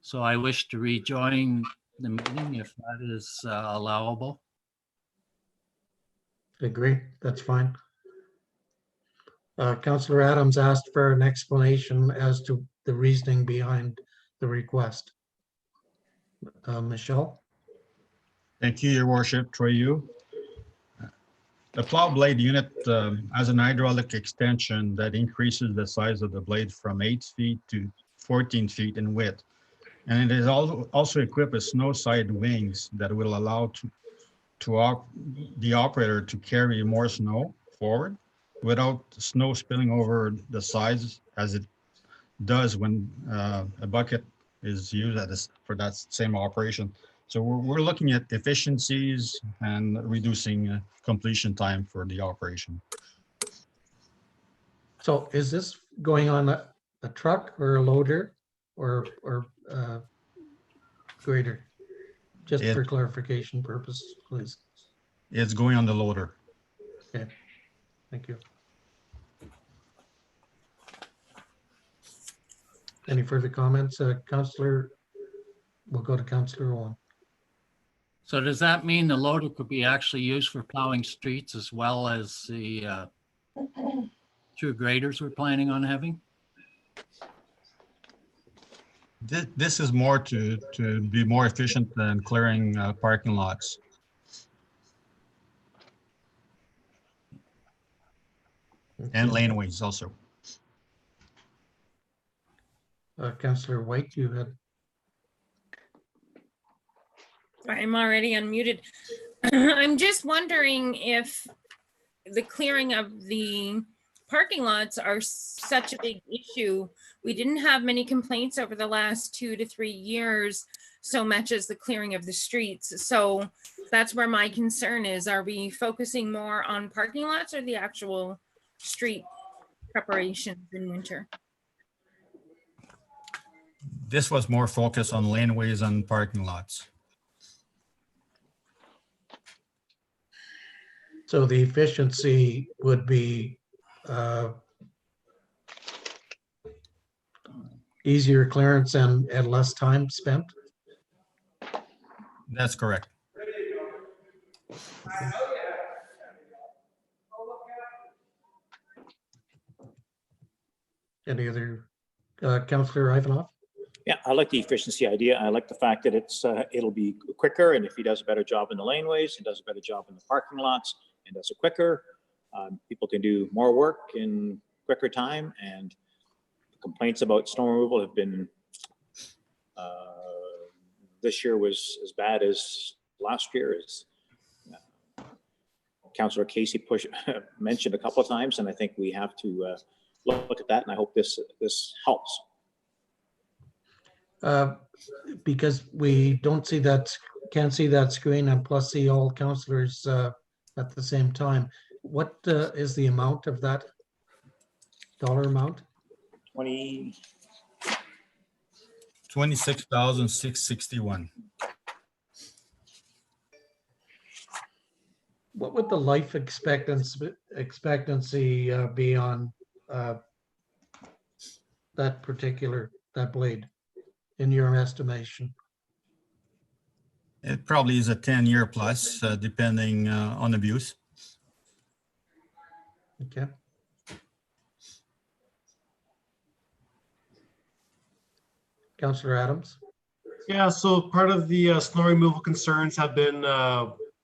B: So I wish to rejoin the meeting if that is allowable.
E: Agree, that's fine. Councillor Adams asked for an explanation as to the reasoning behind the request. Michelle?
L: Thank you, your worship, Troy Yu. The plow blade unit has an hydraulic extension that increases the size of the blade from 8 feet to 14 feet in width. And it is also equipped with snow side wings that will allow the operator to carry more snow forward without snow spilling over the sides as it does when a bucket is used for that same operation. So we're looking at efficiencies and reducing completion time for the operation.
E: So is this going on a truck or a loader or grader? Just for clarification purposes, please.
L: It's going on the loader.
E: Okay, thank you. Any further comments? Councillor, we'll go to Councillor Owen.
B: So does that mean the loader could be actually used for plowing streets as well as the 2 graders we're planning on having?
L: This is more to be more efficient than clearing parking lots. And laneways also.
E: Councillor White, you had.
J: Sorry, I'm already unmuted. I'm just wondering if the clearing of the parking lots are such a big issue. We didn't have many complaints over the last 2 to 3 years, so much as the clearing of the streets. So that's where my concern is. Are we focusing more on parking lots or the actual street preparations in winter?
L: This was more focused on laneways and parking lots.
E: So the efficiency would be easier clearance and less time spent?
L: That's correct.
E: Any other, Councillor Ivanov?
G: Yeah, I like the efficiency idea. I like the fact that it'll be quicker, and if he does a better job in the laneways, he does a better job in the parking lots, and does it quicker, people can do more work in quicker time, and complaints about snow removal have been, this year was as bad as last year. As Councillor Casey mentioned a couple of times, and I think we have to look at that, and I hope this helps.
E: Because we don't see that, can't see that screen, and plus see all councillors at the same time. What is the amount of that dollar amount?
L: 26,661.
E: What would the life expectancy be on that blade, in your estimation?
L: It probably is a 10-year plus, depending on abuse.
E: Okay. Councillor Adams?
C: Yeah, so part of the snow removal concerns have been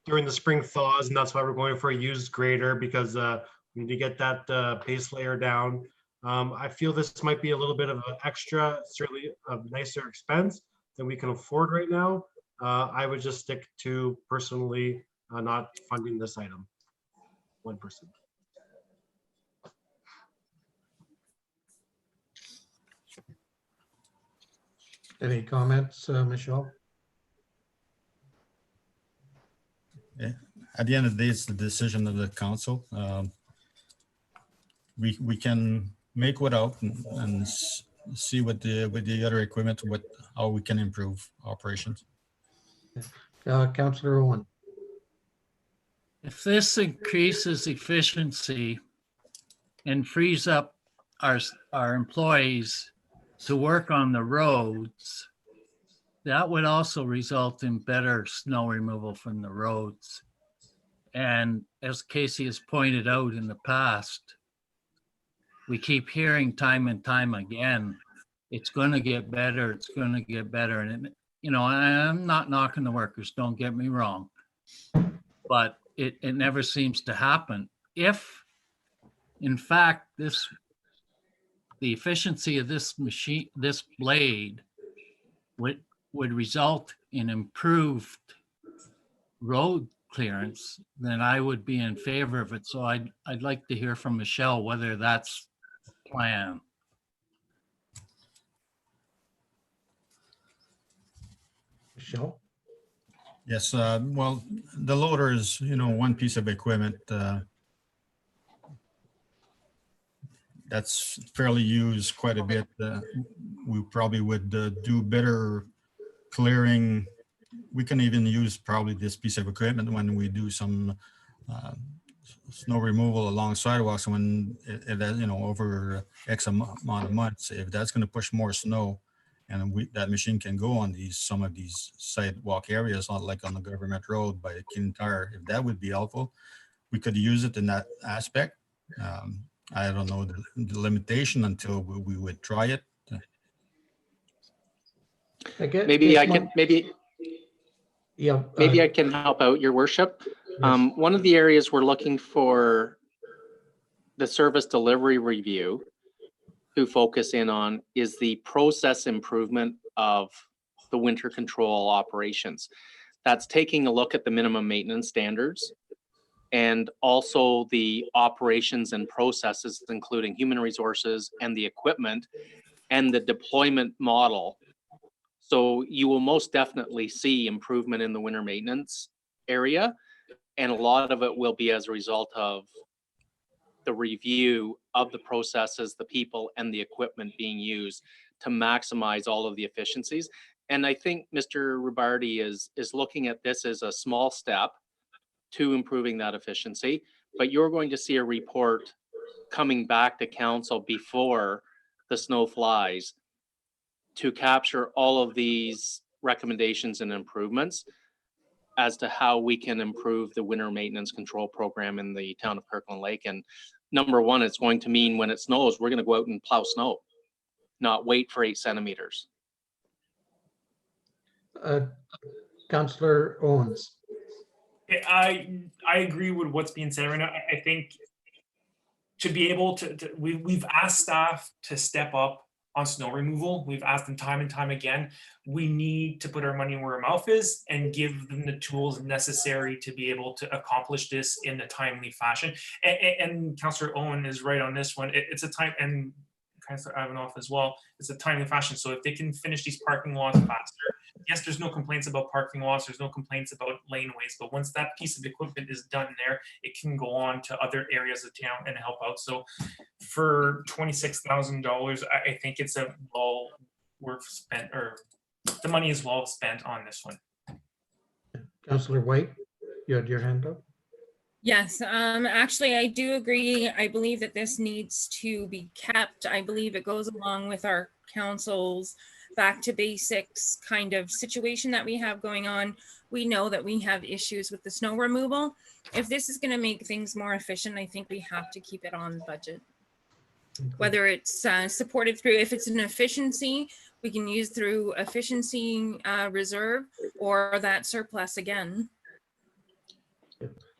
C: during the spring thaws, and that's why we're going for a used grader, because we need to get that base layer down. I feel this might be a little bit of an extra, certainly a nicer expense than we can afford right now. I would just stick to personally not funding this item. 1%.
E: Any comments, Michelle?
L: Yeah. At the end of the day, it's the decision of the council. We can make without and see with the other equipment how we can improve operations.
E: Councillor Owen?
B: If this increases efficiency and frees up our employees to work on the roads, that would also result in better snow removal from the roads. And as Casey has pointed out in the past, we keep hearing time and time again, it's going to get better, it's going to get better. And, you know, I'm not knocking the workers, don't get me wrong, but it never seems to happen. If, in fact, the efficiency of this machine, this blade would result in improved road clearance, then I would be in favor of it. So I'd like to hear from Michelle whether that's the plan.
E: Michelle?
L: Yes, well, the loader is, one piece of equipment that's fairly used quite a bit. We probably would do better clearing. We can even use probably this piece of equipment when we do some snow removal along sidewalks when it over X amount of months. If that's going to push more snow, and that machine can go on some of these sidewalk areas, not like on the government road by Kintyre, if that would be helpful, we could use it in that aspect. I don't know the limitation until we would try it.
I: Maybe I can help out, Your Worship.
E: Yes.
I: One of the areas we're looking for the service delivery review to focus in on is the process improvement of the winter control operations. That's taking a look at the minimum maintenance standards and also the operations and processes, including human resources and the equipment and the deployment model. So you will most definitely see improvement in the winter maintenance area. And a lot of it will be as a result of the review of the processes, the people, and the equipment being used to maximize all of the efficiencies. And I think Mr. Rubardi is looking at this as a small step to improving that efficiency, but you're going to see a report coming back to council before the snow flies to capture all of these recommendations and improvements. as to how we can improve the winter maintenance control program in the town of Kirkland Lake. And number one, it's going to mean when it snows, we're going to go out and plow snow, not wait for 8 centimeters.
E: Councillor Owens.
D: I agree with what's being said right now. I think to be able to we've asked staff to step up on snow removal. We've asked them time and time again. We need to put our money where our mouth is and give them the tools necessary to be able to accomplish this in a timely fashion. And Councillor Owen is right on this one. It's a time, and Councillor Ivanoff as well, it's a timely fashion. So if they can finish these parking lots faster, yes, there's no complaints about parking lots, there's no complaints about laneways, but once that piece of equipment is done there, it can go on to other areas of town and help out. So for $26,000, I think it's a well worth spent, or the money is well spent on this one.
E: Councillor White, you had your hand up.
J: Yes, actually, I do agree. I believe that this needs to be kept. I believe it goes along with our council's back to basics kind of situation that we have going on. We know that we have issues with the snow removal. If this is going to make things more efficient, I think we have to keep it on budget. Whether it's supported through, if it's an efficiency, we can use through efficiency reserve or that surplus again.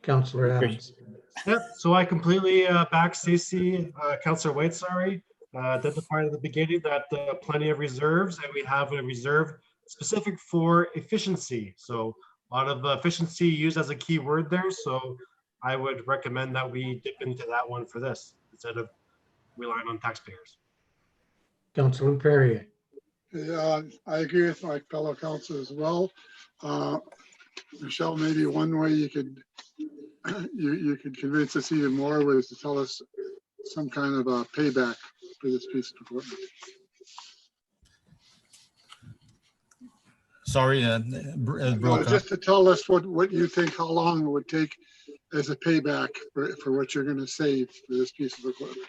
E: Councillor Adams.
C: Yep, so I completely back Stacey, Councillor White, sorry. Identified at the beginning that plenty of reserves, and we have a reserve specific for efficiency. So a lot of efficiency used as a key word there. So I would recommend that we dip into that one for this instead of relying on taxpayers.
E: Councillor Perrier.
H: Yeah, I agree with my fellow council as well. Michelle, maybe one way you could you could convince us even more was to tell us some kind of a payback for this piece of equipment.
L: Sorry,
H: Just to tell us what you think, how long it would take as a payback for what you're going to save for this piece of equipment.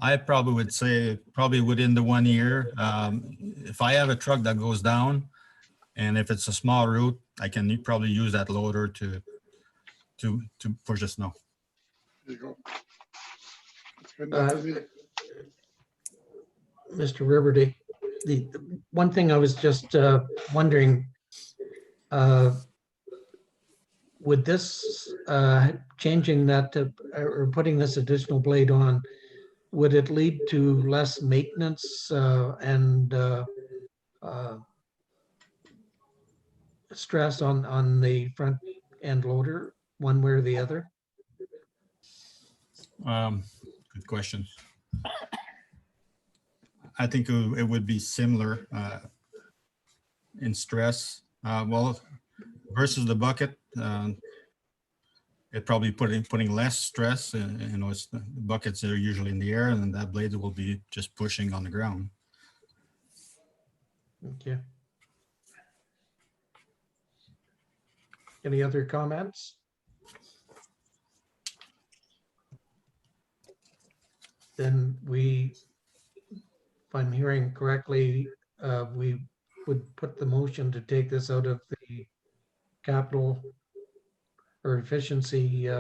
L: I probably would say probably within the 1 year. If I have a truck that goes down, and if it's a small route, I can probably use that loader to push the snow.
H: There you go. That's good enough for me.
E: Mr. Riverdie, the one thing I was just wondering, would this changing that or putting this additional blade on, would it lead to less maintenance and stress on the front end loader, one way or the other?
L: Good question. I think it would be similar in stress. Well, versus the bucket, it probably putting less stress. You know, the buckets are usually in the air, and then that blade will be just pushing on the ground.
E: Okay. Any other comments? Then we, if I'm hearing correctly, we would put the motion to take this out of the capital or efficiency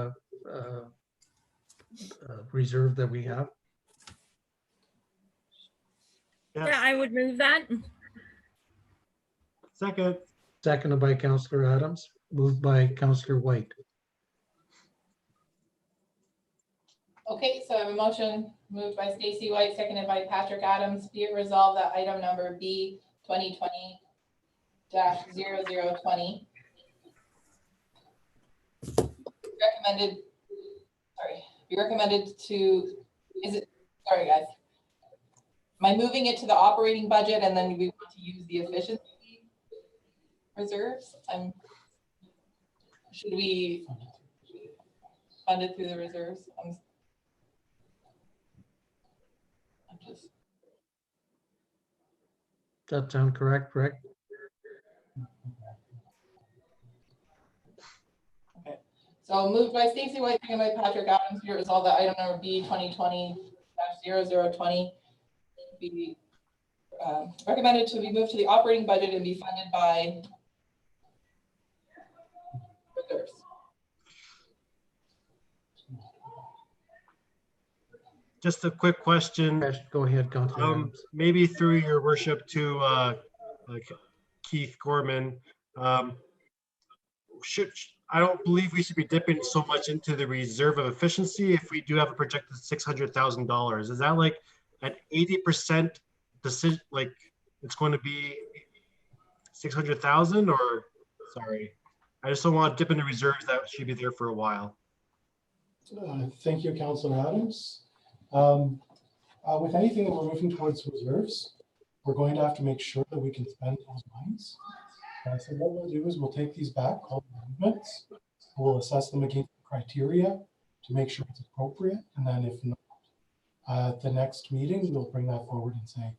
E: reserve that we have.
C: Yes.
J: Yeah, I would move that.
C: Second.
E: Seconded by Councillor Adams, moved by Councillor White.
A: Okay, so I have a motion moved by Stacey White, seconded by Patrick Adams. Be it resolved that item number B 2020-0020 be recommended to, sorry guys. Am I moving it to the operating budget and then we want to use the efficiency reserves? Should we fund it through the reserves?
E: Does that sound correct, Rick?
A: Okay. So moved by Stacey White, seconded by Patrick Adams. Be it resolved that item number B 2020-0020 be recommended to be moved to the operating budget and be funded by reserves.
C: Just a quick question.
E: Go ahead, Councillor Adams.
C: Maybe through your worship to Keith Gorman. I don't believe we should be dipping so much into the reserve of efficiency if we do have a projected $600,000. Is that like an 80% decision? Like it's going to be 600,000 or sorry? I just don't want to dip into reserves that should be there for a while.
K: Thank you, Councillor Adams. With anything that we're moving towards reserves, we're going to have to make sure that we can spend those monies. So what we'll do is we'll take these back, called movements. We'll assess them against the criteria to make sure it's appropriate. And then if not, at the next meeting, we'll bring that forward and say,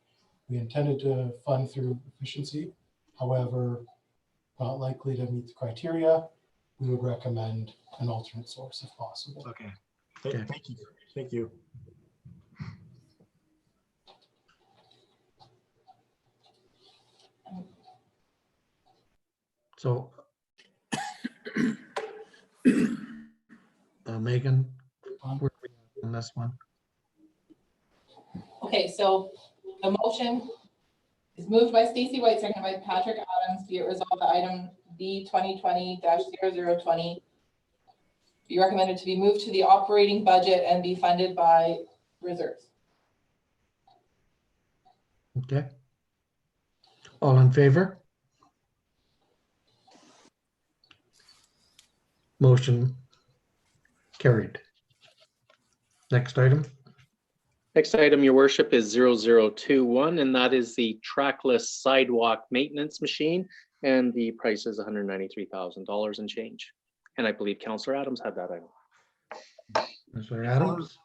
K: we intended to fund through efficiency. However, not likely to meet the criteria. We would recommend an alternate source if possible.
C: Okay. Thank you. Thank you.
E: So, Megan, where are we on this one?
A: Okay, so the motion is moved by Stacy White, seconded by Patrick Adams. Be it resolved that item B 2020-0020 be recommended to be moved to the operating budget and be funded by reserves.
E: Okay. All in favor? Motion carried. Next item.
I: Next item, your worship, is 0021, and that is the trackless sidewalk maintenance machine. And the price is $193,000 and change. And I believe Councillor Adams had that item.
E: Councillor Adams?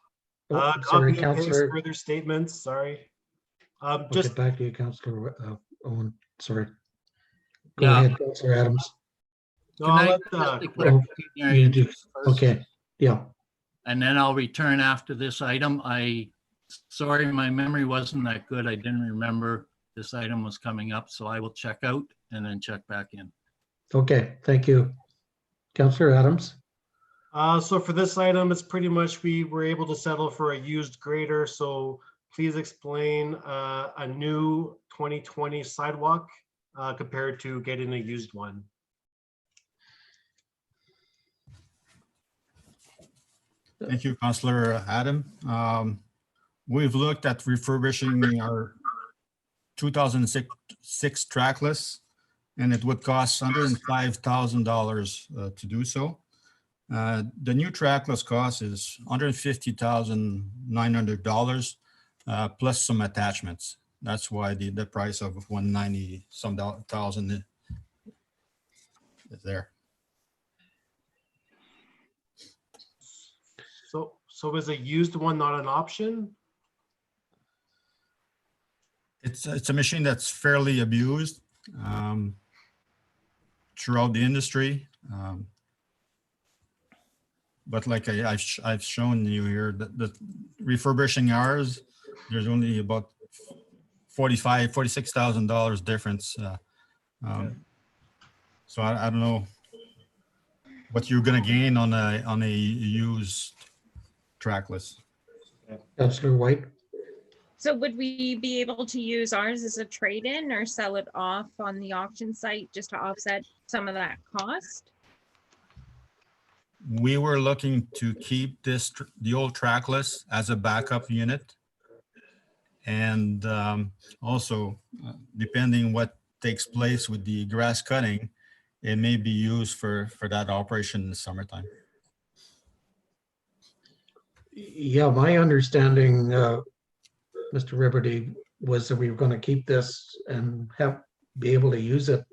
C: Sorry, Councillor. Further statements, sorry.
E: Just back to you, Councillor Owen. Sorry. Go ahead, Councillor Adams.
C: No, I'll let
E: okay, yeah.
B: And then I'll return after this item. Sorry, my memory wasn't that good. I didn't remember this item was coming up, so I will check out and then check back in.
E: Okay, thank you. Councillor Adams.
C: So for this item, it's pretty much we were able to settle for a used grader. So please explain a new 2020 sidewalk compared to getting a used one.
L: Thank you, Councillor Adam. We've looked at refurbishing our 2006 trackless, and it would cost $105,000 to do so. The new trackless cost is $150,900 plus some attachments. That's why the price of $190,000 is there.
C: So is a used one not an option?
L: It's a machine that's fairly abused throughout the industry. But like I've shown you here, the refurbishing ours, there's only about $46,000 difference. So I don't know what you're gonna gain on a used trackless.
E: Councillor White.
J: So would we be able to use ours as a trade-in or sell it off on the auction site just to offset some of that cost?
L: We were looking to keep the old trackless as a backup unit. And also, depending what takes place with the grass cutting, it may be used for that operation in the summertime.
E: Yeah, my understanding, Mr. Liberty, was that we were going to keep this and be able to use it,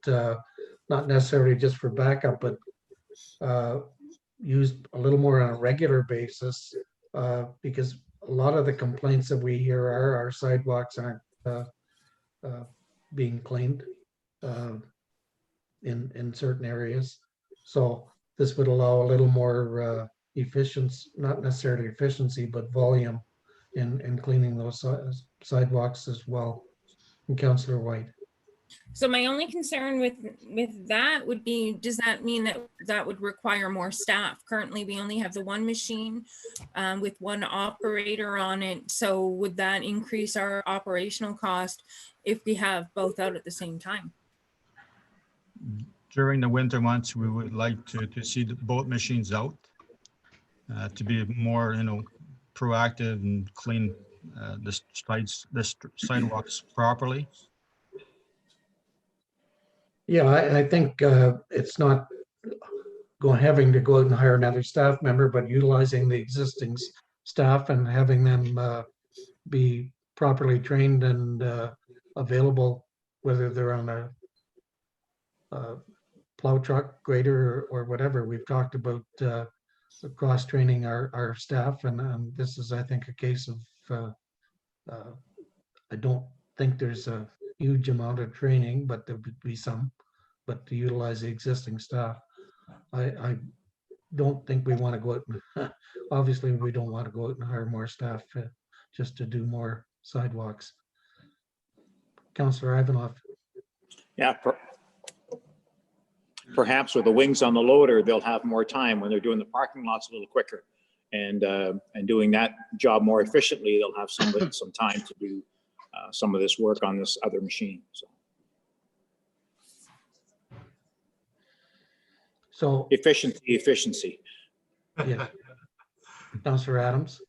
E: not necessarily just for backup, but used a little more on a regular basis, because a lot of the complaints that we hear are our sidewalks aren't being cleaned in certain areas. So this would allow a little more efficiency, not necessarily efficiency, but volume in cleaning those sidewalks as well. And Councillor White.
J: So my only concern with that would be, does that mean that that would require more staff? Currently, we only have the one machine with one operator on it. So would that increase our operational cost if we have both out at the same time?
L: During the winter months, we would like to see both machines out to be more, proactive and clean the sidewalks properly.
E: Yeah, I think it's not having to go out and hire another staff member, but utilizing the existing staff and having them be properly trained and available, whether they're on a plow truck, grader, or whatever. We've talked about cross-training our staff, and this is, I think, a case of I don't think there's a huge amount of training, but there would be some, but to utilize the existing staff. I don't think we want to go out and, obviously we don't want to go out and hire more staff just to do more sidewalks. Councillor Ivanov.
G: Yeah, perhaps with the wings on the loader, they'll have more time when they're doing the parking lots a little quicker, and doing that job more efficiently. They'll have some time to do some of this work on this other machine.
E: So
G: efficiency.
E: Yeah. Councillor Adams.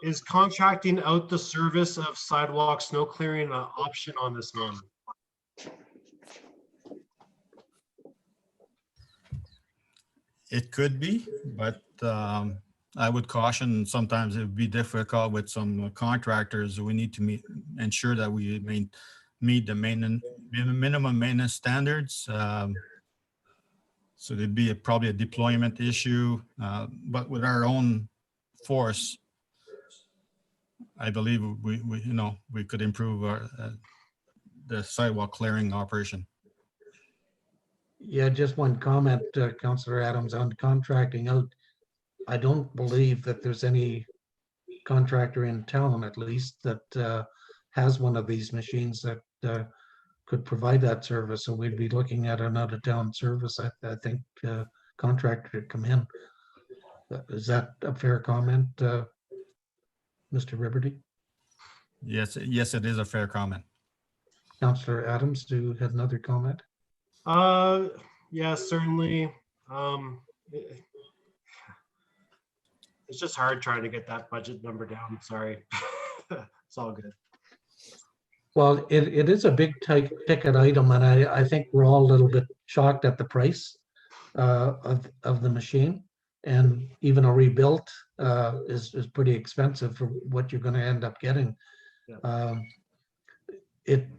C: Is contracting out the service of sidewalk snow clearing an option on this one?
L: It could be, but I would caution, sometimes it would be difficult with some contractors. We need to ensure that we meet the minimum maintenance standards. So there'd be probably a deployment issue, but with our own force, I believe we could improve the sidewalk clearing operation.
E: Yeah, just one comment, Councillor Adams, on contracting out. I don't believe that there's any contractor in town, at least, that has one of these machines that could provide that service. So we'd be looking at an out-of-town service. I think contractor could come in. Is that a fair comment, Mr. Liberty?
L: Yes, it is a fair comment.
E: Councillor Adams, do you have another comment?
C: Yeah, certainly. It's just hard trying to get that budget number down. Sorry. It's all good.
E: Well, it is a big ticket item, and I think we're all a little bit shocked at the price of the machine. And even a rebuilt is pretty expensive for what you're going to end up getting. Yeah. It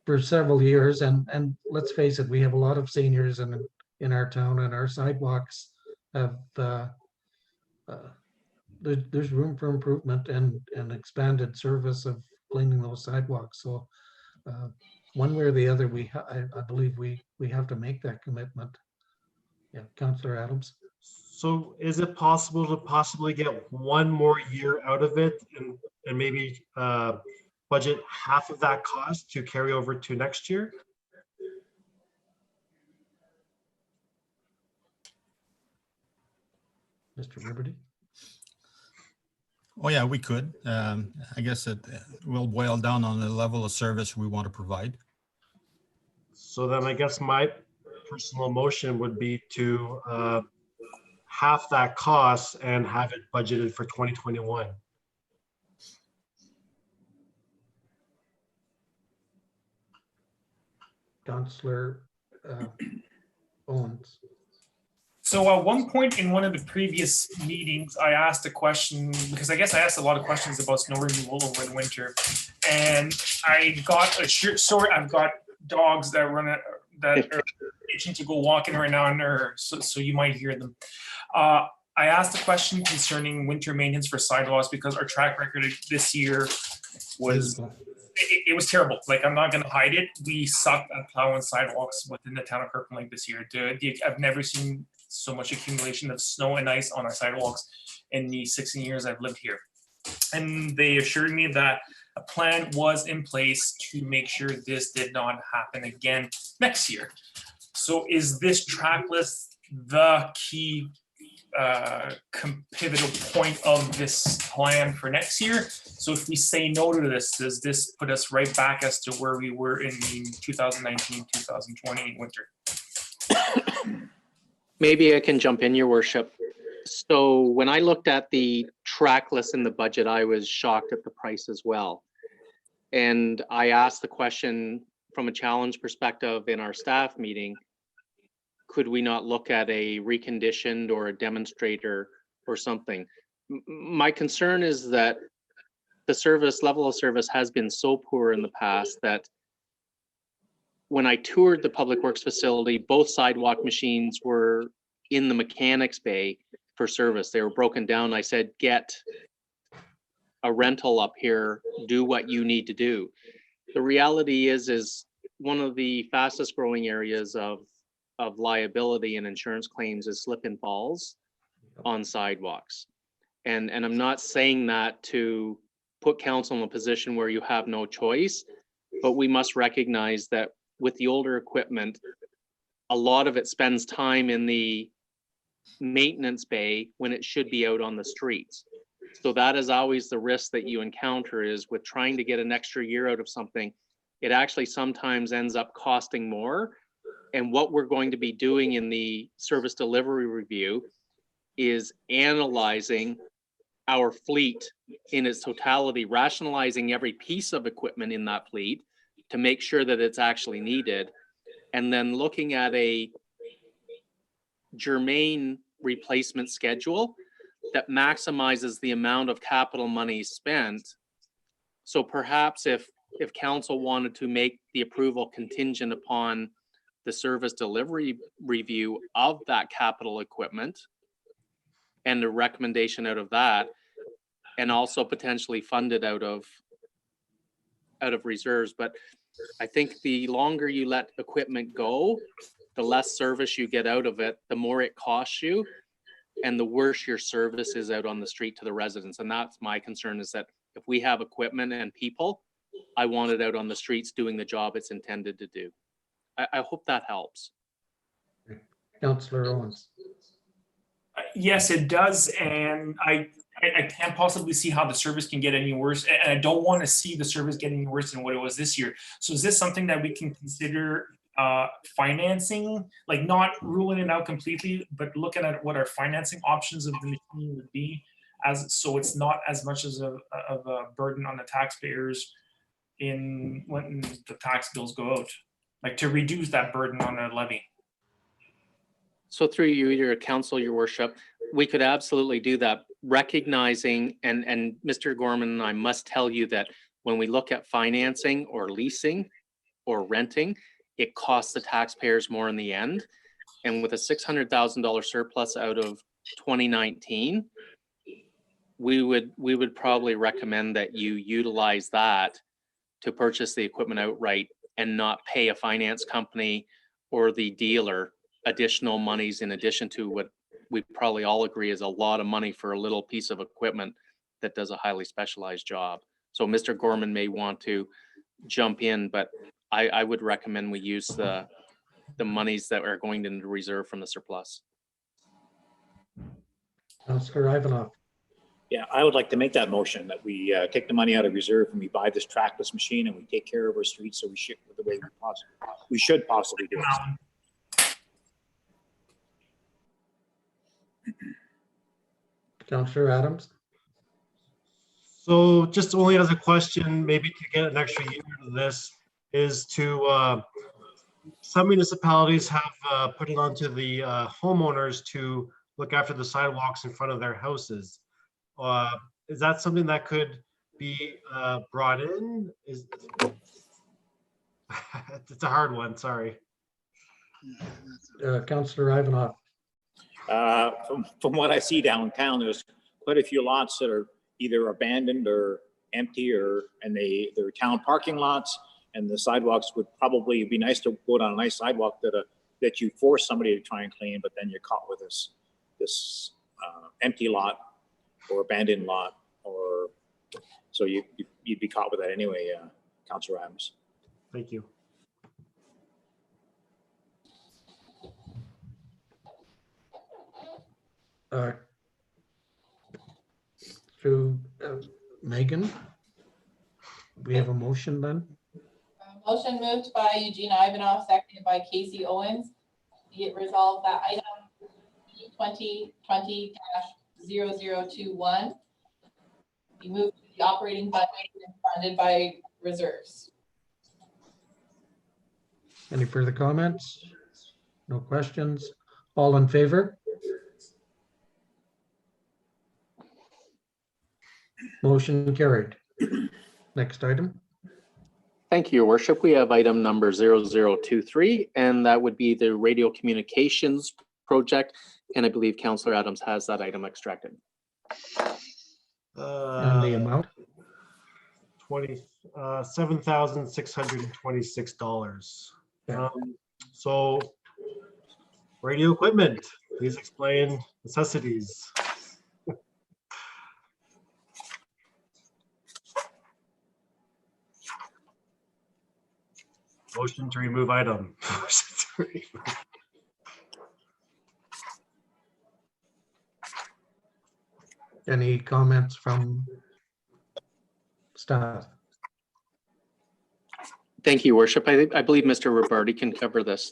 E: for several years, and let's face it, we have a lot of seniors in our town, and our sidewalks have there's room for improvement and expanded service of cleaning those sidewalks. So one way or the other, I believe we have to make that commitment. Yeah, Councillor Adams.
C: So is it possible to possibly get one more year out of it and maybe budget half of that cost to carry over to next year?
E: Mr. Liberty?
L: Oh yeah, we could. I guess it will boil down on the level of service we want to provide.
C: So then I guess my personal motion would be to half that cost and have it budgeted for 2021.
E: Councillor Owens.
D: So at one point in one of the previous meetings, I asked a question, because I guess I asked a lot of questions about snow removal over the winter, and I got a sorry, I've got dogs that that are itching to go walking right now, and so you might hear them. I asked a question concerning winter maintenance for sidewalks, because our track record this year was it was terrible. Like, I'm not going to hide it. We sucked at plowing sidewalks within the town of Kirkland Lake this year. I've never seen so much accumulation of snow and ice on our sidewalks in the 16 years I've lived here. And they assured me that a plan was in place to make sure this did not happen again next year. So is this track list the key pivotal point of this plan for next year? So if we say no to this, does this put us right back as to where we were in 2019, 2020 winter?
I: Maybe I can jump in, Your Worship. So when I looked at the track list in the budget, I was shocked at the price as well. And I asked the question from a challenge perspective in our staff meeting, could we not look at a reconditioned or a demonstrator or something? My concern is that the level of service has been so poor in the past that when I toured the Public Works facility, both sidewalk machines were in the mechanics bay for service. They were broken down. I said, get a rental up here, do what you need to do. The reality is one of the fastest growing areas of liability and insurance claims is slip and falls on sidewalks. And I'm not saying that to put council in a position where you have no choice, but we must recognize that with the older equipment, a lot of it spends time in the maintenance bay when it should be out on the streets. So that is always the risk that you encounter, is with trying to get an extra year out of something, it actually sometimes ends up costing more. And what we're going to be doing in the service delivery review is analyzing our fleet in its totality, rationalizing every piece of equipment in that fleet to make sure that it's actually needed, and then looking at a germane replacement schedule that maximizes the amount of capital money spent. So perhaps if council wanted to make the approval contingent upon the service delivery review of that capital equipment and the recommendation out of that, and also potentially fund it out of reserves. But I think the longer you let equipment go, the less service you get out of it, the more it costs you, and the worse your service is out on the street to the residents. And that's my concern, is that if we have equipment and people, I want it out on the streets doing the job it's intended to do. I hope that helps.
E: Councillor Owens.
D: Yes, it does. And I can't possibly see how the service can get any worse. And I don't want to see the service getting worse than what it was this year. So is this something that we can consider financing, like not ruling it out completely, but looking at what our financing options of the machine would be, so it's not as much as of a burden on the taxpayers when the tax bills go out, like to reduce that burden on a levy?
I: So through you, your council, your worship, we could absolutely do that, recognizing, and Mr. Gorman and I must tell you that when we look at financing or leasing or renting, it costs the taxpayers more in the end. And with a $600,000 surplus out of 2019, we would probably recommend that you utilize that to purchase the equipment outright and not pay a finance company or the dealer additional monies in addition to what we probably all agree is a lot of money for a little piece of equipment that does a highly specialized job. So Mr. Gorman may want to jump in, but I would recommend we use the monies that are going into reserve from the surplus.
E: Councillor Ivanov.
G: Yeah, I would like to make that motion that we take the money out of reserve and we buy this trackless machine and we take care of our streets, so we should the way we should possibly do it.
E: Councillor Adams.
C: So just only as a question, maybe to get an extra year to this, is to some municipalities have put it onto the homeowners to look after the sidewalks in front of their houses. Is that something that could be brought in? It's a hard one, sorry.
E: Councillor Ivanov.
G: From what I see downtown, there's quite a few lots that are either abandoned or empty, and they're town parking lots, and the sidewalks would probably be nice to go down a nice sidewalk that you force somebody to try and clean, but then you're caught with this empty lot or abandoned lot, or so you'd be caught with that anyway, Councillor Adams.
C: Thank you.
E: Through Megan, we have a motion then?
A: Motion moved by Eugene Ivanov, seconded by Casey Owens. Be it resolved that item 2020-0021 be moved to the operating budget and funded by reserves.
E: Any further comments? No questions? All in favor? Motion carried. Next item.
I: Thank you, Your Worship. We have item number 0023, and that would be the radio communications project. And I believe Councillor Adams has that item extracted.
E: And the amount?
C: $7,626.
E: Yeah.
C: So radio equipment, please explain necessities. Motion to remove item.
E: Any comments from staff?
I: Thank you, Your Worship. I believe Mr. Robardi can cover this.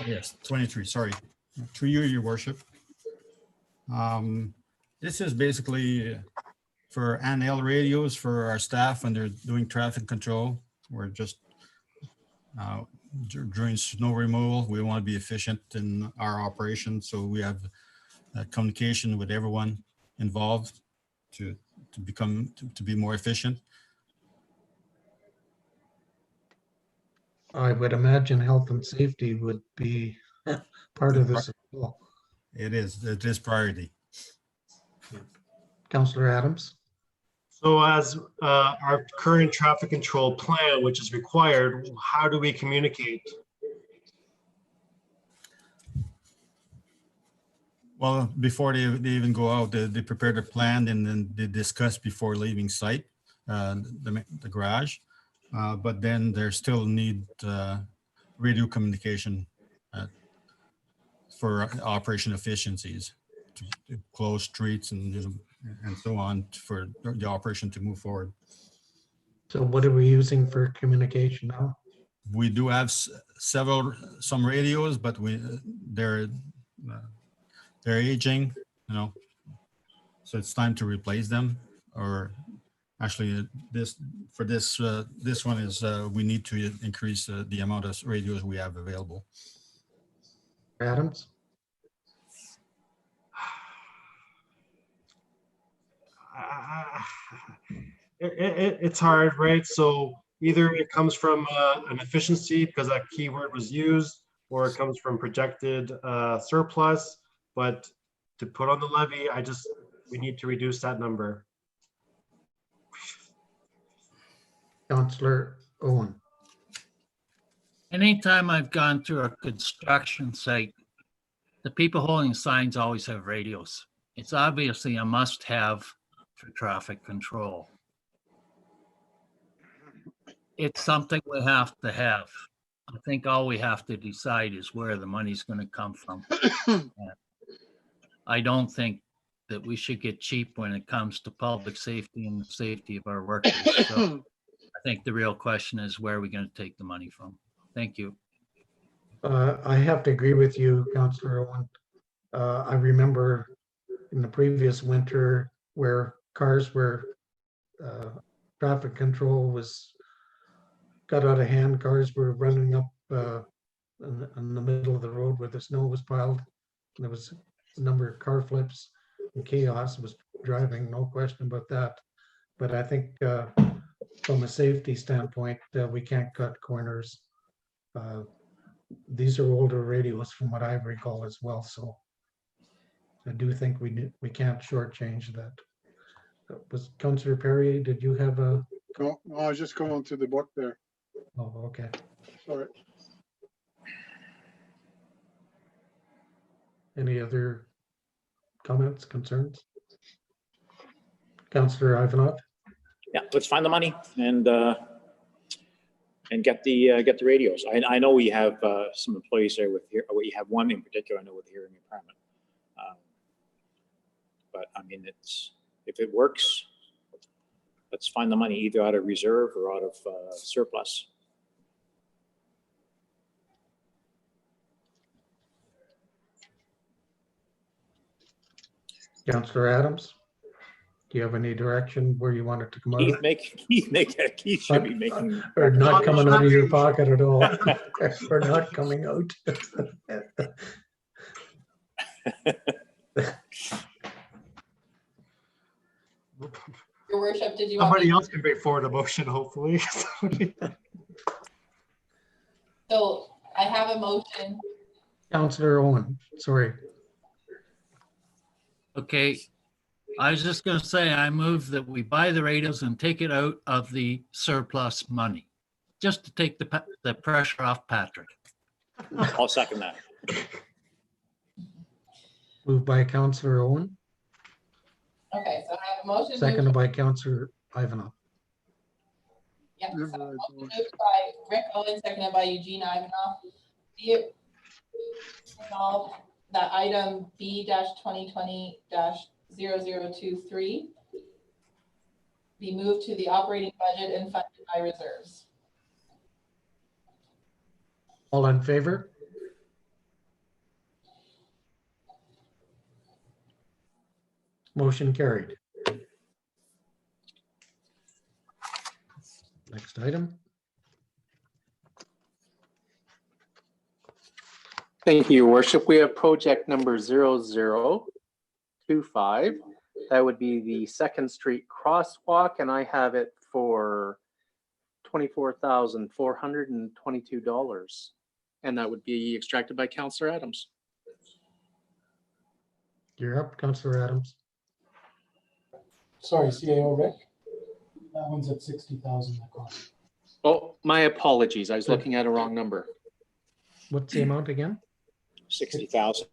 L: Yes, 23, sorry. To you, Your Worship. This is basically for handheld radios for our staff when they're doing traffic control. We're just, during snow removal, we want to be efficient in our operation. So we have communication with everyone involved to be more efficient.
E: I would imagine health and safety would be part of this as well.
L: It is priority.
E: Councillor Adams.
C: So as our current traffic control plan, which is required, how do we communicate?
L: Well, before they even go out, they prepare the plan and then they discuss before leaving site, the garage. But then there still need radio communication for operation efficiencies, to close streets and so on for the operation to move forward.
E: So what are we using for communication now?
L: We do have some radios, but they're aging, so it's time to replace them. Or actually, this one is we need to increase the amount of radios we have available.
E: Adams.
C: It's hard, right? So either it comes from an efficiency because that keyword was used, or it comes from projected surplus. But to put on the levy, we need to reduce that number.
E: Councillor Owen.
B: Anytime I've gone through a construction site, the people holding signs always have radios. It's obviously a must-have for traffic control. It's something we have to have. I think all we have to decide is where the money's going to come from. I don't think that we should get cheap when it comes to public safety and the safety of our workers. So I think the real question is, where are we going to take the money from? Thank you.
E: I have to agree with you, Councillor Owen. I remember in the previous winter where cars were, traffic control got out of hand. Cars were running up in the middle of the road where the snow was piled. And there was a number of car flips and chaos was driving, no question about that. But I think from a safety standpoint, we can't cut corners. These are older radios from what I recall as well. So I do think we can't shortchange that. Was Councillor Perry, did you have a
H: No, I was just going to the book there.
E: Oh, okay.
H: Sorry.
E: Any other comments, concerns? Councillor Ivanov?
G: Yeah, let's find the money and get the radios. I know we have some employees there with here. We have one in particular I know with the hearing impairment. But I mean, if it works, let's find the money either out of reserve or out of surplus.
E: Councillor Adams? Do you have any direction where you want it to come out of?
G: Keith should be making.
E: Or not coming out of your pocket at all? Or not coming out?
A: Your worship, did you want
C: Somebody
A: me?
C: else can bring forward a motion, hopefully.
A: So I have a motion.
E: Councillor Owen, sorry.
B: Okay, I was just gonna say, I move that we buy the radios and take it out of the surplus money, just to take the pressure off Patrick.
G: I'll second that.
E: Moved by Councillor Owen,
A: Okay, so I have a motion.
E: seconded by Councillor Ivanov.
A: Yeah, so motion moved by Rick Owen, seconded by Eugene Ivanov. Be it resolved that item B-2020-0023 be moved to the operating budget and funded by reserves.
E: All in favor? Motion carried. Next item.
I: Thank you, Your Worship. We have project number 0025. That would be the Second Street crosswalk, and I have it for $24,422. And that would be extracted by Councillor Adams.
E: You're up, Councillor Adams.
K: Sorry, CAO Rick. That one's at 60,000 across.
I: Oh, my apologies. I was looking at a wrong number.
E: What's the amount again?
G: 60,000.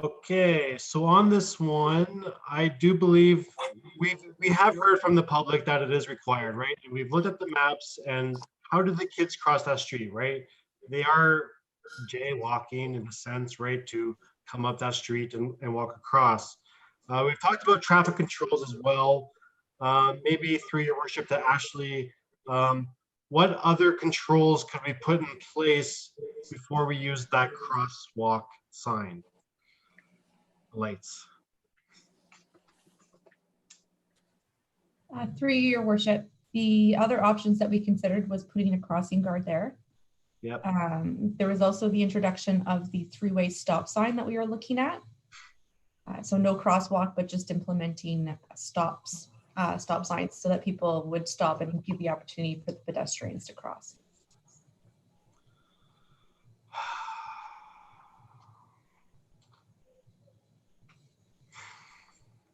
C: Okay, so on this one, I do believe we have heard from the public that it is required, right? And we've looked at the maps and how do the kids cross that street, right? They are jaywalking in a sense, right, to come up that street and walk across. We've talked about traffic controls as well. Maybe through your worship to Ashley, what other controls could we put in place before we use that crosswalk sign? Lights.
F: Through your worship, the other options that we considered was putting a crossing guard there.
C: Yep.
F: There was also the introduction of the three-way stop sign that we were looking at. So no crosswalk, but just implementing stop signs so that people would stop and give the opportunity for the pedestrians to cross.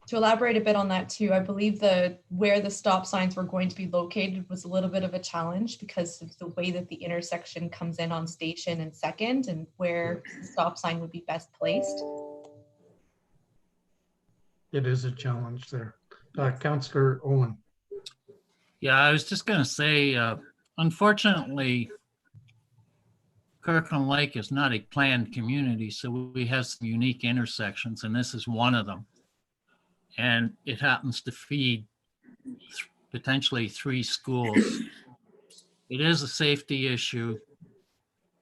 F: To elaborate a bit on that too, I believe where the stop signs were going to be located was a little bit of a challenge because of the way that the intersection comes in on Station and Second and where the stop sign would be best placed.
E: It is a challenge there. Councillor Owen.
B: Yeah, I was just gonna say, unfortunately, Kirkland Lake is not a planned community, so we have some unique intersections, and this is one of them. And it happens to feed potentially 3 schools. It is a safety issue.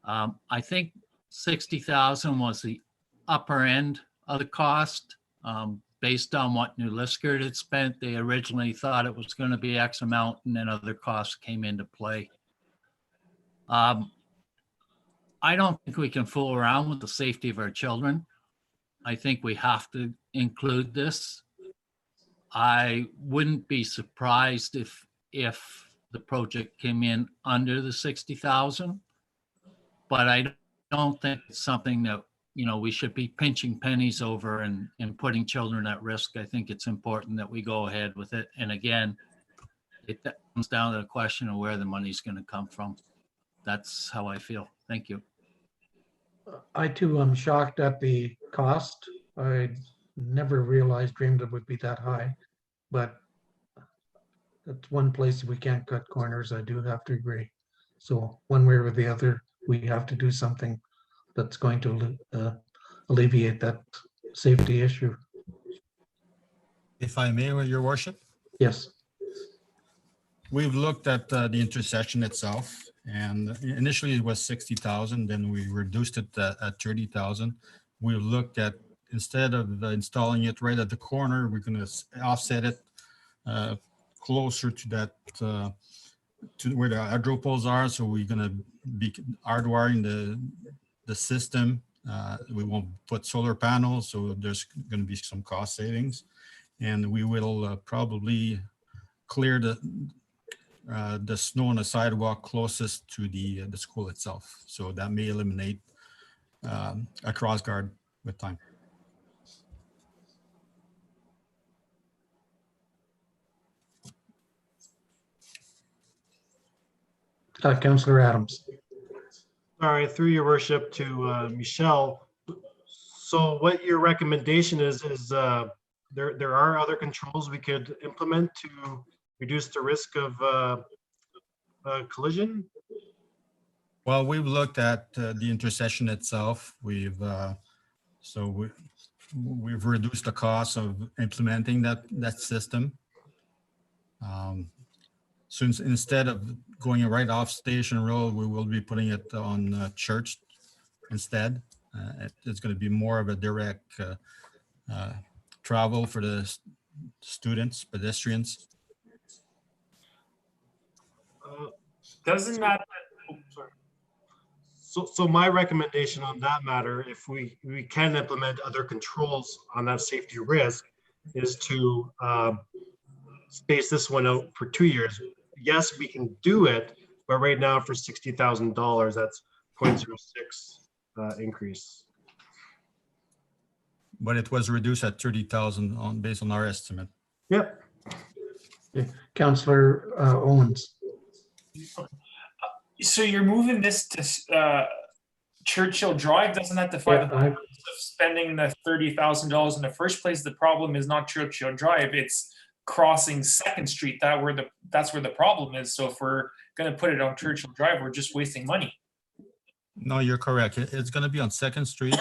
B: I think 60,000 was the upper end of the cost. Based on what New Liskeard had spent, they originally thought it was going to be X amount, and then other costs came into play. I don't think we can fool around with the safety of our children. I think we have to include this. I wouldn't be surprised if the project came in under the 60,000, but I don't think it's something that we should be pinching pennies over and putting children at risk. I think it's important that we go ahead with it. And again, it comes down to the question of where the money's going to come from. That's how I feel. Thank you.
E: I too am shocked at the cost. I never realized, dreamed it would be that high, but that's one place we can't cut corners. I do have to agree. So one way or the other, we have to do something that's going to alleviate that safety issue.
L: If I may, your worship,
E: Yes.
L: we've looked at the intersection itself, and initially it was 60,000, then we reduced it at 30,000. We looked at, instead of installing it right at the corner, we're going to offset it closer to that, to where the hydro poles are. So we're going to be hardwiring the system. We won't put solar panels, so there's going to be some cost savings, and we will probably clear the snow on the sidewalk closest to the school itself. So that may eliminate a cross guard with time.
E: Councillor Adams.
C: Sorry, through your worship to Michelle. So what your recommendation is there are other controls we could implement to reduce the risk of collision?
L: Well, we've looked at the intersection itself. We've reduced the cost of implementing that system. Since instead of going right off Station Road, we will be putting it on Church instead. It's going to be more of a direct travel for the students, pedestrians.
D: Doesn't that, oh, sorry.
C: So my recommendation on that matter, if we can implement other controls on that safety risk, is to space this one out for 2 years. Yes, we can do it, but right now for $60,000, that's 0.06 increase.
L: But it was reduced at 30,000 based on our estimate.
C: Yep.
E: Councillor Owens.
D: So you're moving this to Churchill Drive? Doesn't that defy the purpose of spending the $30,000 in the first place? The problem is not Churchill Drive, it's crossing 2nd Street. That's where the problem is. So if we're going to put it on Churchill Drive, we're just wasting money.
L: No, you're correct. It's going to be on 2nd Street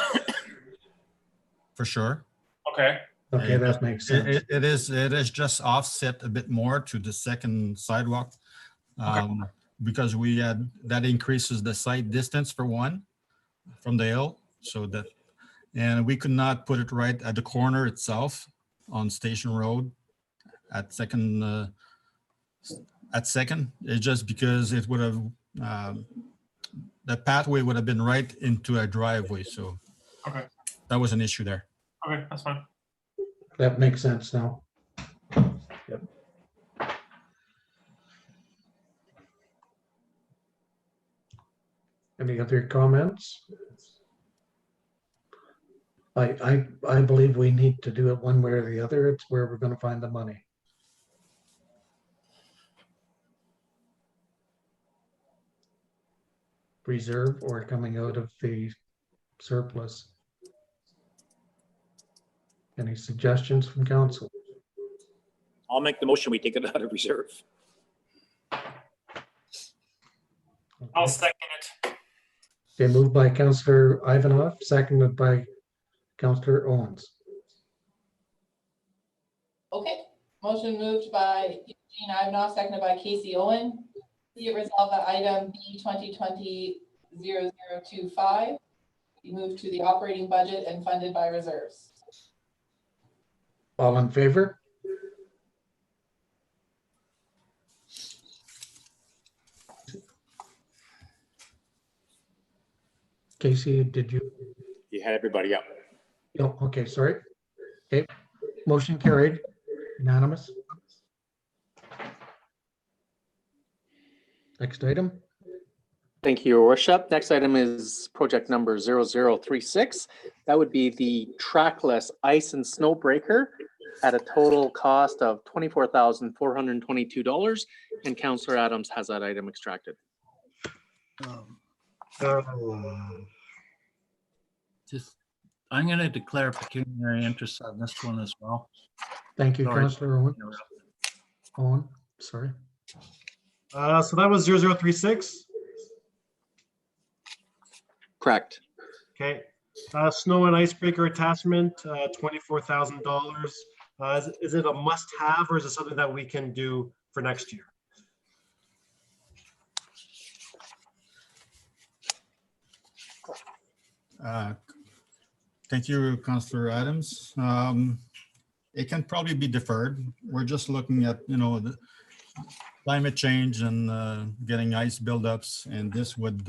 L: for sure.
D: Okay.
E: Okay, that makes sense.
L: It is just offset a bit more to the second sidewalk. Because that increases the sight distance for one from the hill, so that, and we could not put it right at the corner itself on Station Road at second. It's just because it would have the pathway would have been right into a driveway, so
D: okay,
L: that was an issue there.
D: Okay, that's fine.
E: That makes sense now. Yep. Any other comments? I believe we need to do it one way or the other. It's where we're going to find the money. Reserve or coming out of the surplus. Any suggestions from council?
G: I'll make the motion. We take it out of reserve.
D: I'll second it.
E: Okay, moved by Councillor Ivanov, seconded by Councillor Owens.
A: Okay, motion moved by Eugene Ivanov, seconded by Casey Owen. Be it resolved that item B 2020-0025 be moved to the operating budget and funded by reserves.
E: All in favor? Casey, did you?
G: You had everybody up.
E: Oh, okay, sorry. Okay, motion carried, unanimous. Next item.
I: Thank you, Your Worship. Next item is project number 0036. That would be the trackless ice and snow breaker at a total cost of $24,422. And Councillor Adams has that item extracted.
B: Just, I'm going to declare pecuniary interest on this one as well.
E: Thank you,
B: Sorry.
E: Councillor Owen. Owen, sorry.
C: So that was 0036.
I: Correct.
C: Okay. Snow and icebreaker attachment, $24,000. Is it a must-have, or is it something that we can do for next year?
L: Thank you, Councillor Adams. It can probably be deferred. We're just looking at, the climate change and getting ice buildups, and this would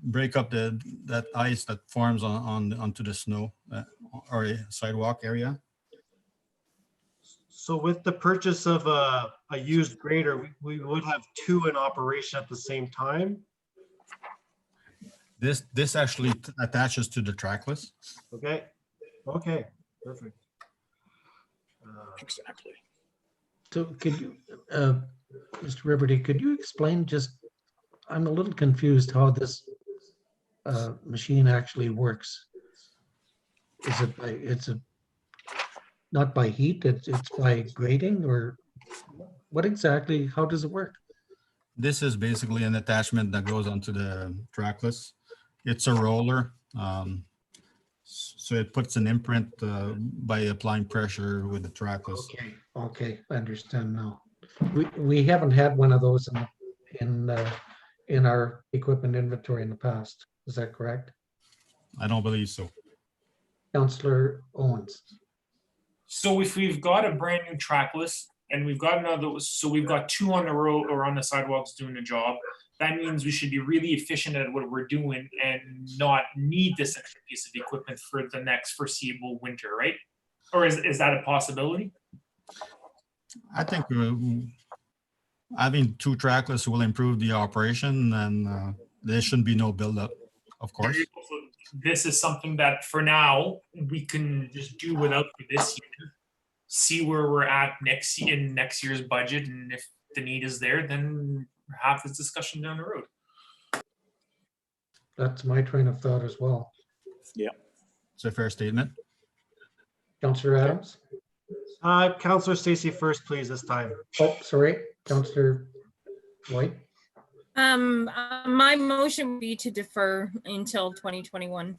L: break up that ice that forms onto the snow or a sidewalk area.
C: So with the purchase of a used grader, we would have two in operation at the same time?
L: This actually attaches to the trackless.
C: Okay, perfect.
G: Exactly.
E: So could you, Mr. Riberty, could you explain just, I'm a little confused how this machine actually works. Is it by, not by heat, it's by grading, or what exactly, how does it work?
L: This is basically an attachment that goes onto the trackless. It's a roller. So it puts an imprint by applying pressure with the trackless.
E: Okay, I understand now. We haven't had one of those in our equipment inventory in the past. Is that correct?
L: I don't believe so.
E: Councillor Owens.
D: So if we've got a brand new trackless and we've got another, so we've got two on the road or on the sidewalks doing the job, that means we should be really efficient at what we're doing and not need this extra piece of equipment for the next foreseeable winter, right? Or is that a possibility?
L: I think having two trackless will improve the operation, and there shouldn't be no buildup, of course.
D: This is something that for now we can just do without for this year. See where we're at next year's budget, and if the need is there, then have this discussion down the road.
E: That's my train of thought as well.
G: Yeah.
L: It's a fair statement.
E: Councillor Adams?
C: Councillor Stacey first, please, this time.
E: Oh, sorry, Councillor White.
J: My motion would be to defer until 2021.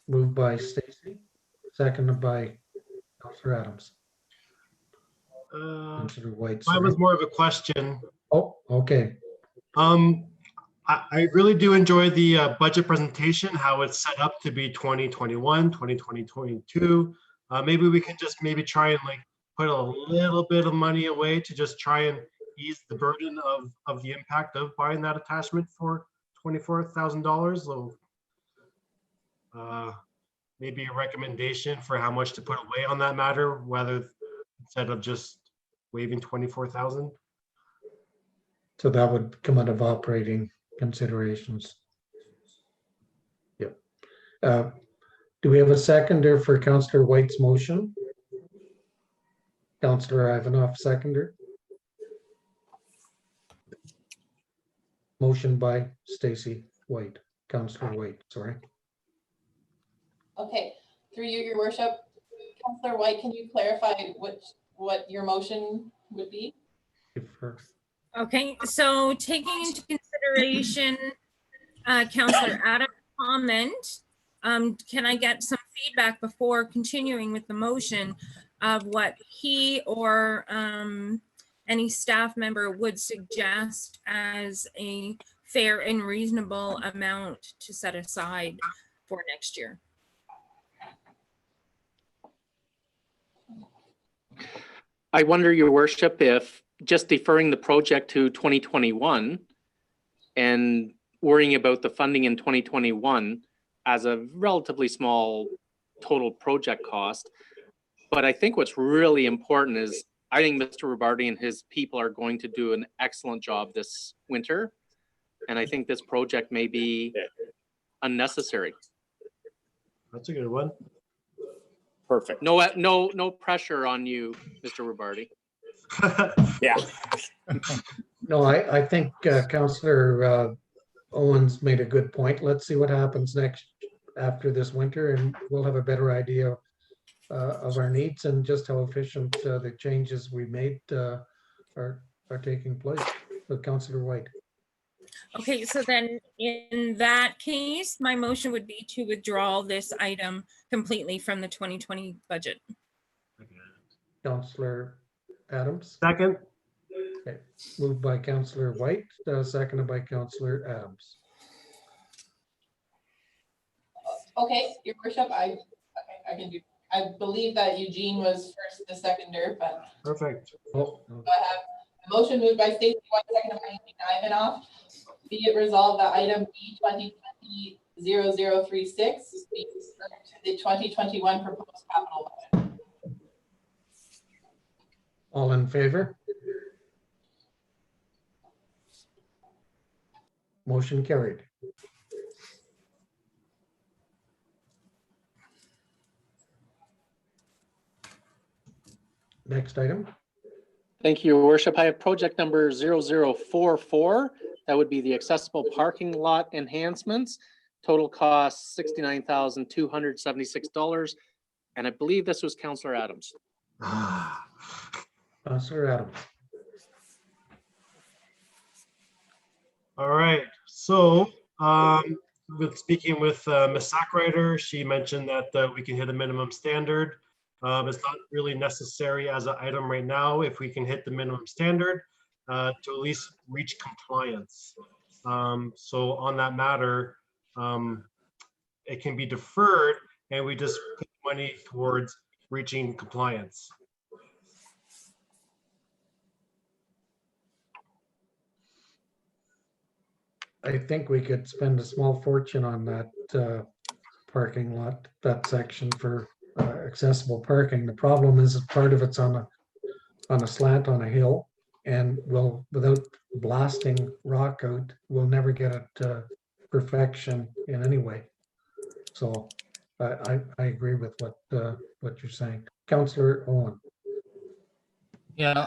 E: Moved by Stacey, seconded by Councillor Adams. Councillor White.
C: Mine was more of a question.
E: Oh, okay.
C: I really do enjoy the budget presentation, how it's set up to be 2021, 2022. Maybe we can just try and put a little bit of money away to just try and ease the burden of the impact of buying that attachment for $24,000. So maybe a recommendation for how much to put away on that matter, whether instead of just waiving 24,000.
E: So that would come out of operating considerations. Yep. Do we have a seconder for Councillor White's motion? Councillor Ivanoff, seconder. Motion by Stacey White, Councillor White, sorry.
A: Okay, through you, Your Worship. Councillor White, can you clarify what your motion would be?
J: Okay, so taking into consideration Councillor Adams' comment, can I get some feedback before continuing with the motion of what he or any staff member would suggest as a fair and reasonable amount to set aside for next year?
I: I wonder, Your Worship, if just deferring the project to 2021 and worrying about the funding in 2021 as a relatively small total project cost. But I think what's really important is I think Mr. Robardi and his people are going to do an excellent job this winter. And I think this project may be unnecessary.
C: That's a good one.
G: Perfect.
I: No pressure on you, Mr. Robardi.
G: Yeah.
E: No, I think Councillor Owens made a good point. Let's see what happens next after this winter, and we'll have a better idea of our needs and just how efficient the changes we made are taking place. But Councillor White.
J: Okay, so then in that case, my motion would be to withdraw this item completely from the 2020 budget.
E: Councillor Adams.
C: Second.
E: Okay. Moved by Councillor White, seconded by Councillor Adams.
A: Okay, Your Worship, I can do. I believe that Eugene was first, the seconder, but
C: Perfect.
E: Oh,
A: I have a motion moved by Stacey White, seconded by Eugene Ivanoff. Be it resolved that item B 2020-0036 be referred to the 2021 proposed capital budget.
E: all in favor? Motion carried. Next item.
I: Thank you, Your Worship. I have project number 0044. That would be the accessible parking lot enhancements. Total cost $69,276. And I believe this was Councillor Adams.
E: Councillor Adams.
C: All right. So with speaking with Ms. Sackrider, she mentioned that we can hit a minimum standard. It's not really necessary as an item right now if we can hit the minimum standard to at least reach compliance. So on that matter, it can be deferred and we just put money towards reaching compliance.
E: I think we could spend a small fortune on that parking lot, that section for accessible parking. The problem is that part of it's on a slant on a hill, and without blasting rock out, we'll never get it to perfection in any way. So I agree with what you're saying. Councillor Owen.
B: Yeah,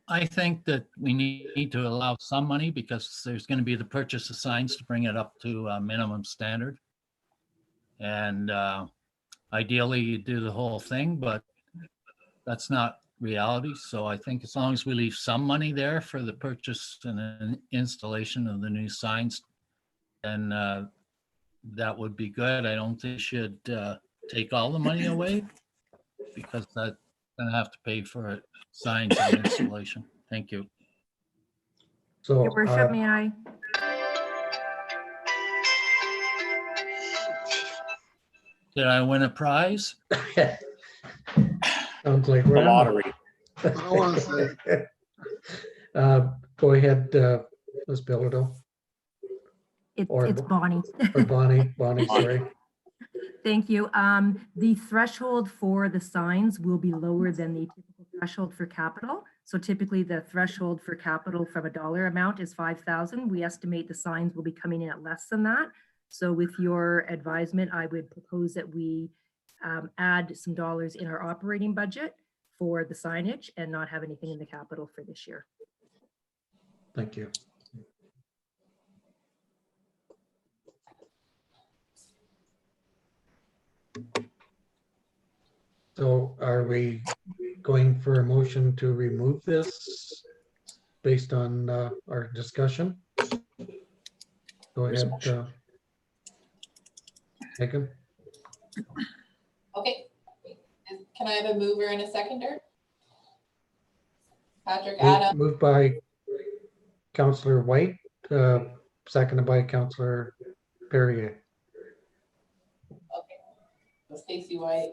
B: I think that we need to allow some money because there's going to be the purchase of signs to bring it up to a minimum standard. And ideally you do the whole thing, but that's not reality. So I think as long as we leave some money there for the purchase and installation of the new signs, then that would be good. I don't think we should take all the money away because that's going to have to pay for it. Signs and installation. Thank you.
E: So,
M: Your Worship, may I?
B: Did I win a prize?
E: Sounds like
G: The
E: we're
G: lottery.
H: I want to say,
E: go ahead, Ms. Bilodeau.
M: It's Bonnie.
E: Or Bonnie, sorry.
M: Thank you. The threshold for the signs will be lower than the typical threshold for capital. So typically the threshold for capital from a dollar amount is 5,000. We estimate the signs will be coming in at less than that. So with your advisement, I would propose that we add some dollars in our operating budget for the signage and not have anything in the capital for this year.
E: Thank you. So are we going for a motion to remove this based on our discussion? Go ahead, Megan.
A: Okay, can I have a mover and a seconder? Patrick Adams.
E: Moved by Councillor White, seconded by Councillor Perrier.
A: Okay, so Stacey White.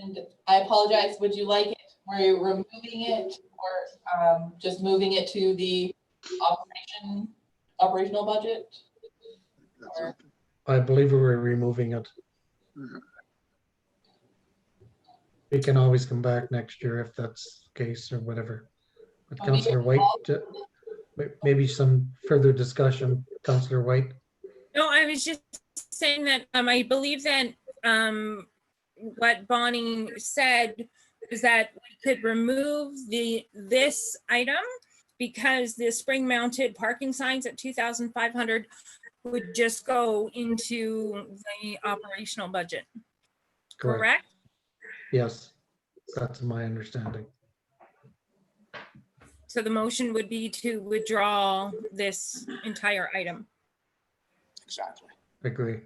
A: And I apologize, would you like it, were you removing it or just moving it to the operational budget? Or?
E: I believe we were removing it. We can always come back next year if that's the case or whatever. But Councillor White, maybe some further discussion, Councillor White.
J: No, I was just saying that I believe that what Bonnie said is that we could remove this item because the spring mounted parking signs at 2,500 would just go into the operational budget. Correct?
E: Yes, that's my understanding.
J: So the motion would be to withdraw this entire item.
G: Exactly.
E: Agree.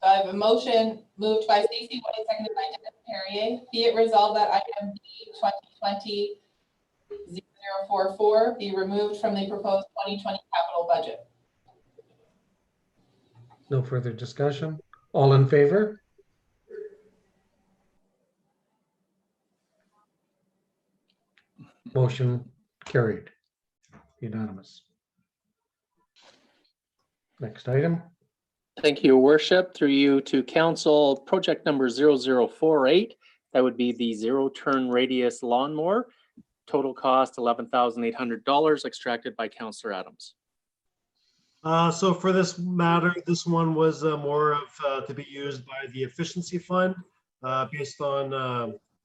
A: So I have a motion moved by Stacy White, seconded by Dennis Perrier. Be it resolved that item B 2020-0044 be removed from the proposed 2020 capital budget.
E: No further discussion. All in favor? Motion carried. Unanimous. Next item.
I: Thank you, Your Worship. Through you to council, project number 0048. That would be the zero turn radius lawnmower. Total cost $11,800, extracted by Councillor Adams.
C: So for this matter, this one was more of to be used by the efficiency fund based on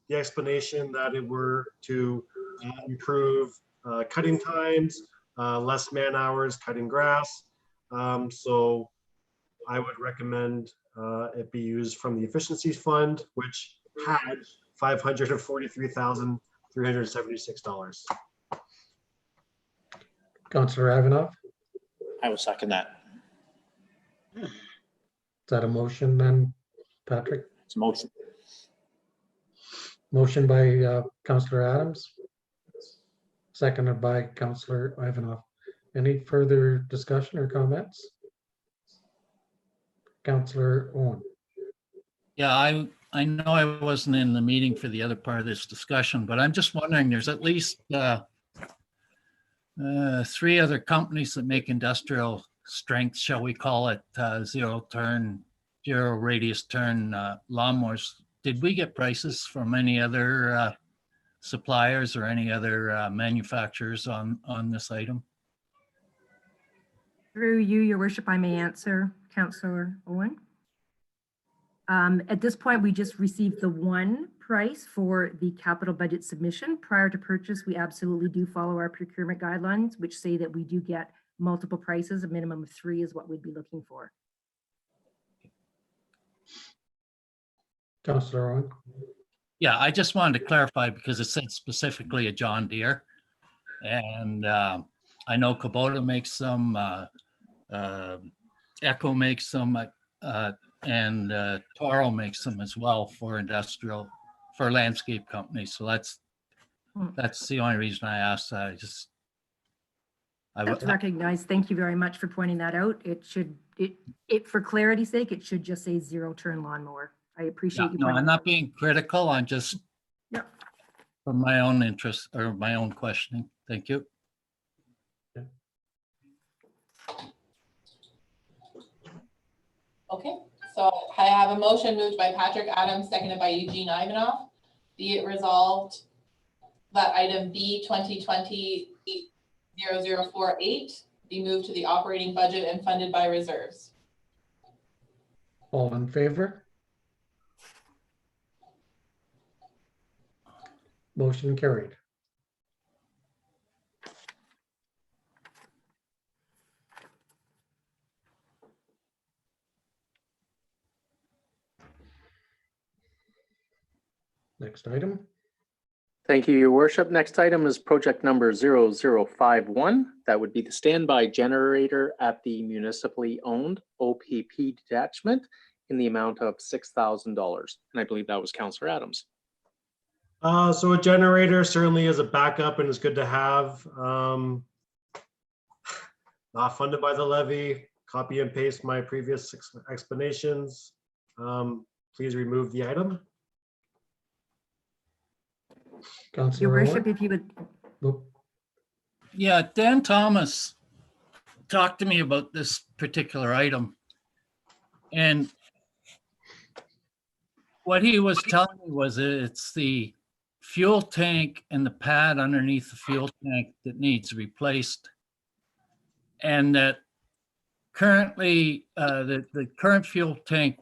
C: the explanation that it were to improve cutting times, less man hours cutting grass. So I would recommend it be used from the efficiency fund, which had $543,376.
E: Councillor Avanoff,
G: I will second that.
E: is that a motion then, Patrick?
G: It's a motion.
E: Motion by Councillor Adams, seconded by Councillor Ivanoff. Any further discussion or comments? Councillor Owen.
B: Yeah, I know I wasn't in the meeting for the other part of this discussion, but I'm just wondering, there's at least 3 other companies that make industrial strength, shall we call it, zero radius turn lawnmowers. Did we get prices from any other suppliers or any other manufacturers on this item?
M: Through you, Your Worship, I may answer, Councillor Owen. At this point, we just received the one price for the capital budget submission. Prior to purchase, we absolutely do follow our procurement guidelines, which say that we do get multiple prices. A minimum of 3 is what we'd be looking for.
E: Councillor Owen.
B: Yeah, I just wanted to clarify because it said specifically a John Deere. And I know Kubota makes some, Echo makes some, and Toro makes them as well for industrial, for landscape companies. So that's the only reason I asked that.
M: That's recognized. Thank you very much for pointing that out. It should, for clarity's sake, it should just say zero turn lawnmower. I appreciate you.
B: No, I'm not being critical. I'm just for my own interest or my own questioning. Thank you.
A: Okay, so I have a motion moved by Patrick Adams, seconded by Eugene Ivanoff. Be it resolved that item B 2020-0048 be moved to the operating budget and funded by reserves.
E: All in favor? Motion carried. Next item.
I: Thank you, Your Worship. Next item is project number 0051. That would be the standby generator at the municipally owned OPP detachment in the amount of $6,000. And I believe that was Councillor Adams.
C: So a generator certainly is a backup and is good to have. Not funded by the levy. Copy and paste my previous explanations. Please remove the item.
M: Your Worship, if you would.
B: Yeah, Dan Thomas talked to me about this particular item. And what he was telling me was that it's the fuel tank and the pad underneath the fuel tank that needs replaced. And that currently, the current fuel tank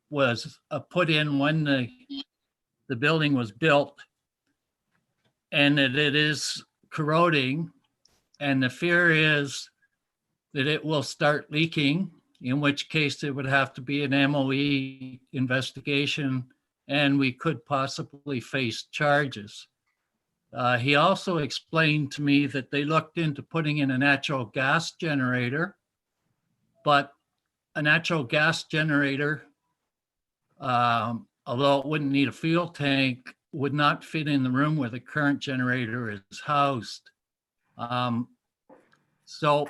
B: was put in when the building was built, and that it is corroding. And the fear is that it will start leaking, in which case it would have to be an MOE investigation and we could possibly face charges. He also explained to me that they looked into putting in a natural gas generator, but a natural gas generator, although it wouldn't need a fuel tank, would not fit in the room where the current generator is housed. So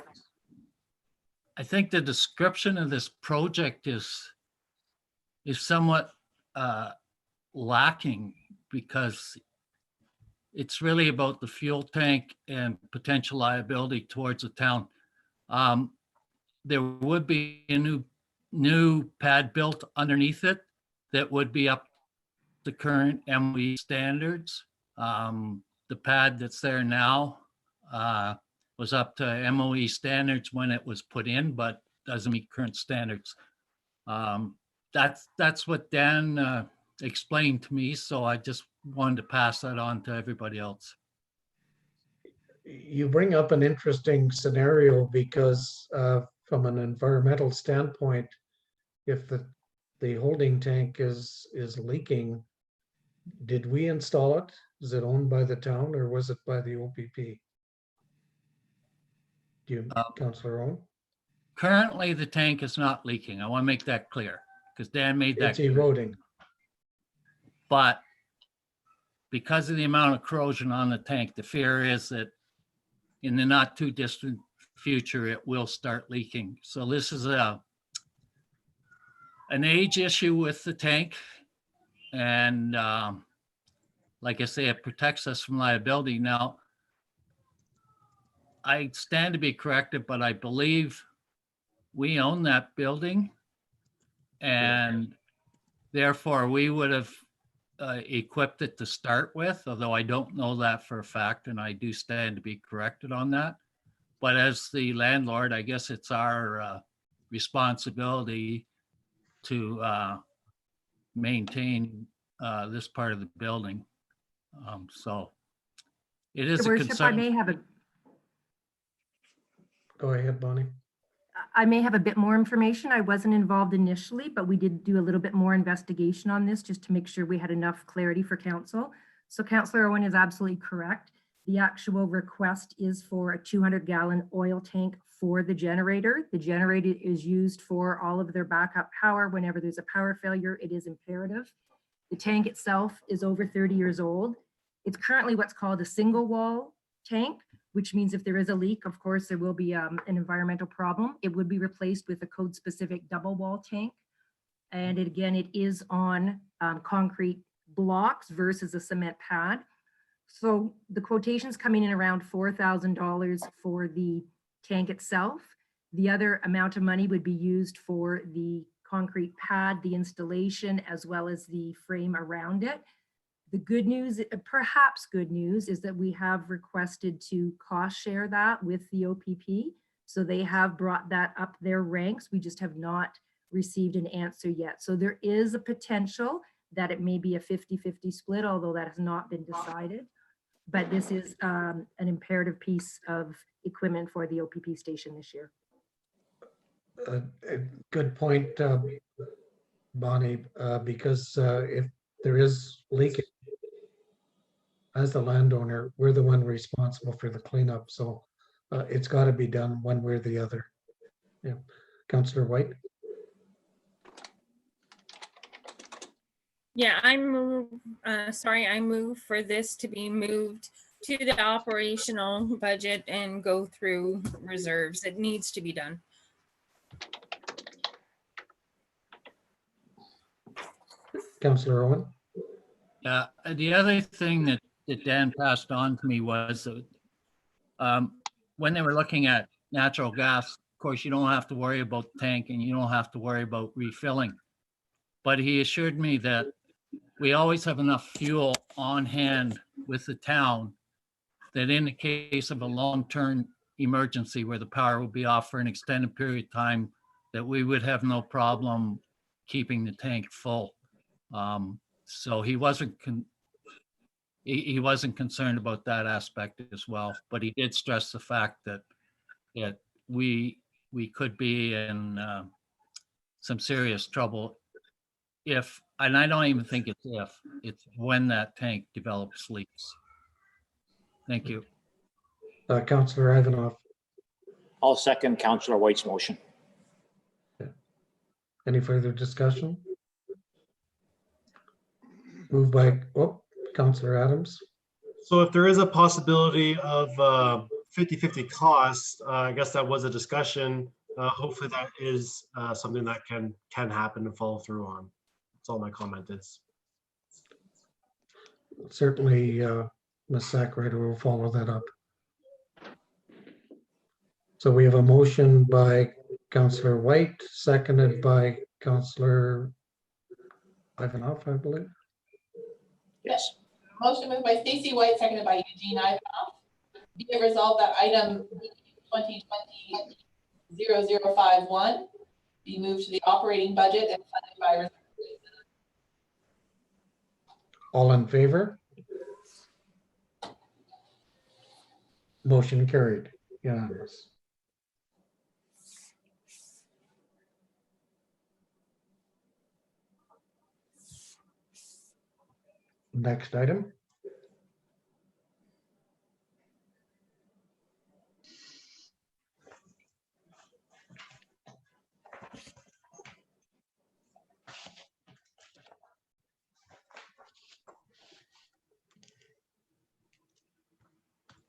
B: I think the description of this project is somewhat lacking, because it's really about the fuel tank and potential liability towards the town. There would be a new pad built underneath it that would be up to current MOE standards. The pad that's there now was up to MOE standards when it was put in, but doesn't meet current standards. That's what Dan explained to me, so I just wanted to pass that on to everybody else.
E: You bring up an interesting scenario because from an environmental standpoint, if the holding tank is leaking, did we install it? Is it owned by the town or was it by the OPP? Do you, Councillor Owen?
B: Currently, the tank is not leaking. I want to make that clear, because Dan made that
E: It's
B: clear.
E: eroding.
B: But because of the amount of corrosion on the tank, the fear is that in the not too distant future, it will start leaking. So this is an age issue with the tank. And like I say, it protects us from liability. Now, I stand to be corrected, but I believe we own that building. And therefore, we would have equipped it to start with, although I don't know that for a fact, and I do stand to be corrected on that. But as the landlord, I guess it's our responsibility to maintain this part of the building. So it is
M: Your
B: a
M: Worship,
B: concern.
E: Go ahead, Bonnie.
M: I may have a bit more information. I wasn't involved initially, but we did do a little bit more investigation on this just to make sure we had enough clarity for council. So Councillor Owen is absolutely correct. The actual request is for a 200-gallon oil tank for the generator. The generator is used for all of their backup power. Whenever there's a power failure, it is imperative. The tank itself is over 30 years old. It's currently what's called a single wall tank, which means if there is a leak, of course, there will be an environmental problem. It would be replaced with a code-specific double wall tank. And again, it is on concrete blocks versus a cement pad. So the quotation's coming in around $4,000 for the tank itself. The other amount of money would be used for the concrete pad, the installation, as well as the frame around it. The good news, perhaps good news, is that we have requested to cost share that with the OPP. So they have brought that up their ranks. We just have not received an answer yet. So there is a potential that it may be a 50-50 split, although that has not been decided. But this is an imperative piece of equipment for the OPP station this year.
E: A good point, Bonnie, because if there is leakage, as the landowner, we're the one responsible for the cleanup. So it's got to be done one way or the other. Yeah. Councillor White.
J: Yeah, I move for this to be moved to the operational budget and go through reserves. It needs to be done.
E: Councillor Owen.
B: Yeah, the other thing that Dan passed on to me was that when they were looking at natural gas course, you don't have to worry about tanking, you don't have to worry about refilling. But he assured me that we always have enough fuel on hand with the town that in the case of a long-term emergency where the power will be off for an extended period of time, that we would have no problem keeping the tank full. So he wasn't he wasn't concerned about that aspect as well, but he did stress the fact that we could be in some serious trouble if, and I don't even think it's if, it's when that tank develops leaks. Thank you.
E: Councillor Ivanov,
G: I'll second Councillor White's motion.
E: any further discussion? Moved by, Councillor Adams.
C: So if there is a possibility of 50-50 costs, I guess that was a discussion. Hopefully that is something that can happen and follow through on. That's all my comment is.
E: Certainly, Ms. Sackrider will follow that up. So we have a motion by Councillor White, seconded by Councillor Ivanov, I believe.
G: Yes.
A: Motion moved by Stacy White, seconded by Eugene Ivanov. Be it resolved that item 2020-0051 be moved to the operating budget and funded by reserve.
E: All in favor? Motion carried. Unanimous. Next item.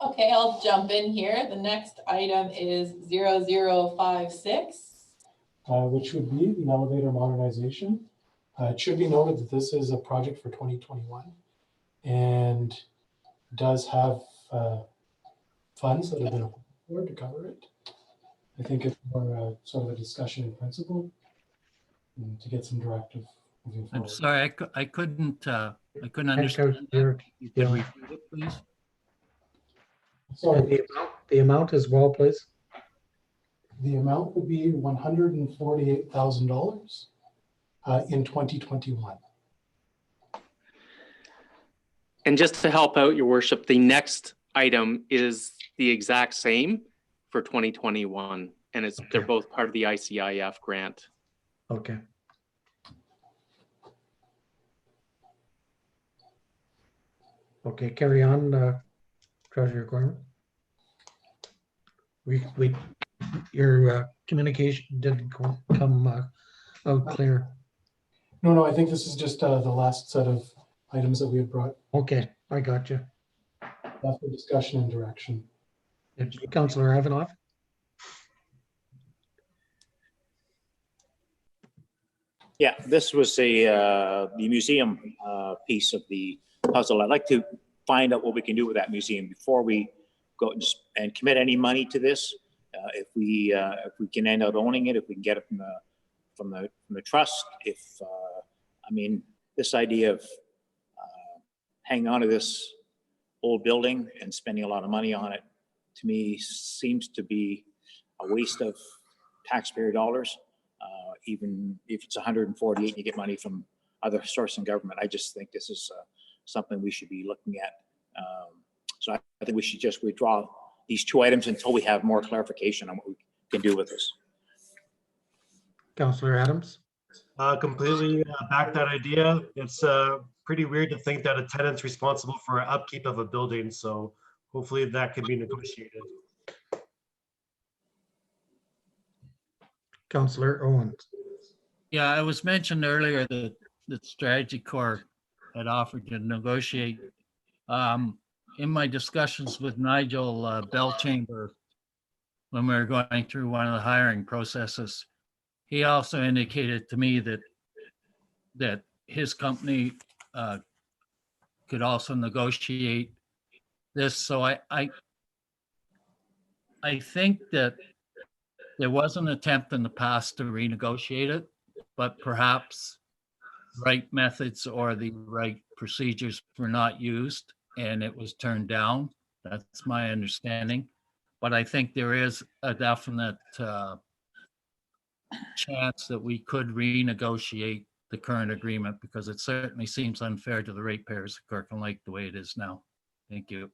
A: Okay, I'll jump in here. The next item is 0056.
K: Which would be the elevator modernization. It should be noted that this is a project for 2021 and does have funds that have been applied to cover it. I think it's more sort of a discussion in principle and to get some directive moving
B: I'm
K: forward.
B: sorry, I couldn't understand.
E: Could
B: You could repeat it, please?
K: Sorry,
E: the amount as well, please.
K: the amount would be $148,000 in 2021.
I: And just to help out, your worship, the next item is the exact same for 2021. And they're both part of the ICIF grant.
E: Okay. Okay, carry on, Treasurer Gorman. Your communication didn't come out clear.
K: No, I think this is just the last set of items that we had brought.
E: Okay, I got you.
K: Left for discussion and direction.
E: Councillor Ivanov.
G: Yeah, this was the museum piece of the puzzle. I'd like to find out what we can do with that museum before we go and commit any money to this. If we can end up owning it, if we can get it from the trust, I mean, this idea of hanging on to this old building and spending a lot of money on it, to me, seems to be a waste of taxpayer dollars. Even if it's 148 and you get money from other sources in government, I just think this is something we should be looking at. So I think we should just withdraw these two items until we have more clarification on what we can do with this.
E: Councillor Adams.
C: Completely back that idea. It's pretty weird to think that a tenant's responsible for upkeep of a building. So hopefully that can be negotiated.
E: Councillor Owens.
B: Yeah, it was mentioned earlier that the Strategy Corps had offered to negotiate. In my discussions with Nigel Bellchamber, when we were going through one of the hiring processes, he also indicated to me that his company could also negotiate this. So I think that there was an attempt in the past to renegotiate it, but perhaps right methods or the right procedures were not used and it was turned down. That's my understanding. But I think there is a definite chance that we could renegotiate the current agreement because it certainly seems unfair to the ratepayers of Kirkland Lake the way it is now. Thank you.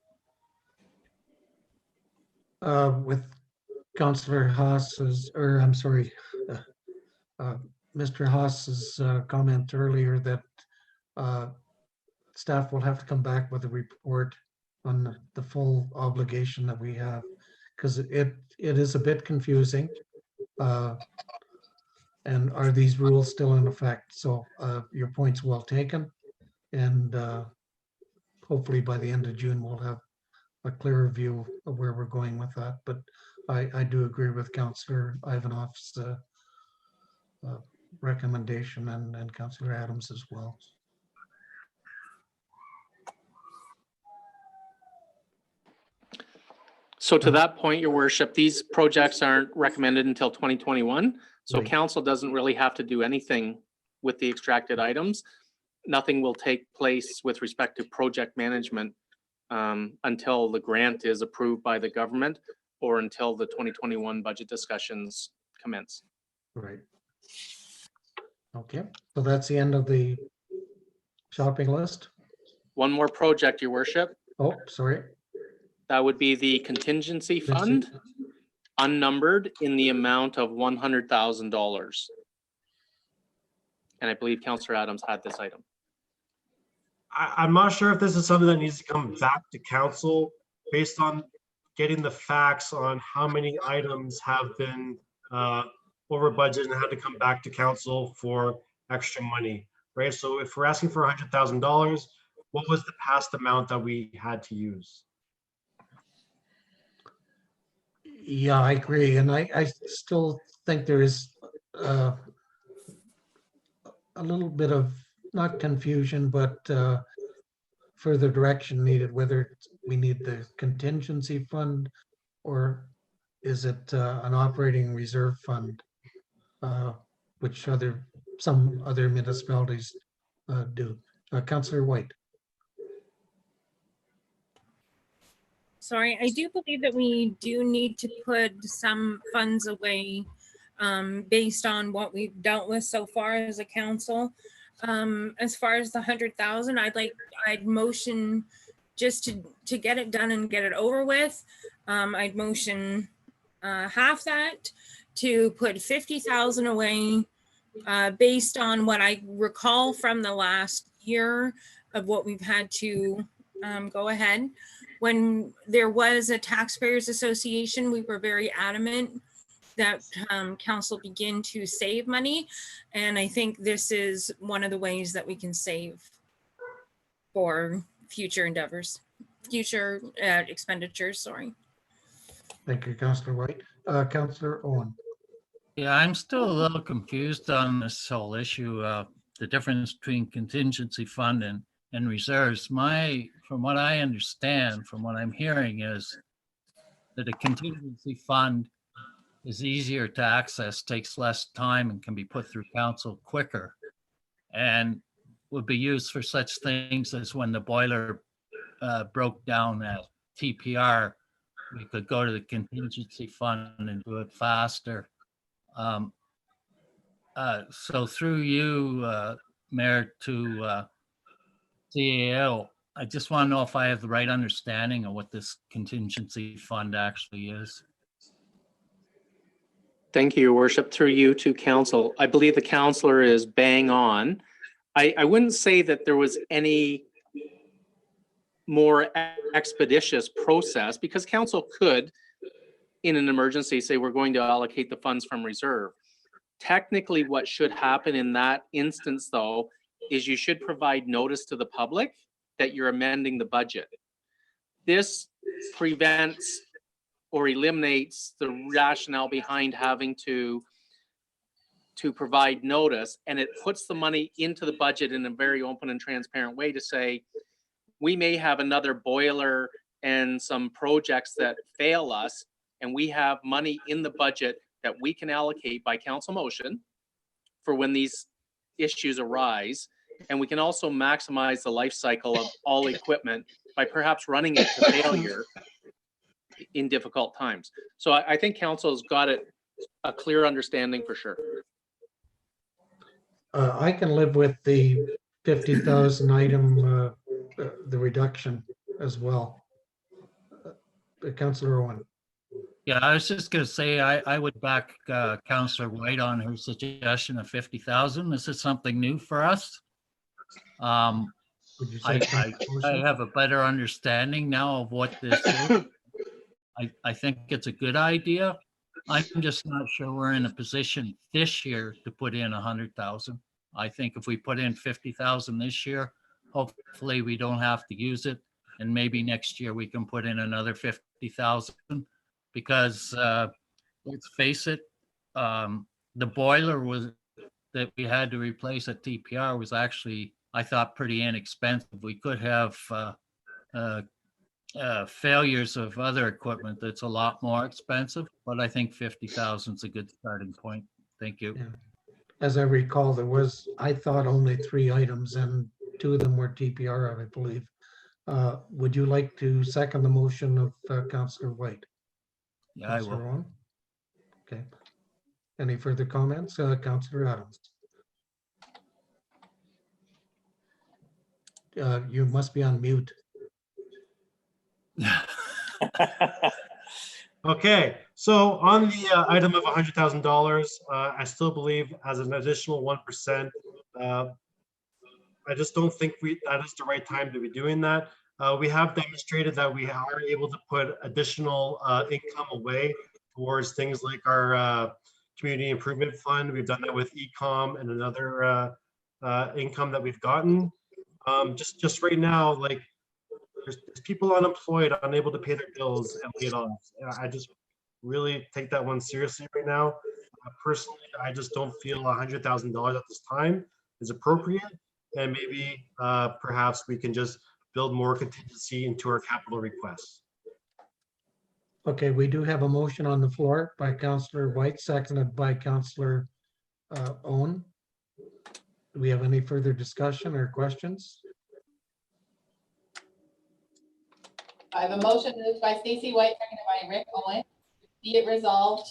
E: With Councillor Haas's, or I'm sorry, Mr. Haas's comment earlier that staff will have to come back with a report on the full obligation that we have, because it is a bit confusing. And are these rules still in effect? So your point's well taken. And hopefully by the end of June, we'll have a clearer view of where we're going with that. But I do agree with Councillor Ivanoff's recommendation and Councillor Adams as well.
I: So to that point, your worship, these projects aren't recommended until 2021. So
E: Right.
I: council doesn't really have to do anything with the extracted items. Nothing will take place with respect to project management until the grant is approved by the government or until the 2021 budget discussions commence.
E: Right. Okay, so that's the end of the shopping list.
I: One more project, your worship.
E: Oh, sorry.
I: That would be the contingency fund, unnumbered, in the amount of $100,000. And I believe Councillor Adams had this item.
C: I'm not sure if this is something that needs to come back to council based on getting the facts on how many items have been over budget and had to come back to council for extra money, right? So if we're asking for $100,000, what was the past amount that we had to use?
E: Yeah, I agree. And I still think there is a little bit of, not confusion, but further direction needed, whether we need the contingency fund or is it an operating reserve fund, which some other municipalities do. Councillor White.
J: Sorry, I do believe that we do need to put some funds away based on what we've dealt with so far as a council. As far as the 100,000, I'd motion just to get it done and get it over with. I'd motion half that to put 50,000 away based on what I recall from the last year of what we've had to go ahead. When there was a taxpayers association, we were very adamant that council begin to save money. And I think this is one of the ways that we can save for future endeavors, future expenditures, sorry.
E: Thank you, Councillor White. Councillor Owen.
B: Yeah, I'm still a little confused on this whole issue of the difference between contingency fund and reserves. From what I understand, from what I'm hearing is that a contingency fund is easier to access, takes less time and can be put through council quicker and would be used for such things as when the boiler broke down at TPR, we could go to the contingency fund and do it faster. So through you, Mayor, to CAO, I just want to know if I have the right understanding of what this contingency fund actually is.
I: Thank you, your worship. Through you to council. I believe the councillor is bang on. I wouldn't say that there was any more expeditious process because council could, in an emergency, say we're going to allocate the funds from reserve. Technically, what should happen in that instance, though, is you should provide notice to the public that you're amending the budget. This prevents or eliminates the rationale behind having to provide notice, and it puts the money into the budget in a very open and transparent way to say, we may have another boiler and some projects that fail us, and we have money in the budget that we can allocate by council motion for when these issues arise. And we can also maximize the life cycle of all equipment by perhaps running it to failure in difficult times. So I think council's got a clear understanding for sure.
E: I can live with the 50,000 item, the reduction as well. Councillor Owen.
B: Yeah, I was just gonna say, I would back Councillor White on her suggestion of 50,000. This is something new for us.
E: Would you say
B: I have a better understanding now of what this is. I think it's a good idea. I'm just not sure we're in a position this year to put in 100,000. I think if we put in 50,000 this year, hopefully we don't have to use it. And maybe next year we can put in another 50,000 because let's face it, the boiler that we had to replace at TPR was actually, I thought, pretty inexpensive. We could have failures of other equipment that's a lot more expensive, but I think 50,000 is a good starting point. Thank you.
E: Yeah. As I recall, I thought only 3 items and 2 of them were TPR, I believe. Would you like to second the motion of Councillor White?
B: Yeah, I will.
E: Owen? Okay. Any further comments? Councillor Adams. You must be on mute.
C: Okay, so on the item of $100,000, I still believe as an additional 1%, I just don't think that is the right time to be doing that. We have demonstrated that we are able to put additional income away towards things like our community improvement fund. We've done that with ecom and another income that we've gotten. Just right now, like there's people unemployed, unable to pay their bills and laid off. I just really take that one seriously right now. Personally, I just don't feel $100,000 at this time is appropriate, and maybe perhaps we can just build more contingency into our capital requests.
E: Okay, we do have a motion on the floor by Councillor White, seconded by Councillor Owen. Do we have any further discussion or questions?
A: I have a motion moved by Stacy White, seconded by Rick Owen. Be it resolved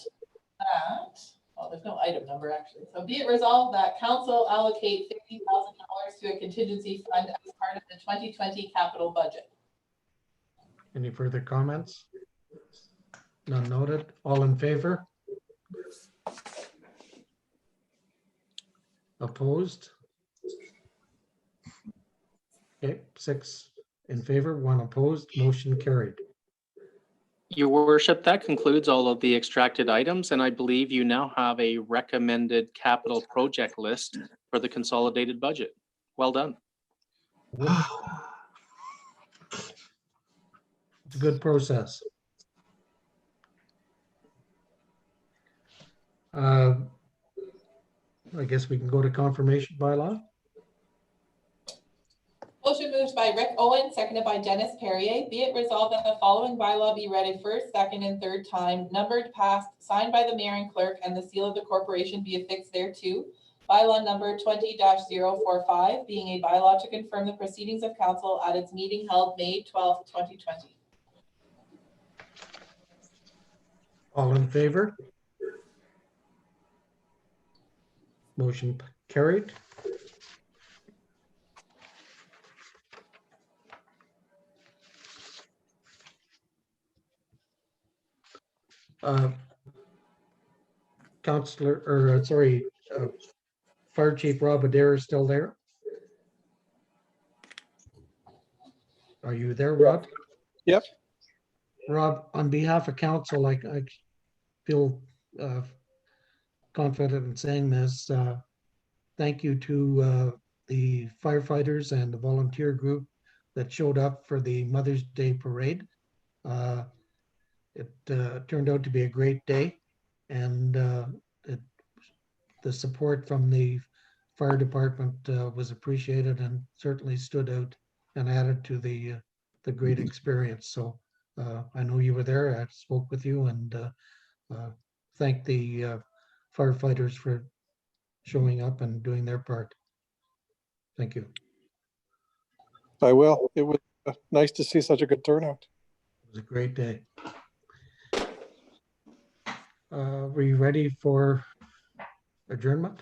A: that, well, there's no item number actually. So be it resolved that council allocate $50,000 to a contingency fund as part of the 2020 capital budget.
E: Any further comments? None noted. All in favor? Opposed? Okay, 6 in favor, 1 opposed, motion carried.
I: Your worship, that concludes all of the extracted items, and I believe you now have a recommended capital project list for the consolidated budget. Well done.
E: It's a good process. I guess we can go to confirmation bylaw.
A: Motion moved by Rick Owen, seconded by Dennis Perrier. Be it resolved that the following bylaw be read a first, second, and third time, numbered, passed, signed by the mayor and clerk, and the seal of the corporation be affixed thereto. Bylaw number 20-045, being a bylaw to confirm the proceedings of council at its meeting held May 12, 2020.
E: All in favor? Motion carried. Fire Chief Rob Adair is still there? Are you there, Rob?
P: Yep.
E: Rob, on behalf of council, I feel confident in saying this. Thank you to the firefighters and the volunteer group that showed up for the Mother's Day parade. It turned out to be a great day, and the support from the fire department was appreciated and certainly stood out and added to the great experience. So I know you were there. I spoke with you, and thank the firefighters for showing up and doing their part. Thank you.
P: I will. It was nice to see such a good turnout.
E: It was a great day. Were you ready for adjournment?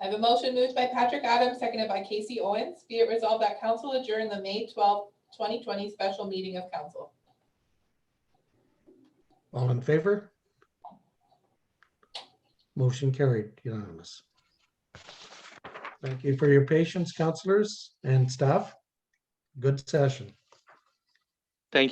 A: I have a motion moved by Patrick Adams, seconded by Casey Owens. Be it resolved that council adjourn the May 12th, 2020 special meeting of council.
E: All in favor? Motion carried, unanimous. Thank you for your patience, councillors and staff. Good session.
I: Thank you.